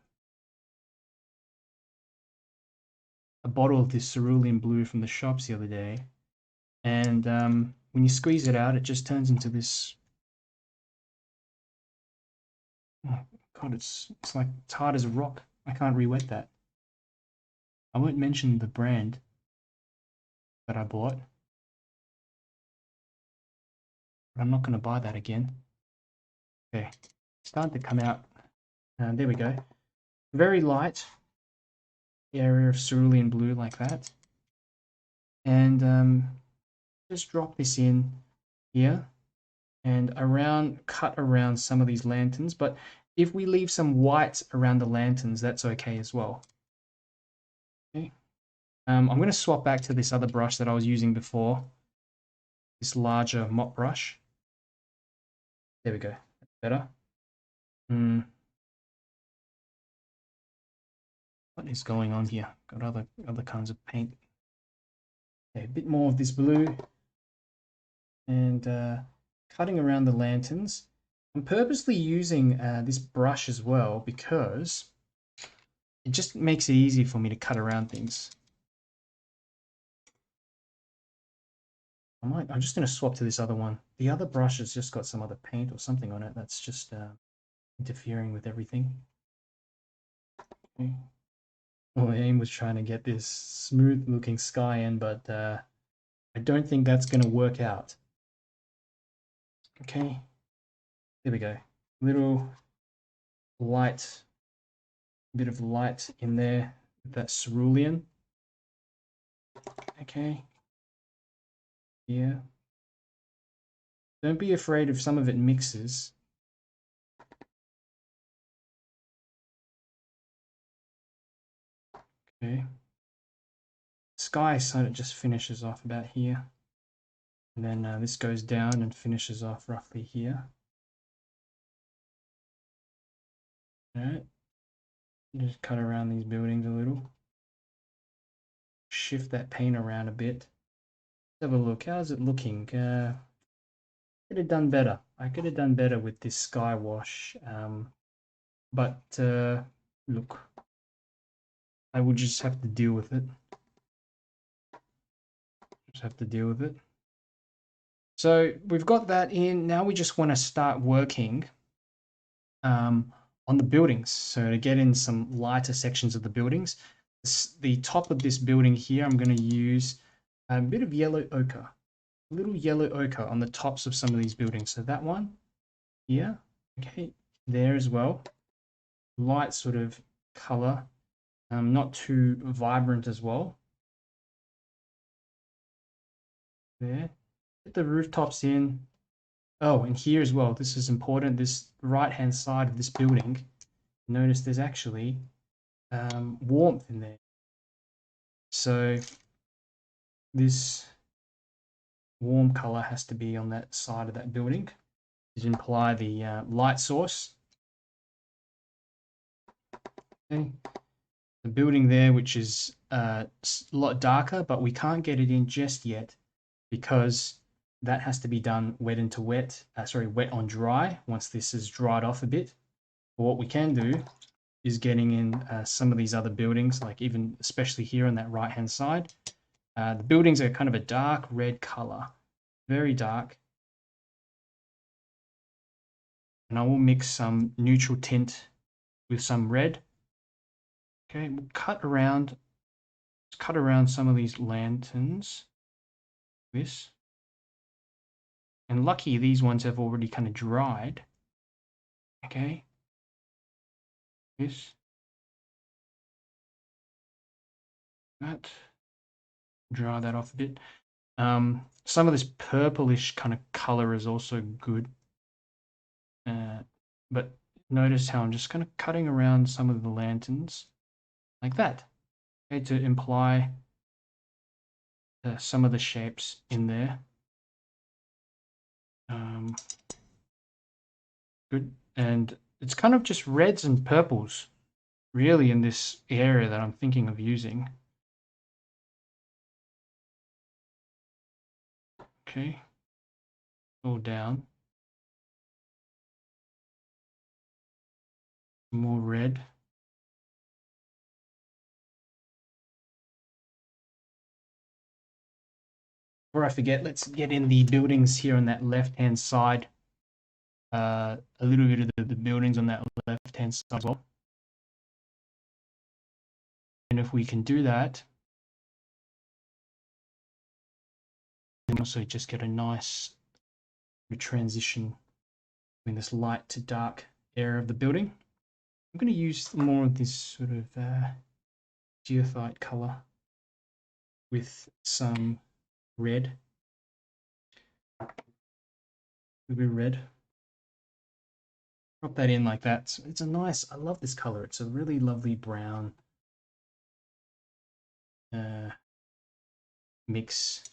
bottle of this cerulean blue from the shops the other day, and when you squeeze it out, it just turns into this. Oh God, it's like it's hard as a rock. I can't re-wet that. I won't mention the brand that I bought, but I'm not going to buy that again. Okay, starting to come out. There we go. Very light area of cerulean blue like that, and just drop this in here and cut around some of these lanterns. But if we leave some white around the lanterns, that's okay as well. Okay. I'm going to swap back to this other brush that I was using before, this larger mop brush. There we go. That's better. What is going on here? Got other kinds of paint. Okay, a bit more of this blue, and cutting around the lanterns. I'm purposely using this brush as well because it just makes it easy for me to cut around things. I'm just going to swap to this other one. The other brush has just got some other paint or something on it that's just interfering with everything. Okay. Well, the aim was trying to get this smooth looking sky in, but I don't think that's going to work out. Okay, there we go. Little light, bit of light in there, that cerulean. Okay, yeah. Don't be afraid if some of it mixes. Okay. Sky sort of just finishes off about here. And then this goes down and finishes off roughly here. Alright. Just cut around these buildings a little. Shift that paint around a bit. Let's have a look. How's it looking? Could have done better. I could have done better with this sky wash. But look, I would just have to deal with it. Just have to deal with it. So we've got that in. Now we just want to start working on the buildings. So to get in some lighter sections of the buildings, the top of this building here, I'm going to use a bit of yellow ochre, a little yellow ochre on the tops of some of these buildings. So that one here, okay, there as well. Light sort of color, not too vibrant as well. There. Get the rooftops in. Oh, and here as well, this is important, this right-hand side of this building, notice there's actually warmth in there. So this warm color has to be on that side of that building to imply the light source. Okay. The building there, which is a lot darker, but we can't get it in just yet because that has to be done wet into wet, wet on dry once this is dried off a bit. But what we can do is getting in some of these other buildings, like even especially here on that right hand side. The buildings are kind of a dark red color, very dark. And I will mix some neutral tint with some red. Okay, we'll cut around some of these lanterns. This. And lucky these ones have already kind of dried. Okay. This. That. Dry that off a bit. Some of this purplish kind of color is also good. But notice how I'm just kind of cutting around some of the lanterns like that. Okay, to imply some of the shapes in there. Good. And it's kind of just reds and purples really in this area that I'm thinking of using. Okay. All down. More red. Before I forget, let's get in the buildings here on that left-hand side. A little bit of the buildings on that left-hand side as well. And if we can do that, then also just get a nice transition between this light to dark area of the building. I'm going to use more of this sort of geothite color with some red. A bit of red. Drop that in like that. So it's a nice, I love this color. It's a really lovely brown mix.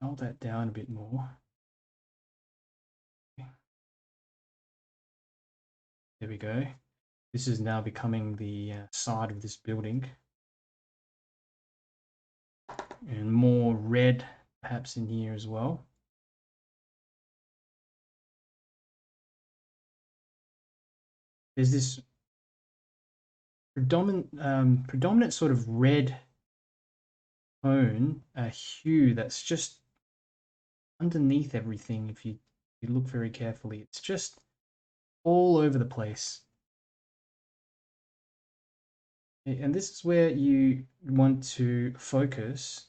Hold that down a bit more. Okay. There we go. This is now becoming the side of this building. And more red perhaps in here as well. There's this predominant sort of red tone, hue that's just underneath everything. If you look very carefully, it's just all over the place. And this is where you want to focus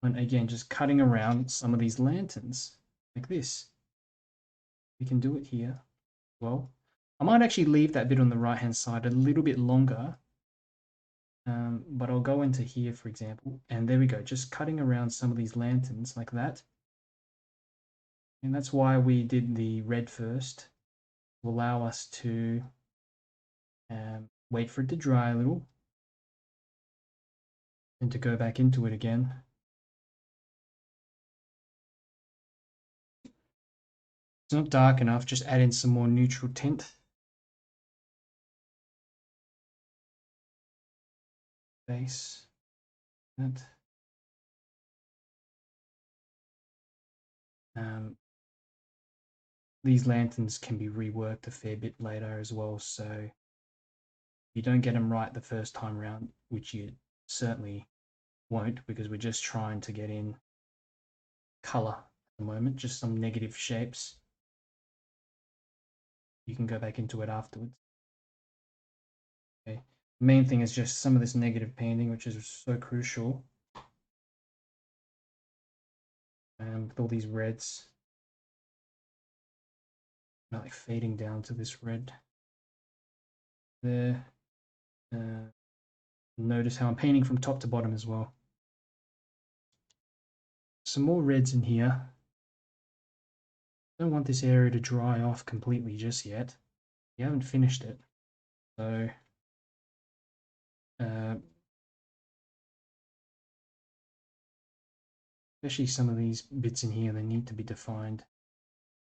on, again, just cutting around some of these lanterns like this. We can do it here. Well, I might actually leave that bit on the right hand side a little bit longer, but I'll go into here, for example, and there we go, just cutting around some of these lanterns like that. And that's why we did the red first, to allow us to wait for it to dry a little and to go back into it again. It's not dark enough, just add in some more neutral tint. Base. That. These lanterns can be reworked a fair bit later as well, so if you don't get them right the first time around, which you certainly won't because we're just trying to get in color at the moment, just some negative shapes. You can go back into it afterwards. Okay. The main thing is just some of this negative painting, which is so crucial. With all these reds, like fading down to this red there. Notice how I'm painting from top to bottom as well. some more reds in here. I don't want this area to dry off completely just yet. We haven't finished it. So especially some of these bits in here, they need to be defined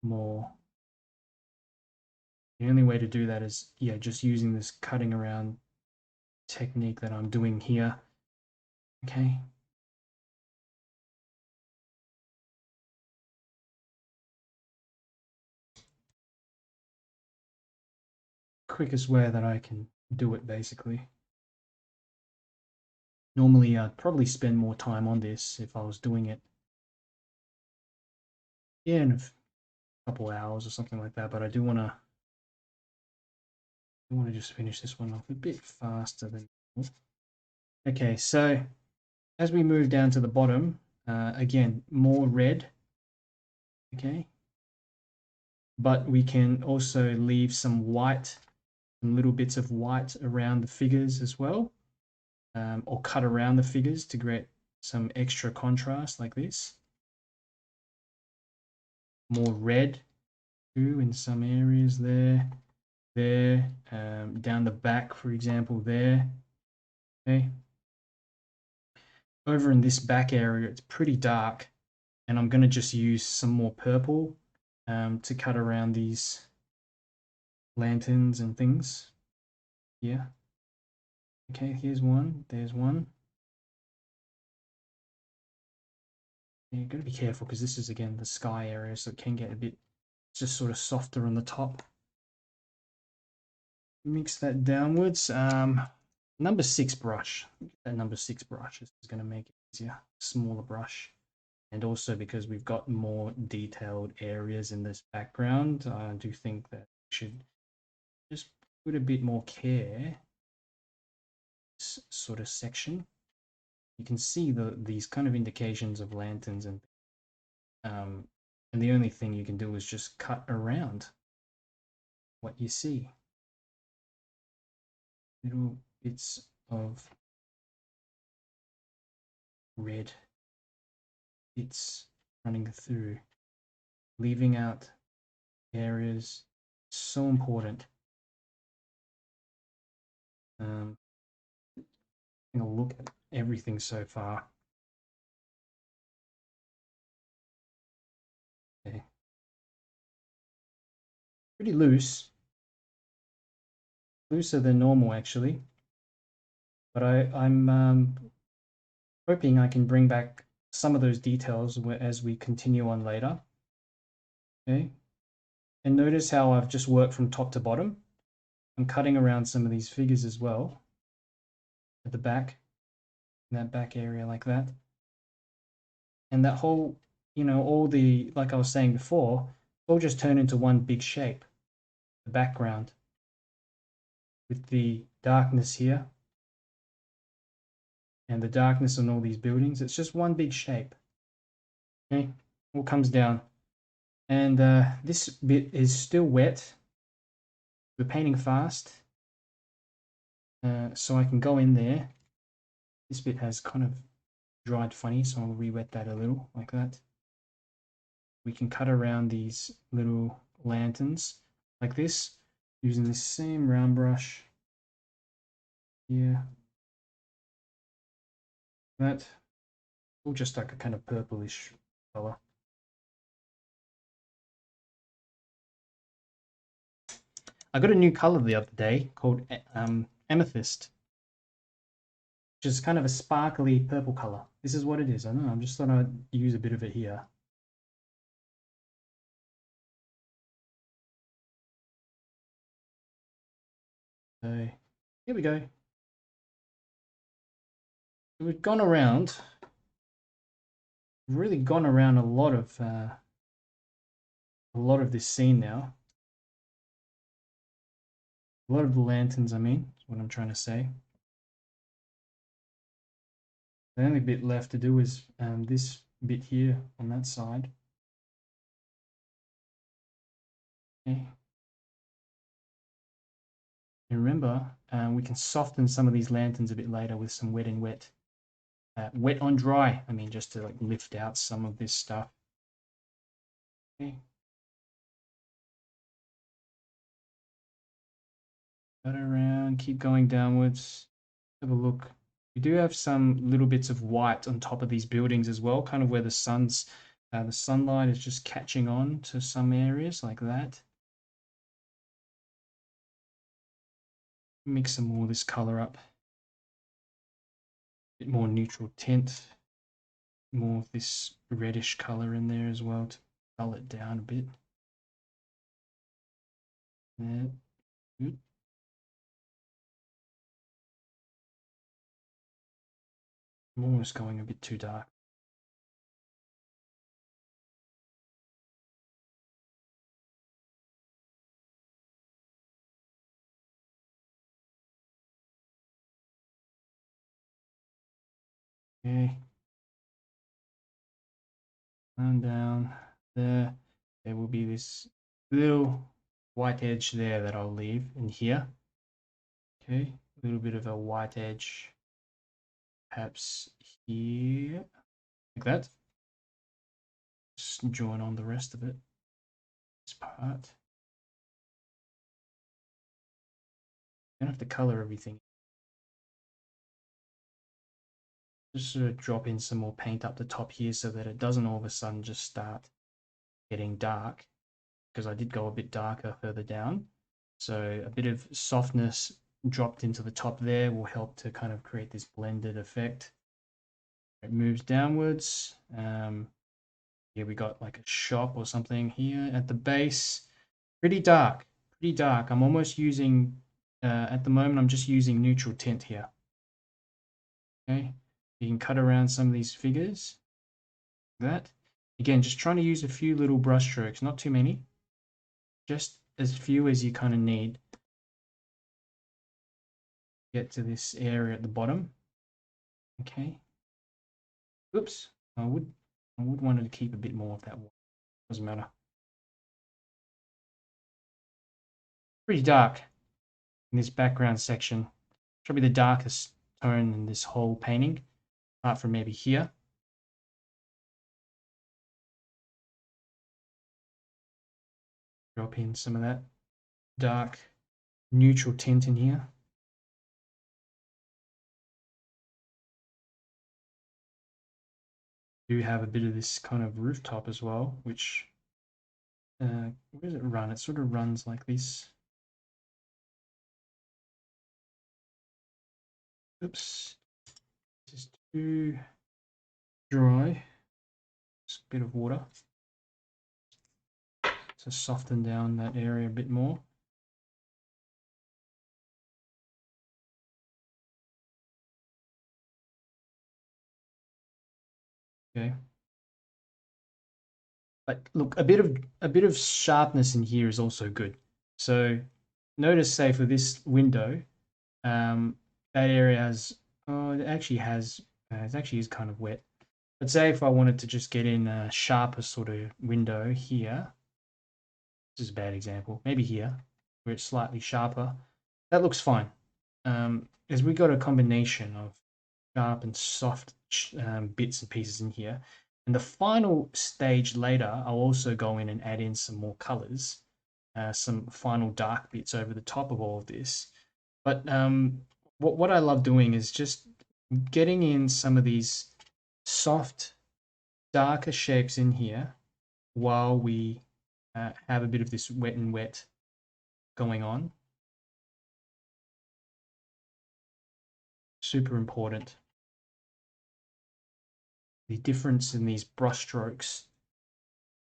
more. The only way to do that is, yeah, just using this cutting around technique that I'm doing here. Okay. Quickest way that I can do it, basically. Normally, I'd probably spend more time on this if I was doing it, yeah, in a couple hours or something like that. But I do want to just finish this one off a bit faster than. Okay, so as we move down to the bottom, again, more red. Okay, but we can also leave some white, some little bits of white around the figures as well, or cut around the figures to create some extra contrast like this. More red too in some areas there, down the back, for example, there. Okay. Over in this back area, it's pretty dark, and I'm going to just use some more purple to cut around these lanterns and things. Yeah. Okay, here's one, there's one. You've got to be careful because this is, again, the sky area, so it can get a bit just sort of softer on the top. Mix that downwards. Number 6 brush. That number 6 brush is going to make it easier. Smaller brush. And also because we've got more detailed areas in this background, I do think that we should just put a bit more care. This sort of section. You can see these kind of indications of lanterns, and the only thing you can do is just cut around what you see. Little bits of red bits running through, leaving out areas. So important. Having a look at everything so far. Okay. Pretty loose. Looser than normal, actually. But I'm hoping I can bring back some of those details as we continue on later. Okay. And notice how I've just worked from top to bottom. I'm cutting around some of these figures as well. At the back. In that back area like that. And that whole, all the, like I was saying before, all just turn into one big shape. The background. With the darkness here. And the darkness on all these buildings. It's just one big shape. Okay, all comes down. And this bit is still wet. We're painting fast. So I can go in there. This bit has kind of dried funny, so I'll re-wet that a little, like that. We can cut around these little lanterns, like this, using this same round brush. Yeah. That, all just like a kind of purplish color. I got a new color the other day called amethyst, which is kind of a sparkly purple color. This is what it is. I don't know. I'm just thought I'd use a bit of it here. So here we go. We've gone around. We've really gone around a lot of this scene now. A lot of the lanterns, I mean, is what I'm trying to say. The only bit left to do is this bit here on that side. Okay. And remember, we can soften some of these lanterns a bit later with some wet and wet wet on dry. I mean, just to like lift out some of this stuff. Okay. Cut around, keep going downwards. Have a look. We do have some little bits of white on top of these buildings as well, kind of where the sunlight is just catching on to some areas like that. Mix some more of this color up. A bit more neutral tint. More of this reddish color in there as well to dull it down a bit. Yeah, good. I'm almost going a bit too dark. Okay. And down there. There will be this little white edge there that I'll leave in here. Okay, a little bit of a white edge, perhaps here, like that. Just join on the rest of it, this part. You don't have to color everything. Just sort of drop in some more paint up the top here so that it doesn't all of a sudden just start getting dark, because I did go a bit darker further down. So a bit of softness dropped into the top there will help to kind of create this blended effect. It moves downwards. Here we got like a shop or something here at the base. Pretty dark, pretty dark. I'm almost using, at the moment, I'm just using neutral tint here. Okay, you can cut around some of these figures. That. Again, just trying to use a few little brush strokes, not too many. Just as few as you kind of need. Get to this area at the bottom. Okay. Oops. I would want to keep a bit more of that water. Doesn't matter. Pretty dark in this background section. Probably the darkest tone in this whole painting, apart from maybe here. Drop in some of that dark neutral tint in here. Do have a bit of this kind of rooftop as well, which where does it run? It sort of runs like this. Oops, this is too dry. Just a bit of water to soften down that area a bit more. Okay. But look, a bit of sharpness in here is also good. So notice, say for this window, that area has, oh, it actually has, it actually is kind of wet. But say if I wanted to just get in a sharper sort of window here, this is a bad example, maybe here, where it's slightly sharper, that looks fine. As we got a combination of sharp and soft bits and pieces in here. And the final stage later, I'll also go in and add in some more colors, some final dark bits over the top of all of this. But what I love doing is just getting in some of these soft, darker shapes in here while we have a bit of this wet and wet going on. Super important. The difference in these brush strokes,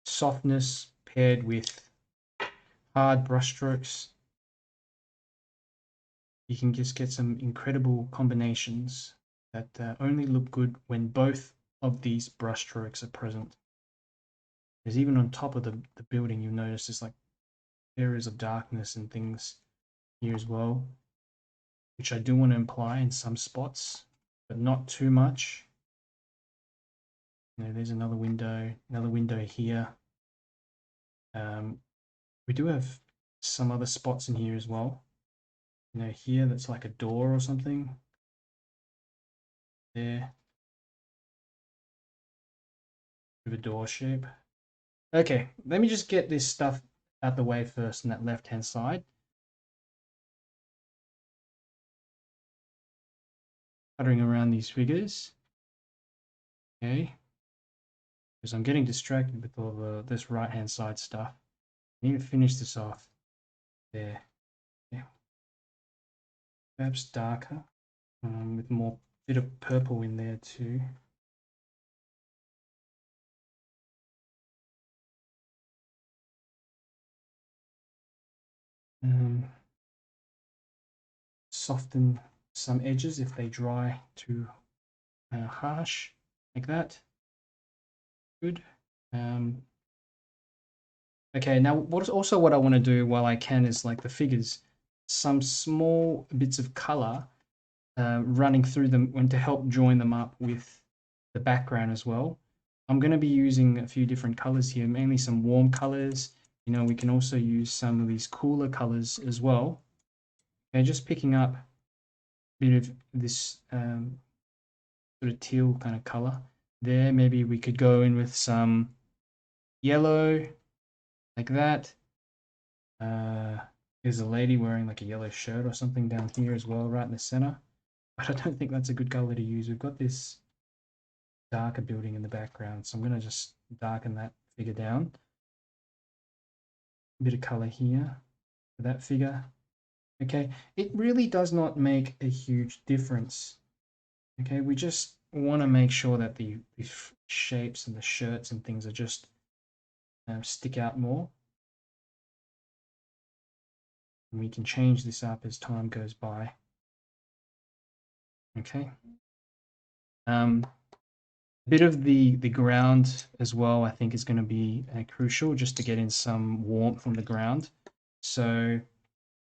softness paired with hard brush strokes, you can just get some incredible combinations that only look good when both of these brush strokes are present. There's even on top of the building, you'll notice there's like areas of darkness and things here as well, which I do want to imply in some spots, but not too much. You know, there's another window here. We do have some other spots in here as well. You know, here that's like a door or something. There. of a door shape. Okay, let me just get this stuff out the way first on that left-hand side. Puttering around these figures. Okay. Because I'm getting distracted with all this right-hand side stuff. I need to finish this off. There. Yeah. Perhaps darker. With more bit of purple in there too. Soften some edges if they dry too harsh, like that. Good. Okay, now what I want to do while I can is like the figures, some small bits of color running through them and to help join them up with the background as well. I'm going to be using a few different colors here, mainly some warm colors. You know, we can also use some of these cooler colors as well. Okay, just picking up a bit of this sort of teal kind of color there. Maybe we could go in with some yellow like that. There's a lady wearing like a yellow shirt or something down here as well, right in the center. But I don't think that's a good color to use. We've got this darker building in the background, so I'm going to just darken that figure down. A bit of color here for that figure. Okay, it really does not make a huge difference. Okay, we just want to make sure that the shapes and the shirts and things are just stick out more. And we can change this up as time goes by. Okay. A bit of the ground as well, I think, is going to be crucial just to get in some warmth from the ground. So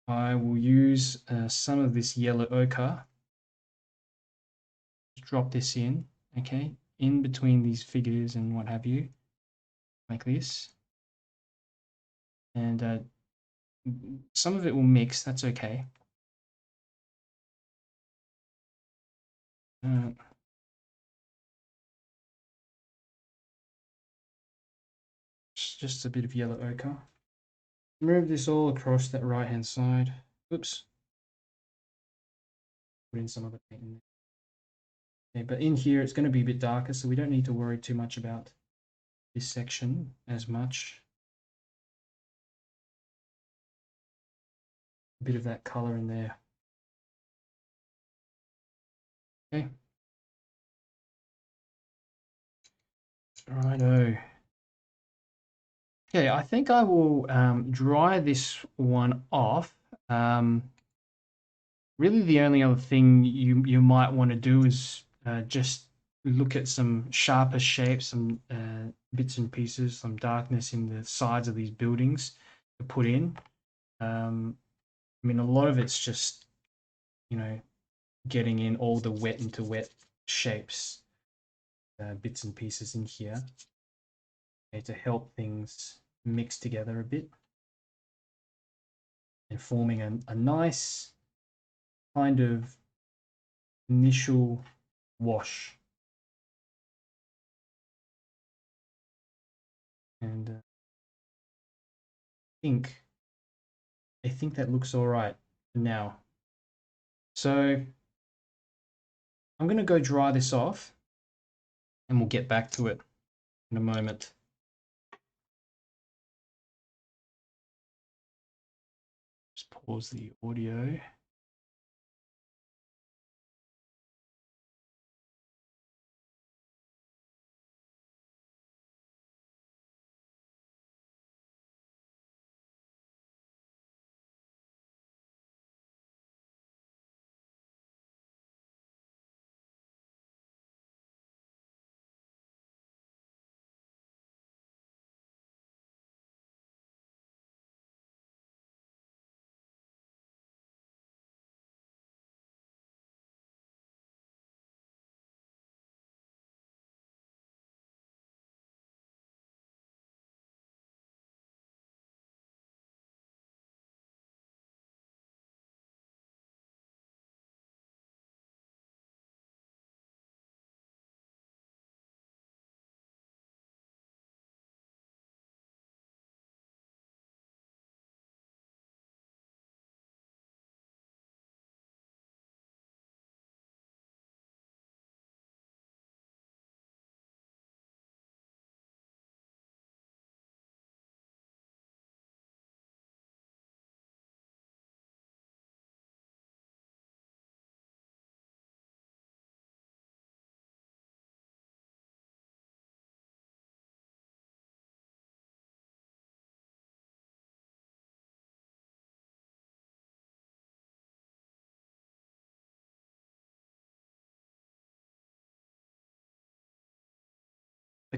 I will use some of this yellow ochre. Drop this in, okay, in between these figures and what have you, like this. And some of it will mix, that's okay. Just a bit of yellow ochre. Move this all across that right hand side. Oops. Put in some other paint in there. Okay, but in here it's going to be a bit darker, so we don't need to worry too much about this section as much. A bit of that color in there. Okay. Righto. Okay, I think I will dry this one off. Really, the only other thing you might want to do is just look at some sharper shapes, some bits and pieces, some darkness in the sides of these buildings to put in. I mean, a lot of it's just, you know, getting in all the wet into wet shapes, bits and pieces in here, okay, to help things mix together a bit and forming a nice kind of initial wash. And I think that looks all right now. So I'm going to go dry this off and we'll get back to it in a moment. Just pause the audio.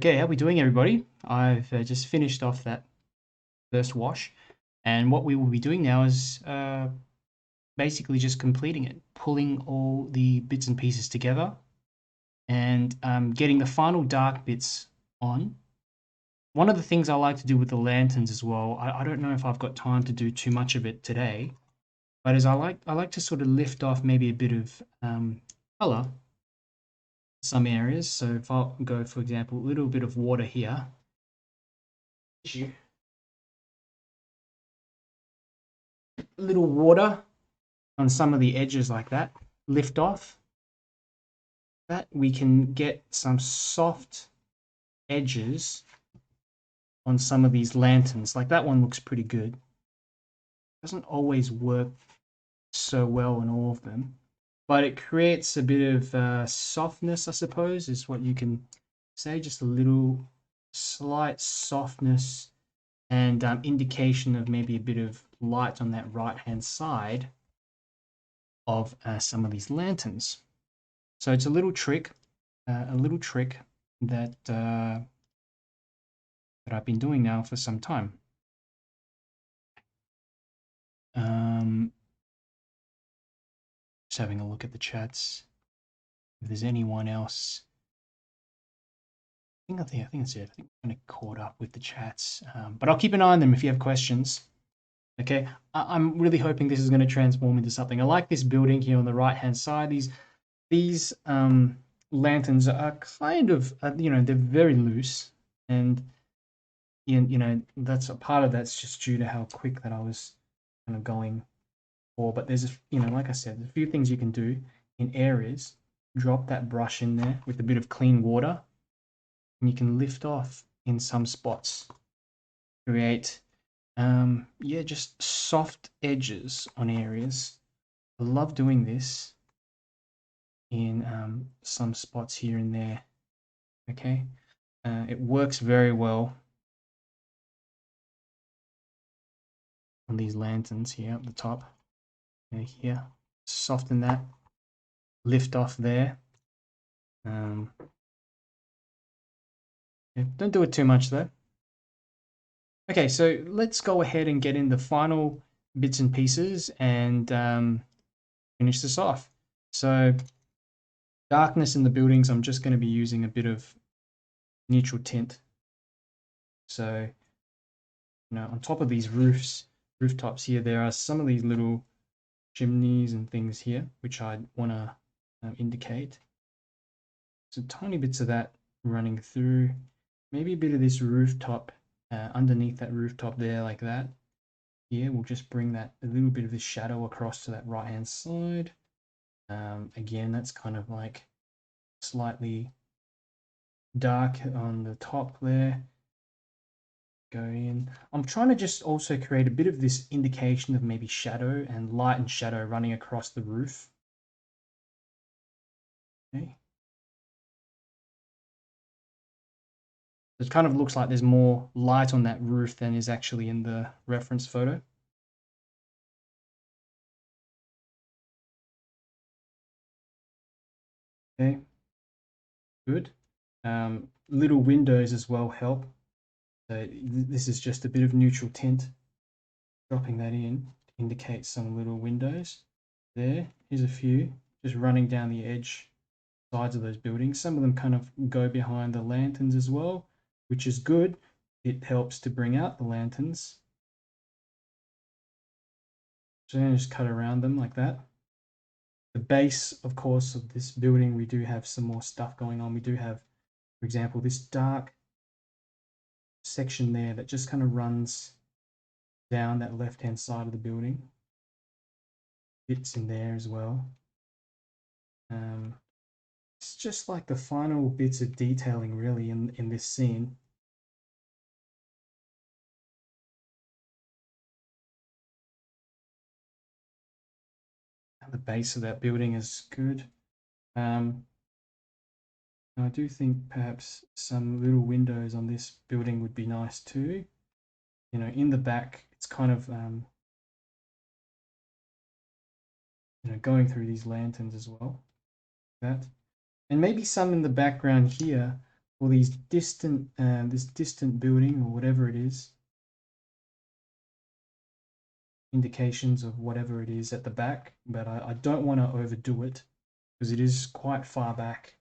Okay, how we doing, everybody? I've just finished off that first wash, and what we will be doing now is basically just completing it, pulling all the bits and pieces together, and getting the final dark bits on. One of the things I like to do with the lanterns as well, I don't know if I've got time to do too much of it today, but as I like to sort of lift off maybe a bit of color some areas. So if I go, for example, a little bit of water here, a little water on some of the edges like that, lift off, that we can get some soft edges on some of these lanterns. Like that one looks pretty good. Doesn't always work so well in all of them, but it creates a bit of softness, I suppose, is what you can say. Just a little slight softness and indication of maybe a bit of light on that right hand side of some of these lanterns. So it's a little trick that that I've been doing now for some time. Just having a look at the chats. If there's anyone else, I think that's it. I think I'm kind of caught up with the chats, but I'll keep an eye on them if you have questions. Okay, I'm really hoping this is going to transform into something. I like this building here on the right hand side. These lanterns are kind of they're very loose, and that's a part of that's just due to how quick that I was kind of going for. But there's like I said, there's a few things you can do in areas. Drop that brush in there with a bit of clean water, and you can lift off in some spots. Create just soft edges on areas. I love doing this in some spots here and there. Okay, it works very well on these lanterns here up the top. And here, soften that, lift off there. Yeah, don't do it too much though. Okay, so let's go ahead and get in the final bits and pieces and finish this off. So darkness in the buildings, I'm just going to be using a bit of neutral tint. So, on top of these rooftops here, there are some of these little chimneys and things here, which I want to indicate. So tiny bits of that running through, maybe a bit of this rooftop underneath that rooftop there, like that. Here, we'll just bring that a little bit of this shadow across to that right hand side. Again, that's kind of like slightly dark on the top there. Go in. I'm trying to just also create a bit of this indication of maybe shadow and light and shadow running across the roof. Okay. It kind of looks like there's more light on that roof than is actually in the reference photo. Okay, good. Little windows as well help. So this is just a bit of neutral tint. Dropping that in to indicate some little windows. There, here's a few, just running down the edge sides of those buildings. Some of them kind of go behind the lanterns as well, which is good. It helps to bring out the lanterns. So I'm going to just cut around them like that. The base, of course, of this building, we do have some more stuff going on. We do have, for example, this dark section there that just kind of runs down that left-hand side of the building. Bits in there as well. It's just like the final bits of detailing really in this scene. And the base of that building is good. I do think perhaps some little windows on this building would be nice too. In the back, it's kind of going through these lanterns as well. That, and maybe some in the background here or these distant, this distant building or whatever it is, indications of whatever it is at the back, but I don't want to overdo it because it is quite far back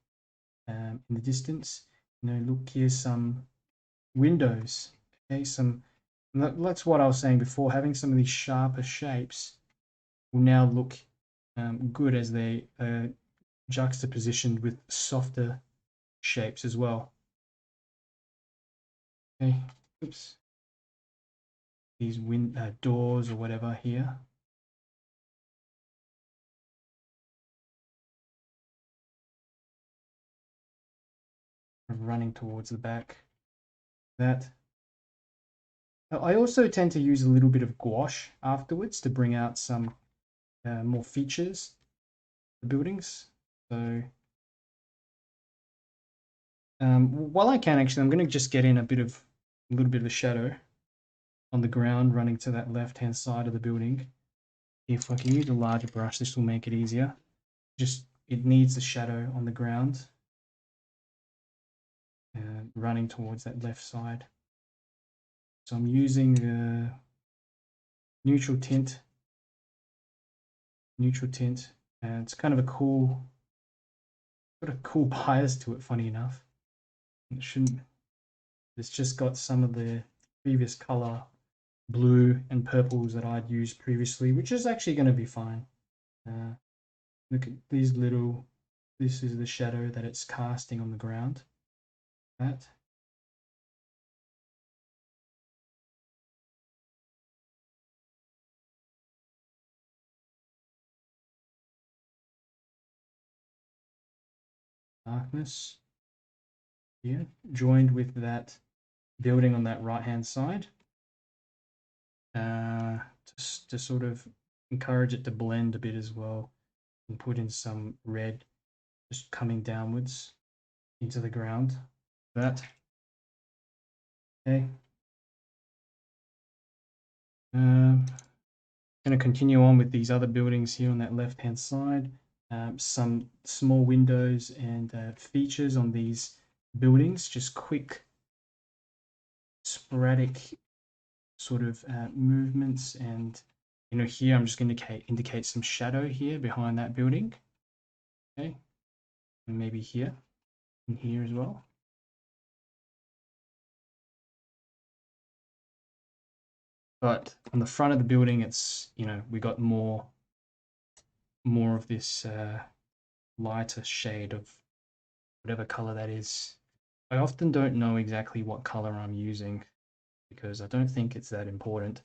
in the distance. You know, look, here's some windows. Okay, that's what I was saying before. Having some of these sharper shapes will now look good as they juxtapositioned with softer shapes as well. Okay, oops. These doors or whatever here. Running towards the back. That. I also tend to use a little bit of gouache afterwards to bring out some more features, the buildings. So while I can actually, I'm going to just get in a little bit of a shadow on the ground running to that left-hand side of the building. If I can use a larger brush, this will make it easier. Just, it needs the shadow on the ground running towards that left side. So I'm using neutral tint, and it's kind of got a cool bias to it, funny enough. It shouldn't, it's just got some of the previous color blue and purples that I'd used previously, which is actually going to be fine. Look at these little, this is the shadow that it's casting on the ground. That. Darkness here, joined with that building on that right hand side to sort of encourage it to blend a bit as well, and put in some red just coming downwards into the ground. That. Okay. Going to continue on with these other buildings here on that left hand side. Some small windows and features on these buildings, just quick sporadic sort of movements, and you know, here I'm just going to indicate some shadow here behind that building. Okay, and maybe here and here as well. But on the front of the building, it's, you know, we got more of this lighter shade of whatever color that is. I often don't know exactly what color I'm using because I don't think it's that important.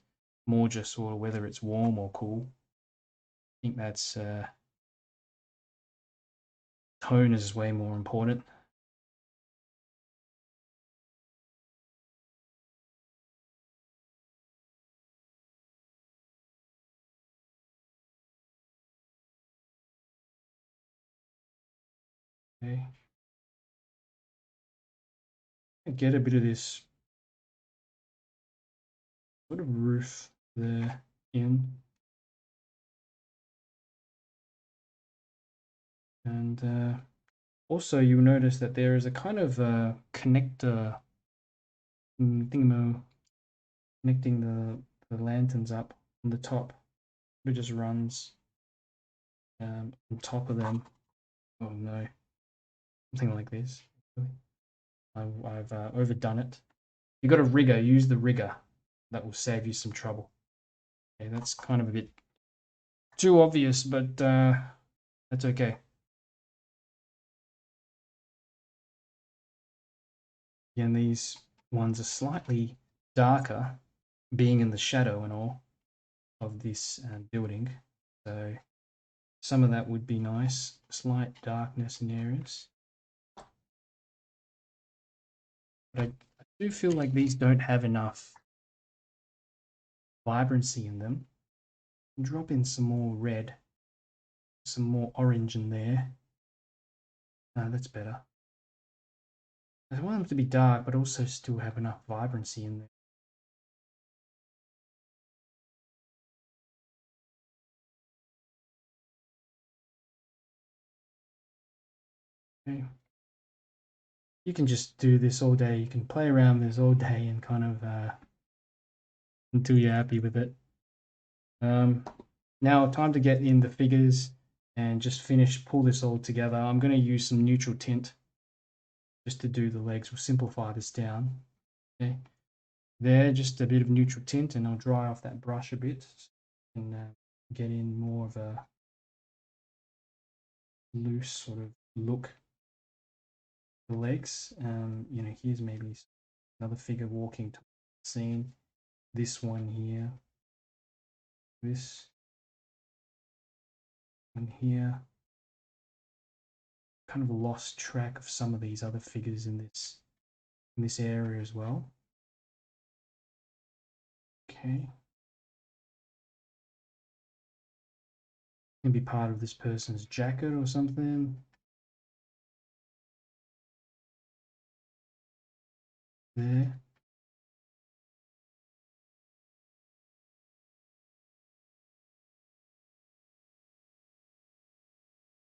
More just sort of whether it's warm or cool. I think that's tone is way more important. Okay. Get a bit of this sort of roof there in. And also you'll notice that there is a kind of connector thingammo connecting the lanterns up on the top. It just runs on top of them. Oh no, something like this. I've overdone it. You've got a rigger, use the rigger. That will save you some trouble. Okay, that's kind of a bit too obvious, but that's okay. Again, these ones are slightly darker, being in the shadow and all of this building. So some of that would be nice, slight darkness in areas. But I do feel like these don't have enough vibrancy in them. Drop in some more red, some more orange in there. That's better. I want them to be dark, but also still have enough vibrancy in there. Okay. you can just do this all day. You can play around this all day and kind of until you're happy with it. Now time to get in the figures and just pull this all together. I'm going to use some neutral tint just to do the legs. We'll simplify this down. Okay, there, just a bit of neutral tint, and I'll dry off that brush a bit and get in more of a loose sort of look. The legs, you know, here's maybe another figure walking to the scene. This one here, this one here. Kind of lost track of some of these other figures in this area as well. Okay. Can be part of this person's jacket or something. There.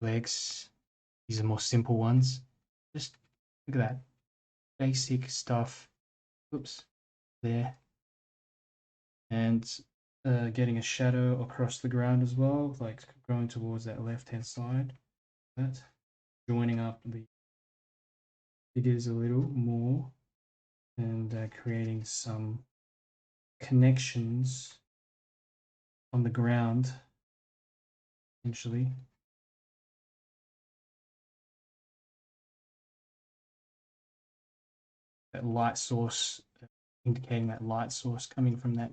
Legs. These are more simple ones. Just look at that. Basic stuff. Oops. There. And getting a shadow across the ground as well, like going towards that left-hand side. That. Joining up the figures a little more and creating some connections on the ground, essentially. That light source, indicating that light source coming from that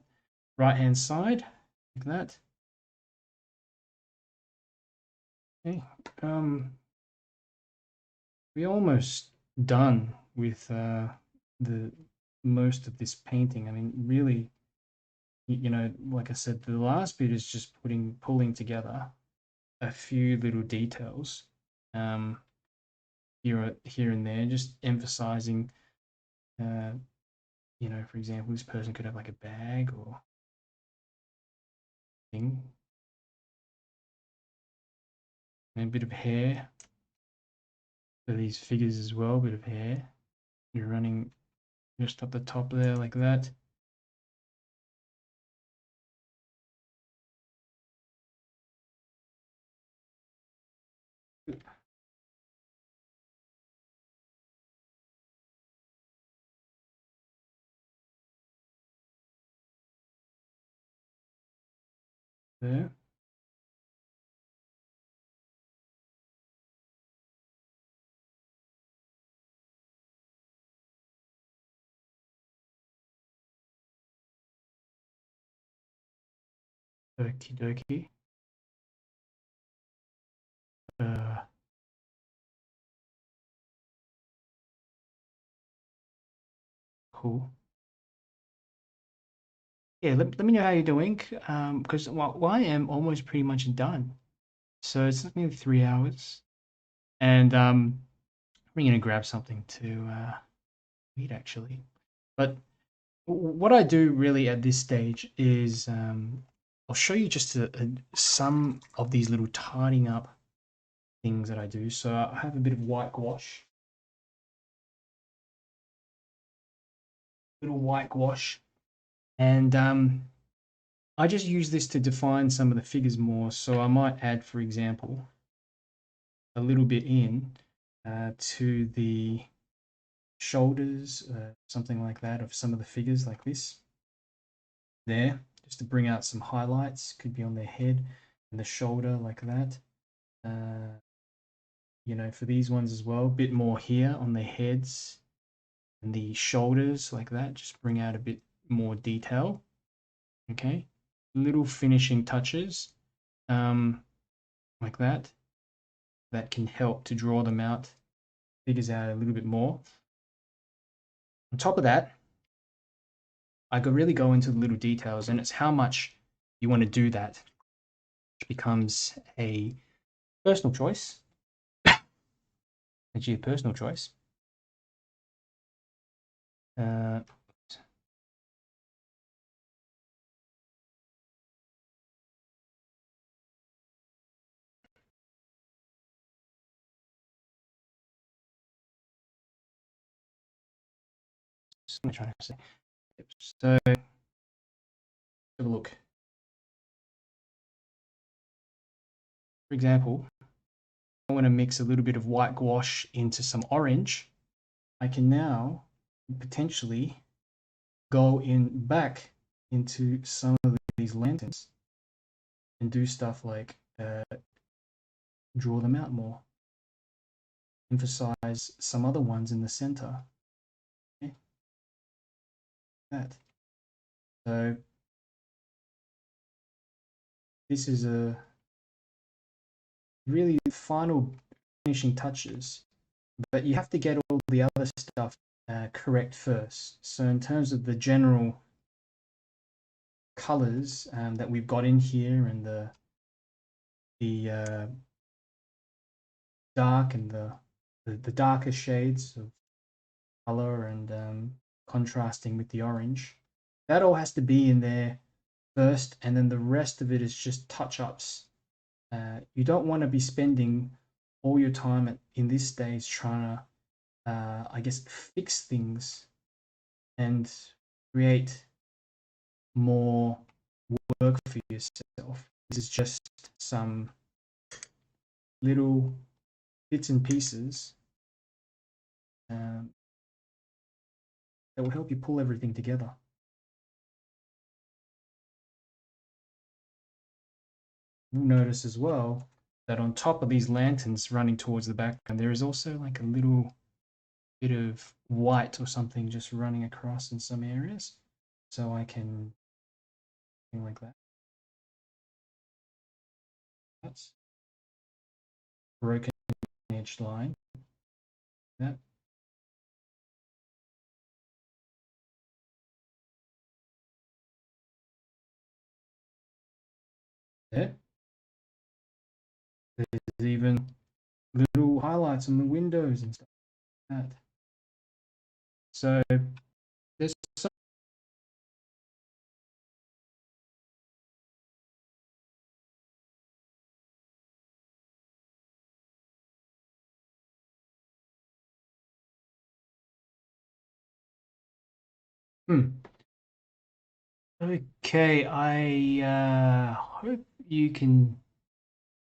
right-hand side, like that. Okay, we're almost done with the most of this painting. I mean, really, you know, like I said, the last bit is just pulling together a few little details here and there, just emphasizing. You know, for example, this person could have like a bag or thing, and a bit of hair for these figures as well. A bit of hair. You're running just up the top there like that. There. Okie dokie. Cool. Yeah, let me know how you're doing. Because well, I am almost pretty much done. So it's nearly 3 hours. And I'm gonna grab something to eat actually. But what I do really at this stage is I'll show you just some of these little tidying up things that I do. So I have a bit of white gouache, and I just use this to define some of the figures more. So I might add, for example, a little bit in to the shoulders, something like that, of some of the figures like this. There, just to bring out some highlights. Could be on their head and the shoulder like that. You know, for these ones as well, a bit more here on their heads and the shoulders like that. Just bring out a bit more detail. Okay, little finishing touches like that. That can help to draw them out, figures out a little bit more. On top of that, I could really go into the little details, and it's how much you want to do that, which becomes a personal choice. Actually, a personal choice. Uh, I'm trying to say. So have a look. For example, I want to mix a little bit of white gouache into some orange. I can now potentially go back into some of these lanterns and do stuff like draw them out more, emphasize some other ones in the center. Okay. That. So this is a really final finishing touches, but you have to get all the other stuff correct first. So in terms of the general colors that we've got in here, and the dark and the darker shades of color, and contrasting with the orange, that all has to be in there first, and then the rest of it is just touch-ups. You don't want to be spending all your time in this stage trying to, I guess, fix things and create more work for yourself. This is just some little bits and pieces that will help you pull everything together. You'll notice as well that on top of these lanterns running towards the background, there is also like a little bit of white or something just running across in some areas. So I can do like that. That's broken edge line. That. There. There's even little highlights on the windows and stuff like that. So there's some Okay, I hope you can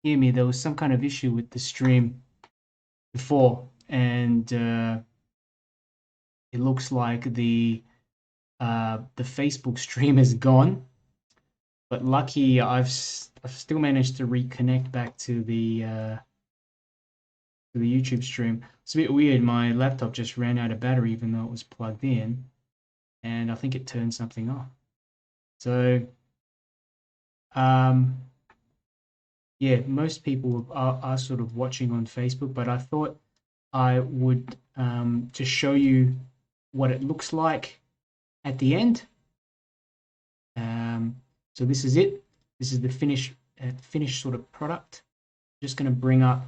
hear me. There was some kind of issue with the stream before, and it looks like the Facebook stream is gone. But lucky, I've still managed to reconnect back to the YouTube stream. It's a bit weird. My laptop just ran out of battery, even though it was plugged in, and I think it turned something off. So, yeah, most people are sort of watching on Facebook, but I thought I would just show you what it looks like at the end. So this is it. This is the finished sort of product. Just going to bring up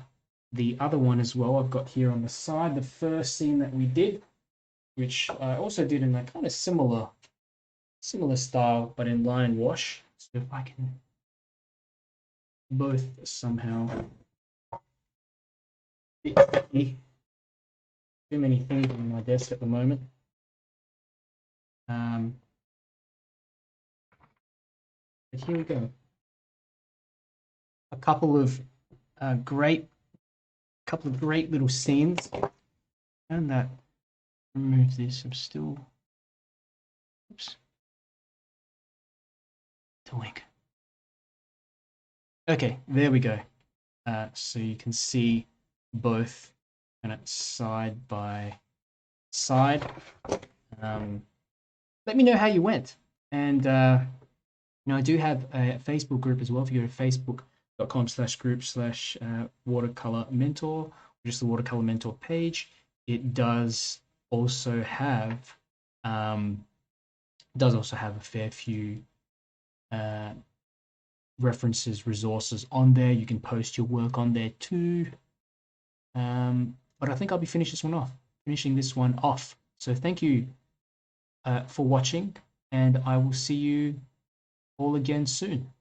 the other one as well. I've got here on the side the first scene that we did, which I also did in a kind of similar style, but in line and wash. So if I can both somehow fit me. Too many things on my desk at the moment. But here we go. A couple of great little scenes. And that, remove this. I'm still, oops, to link. Okay, there we go. So you can see both kind of side by side. Let me know how you went. And I do have a Facebook group as well. If you go to facebook.com/group/watercolor mentor, just the Watercolor Mentor page, it does also have a fair few references, resources on there. You can post your work on there too. But I think I'll be finishing this one off. So thank you for watching, and I will see you all again soon.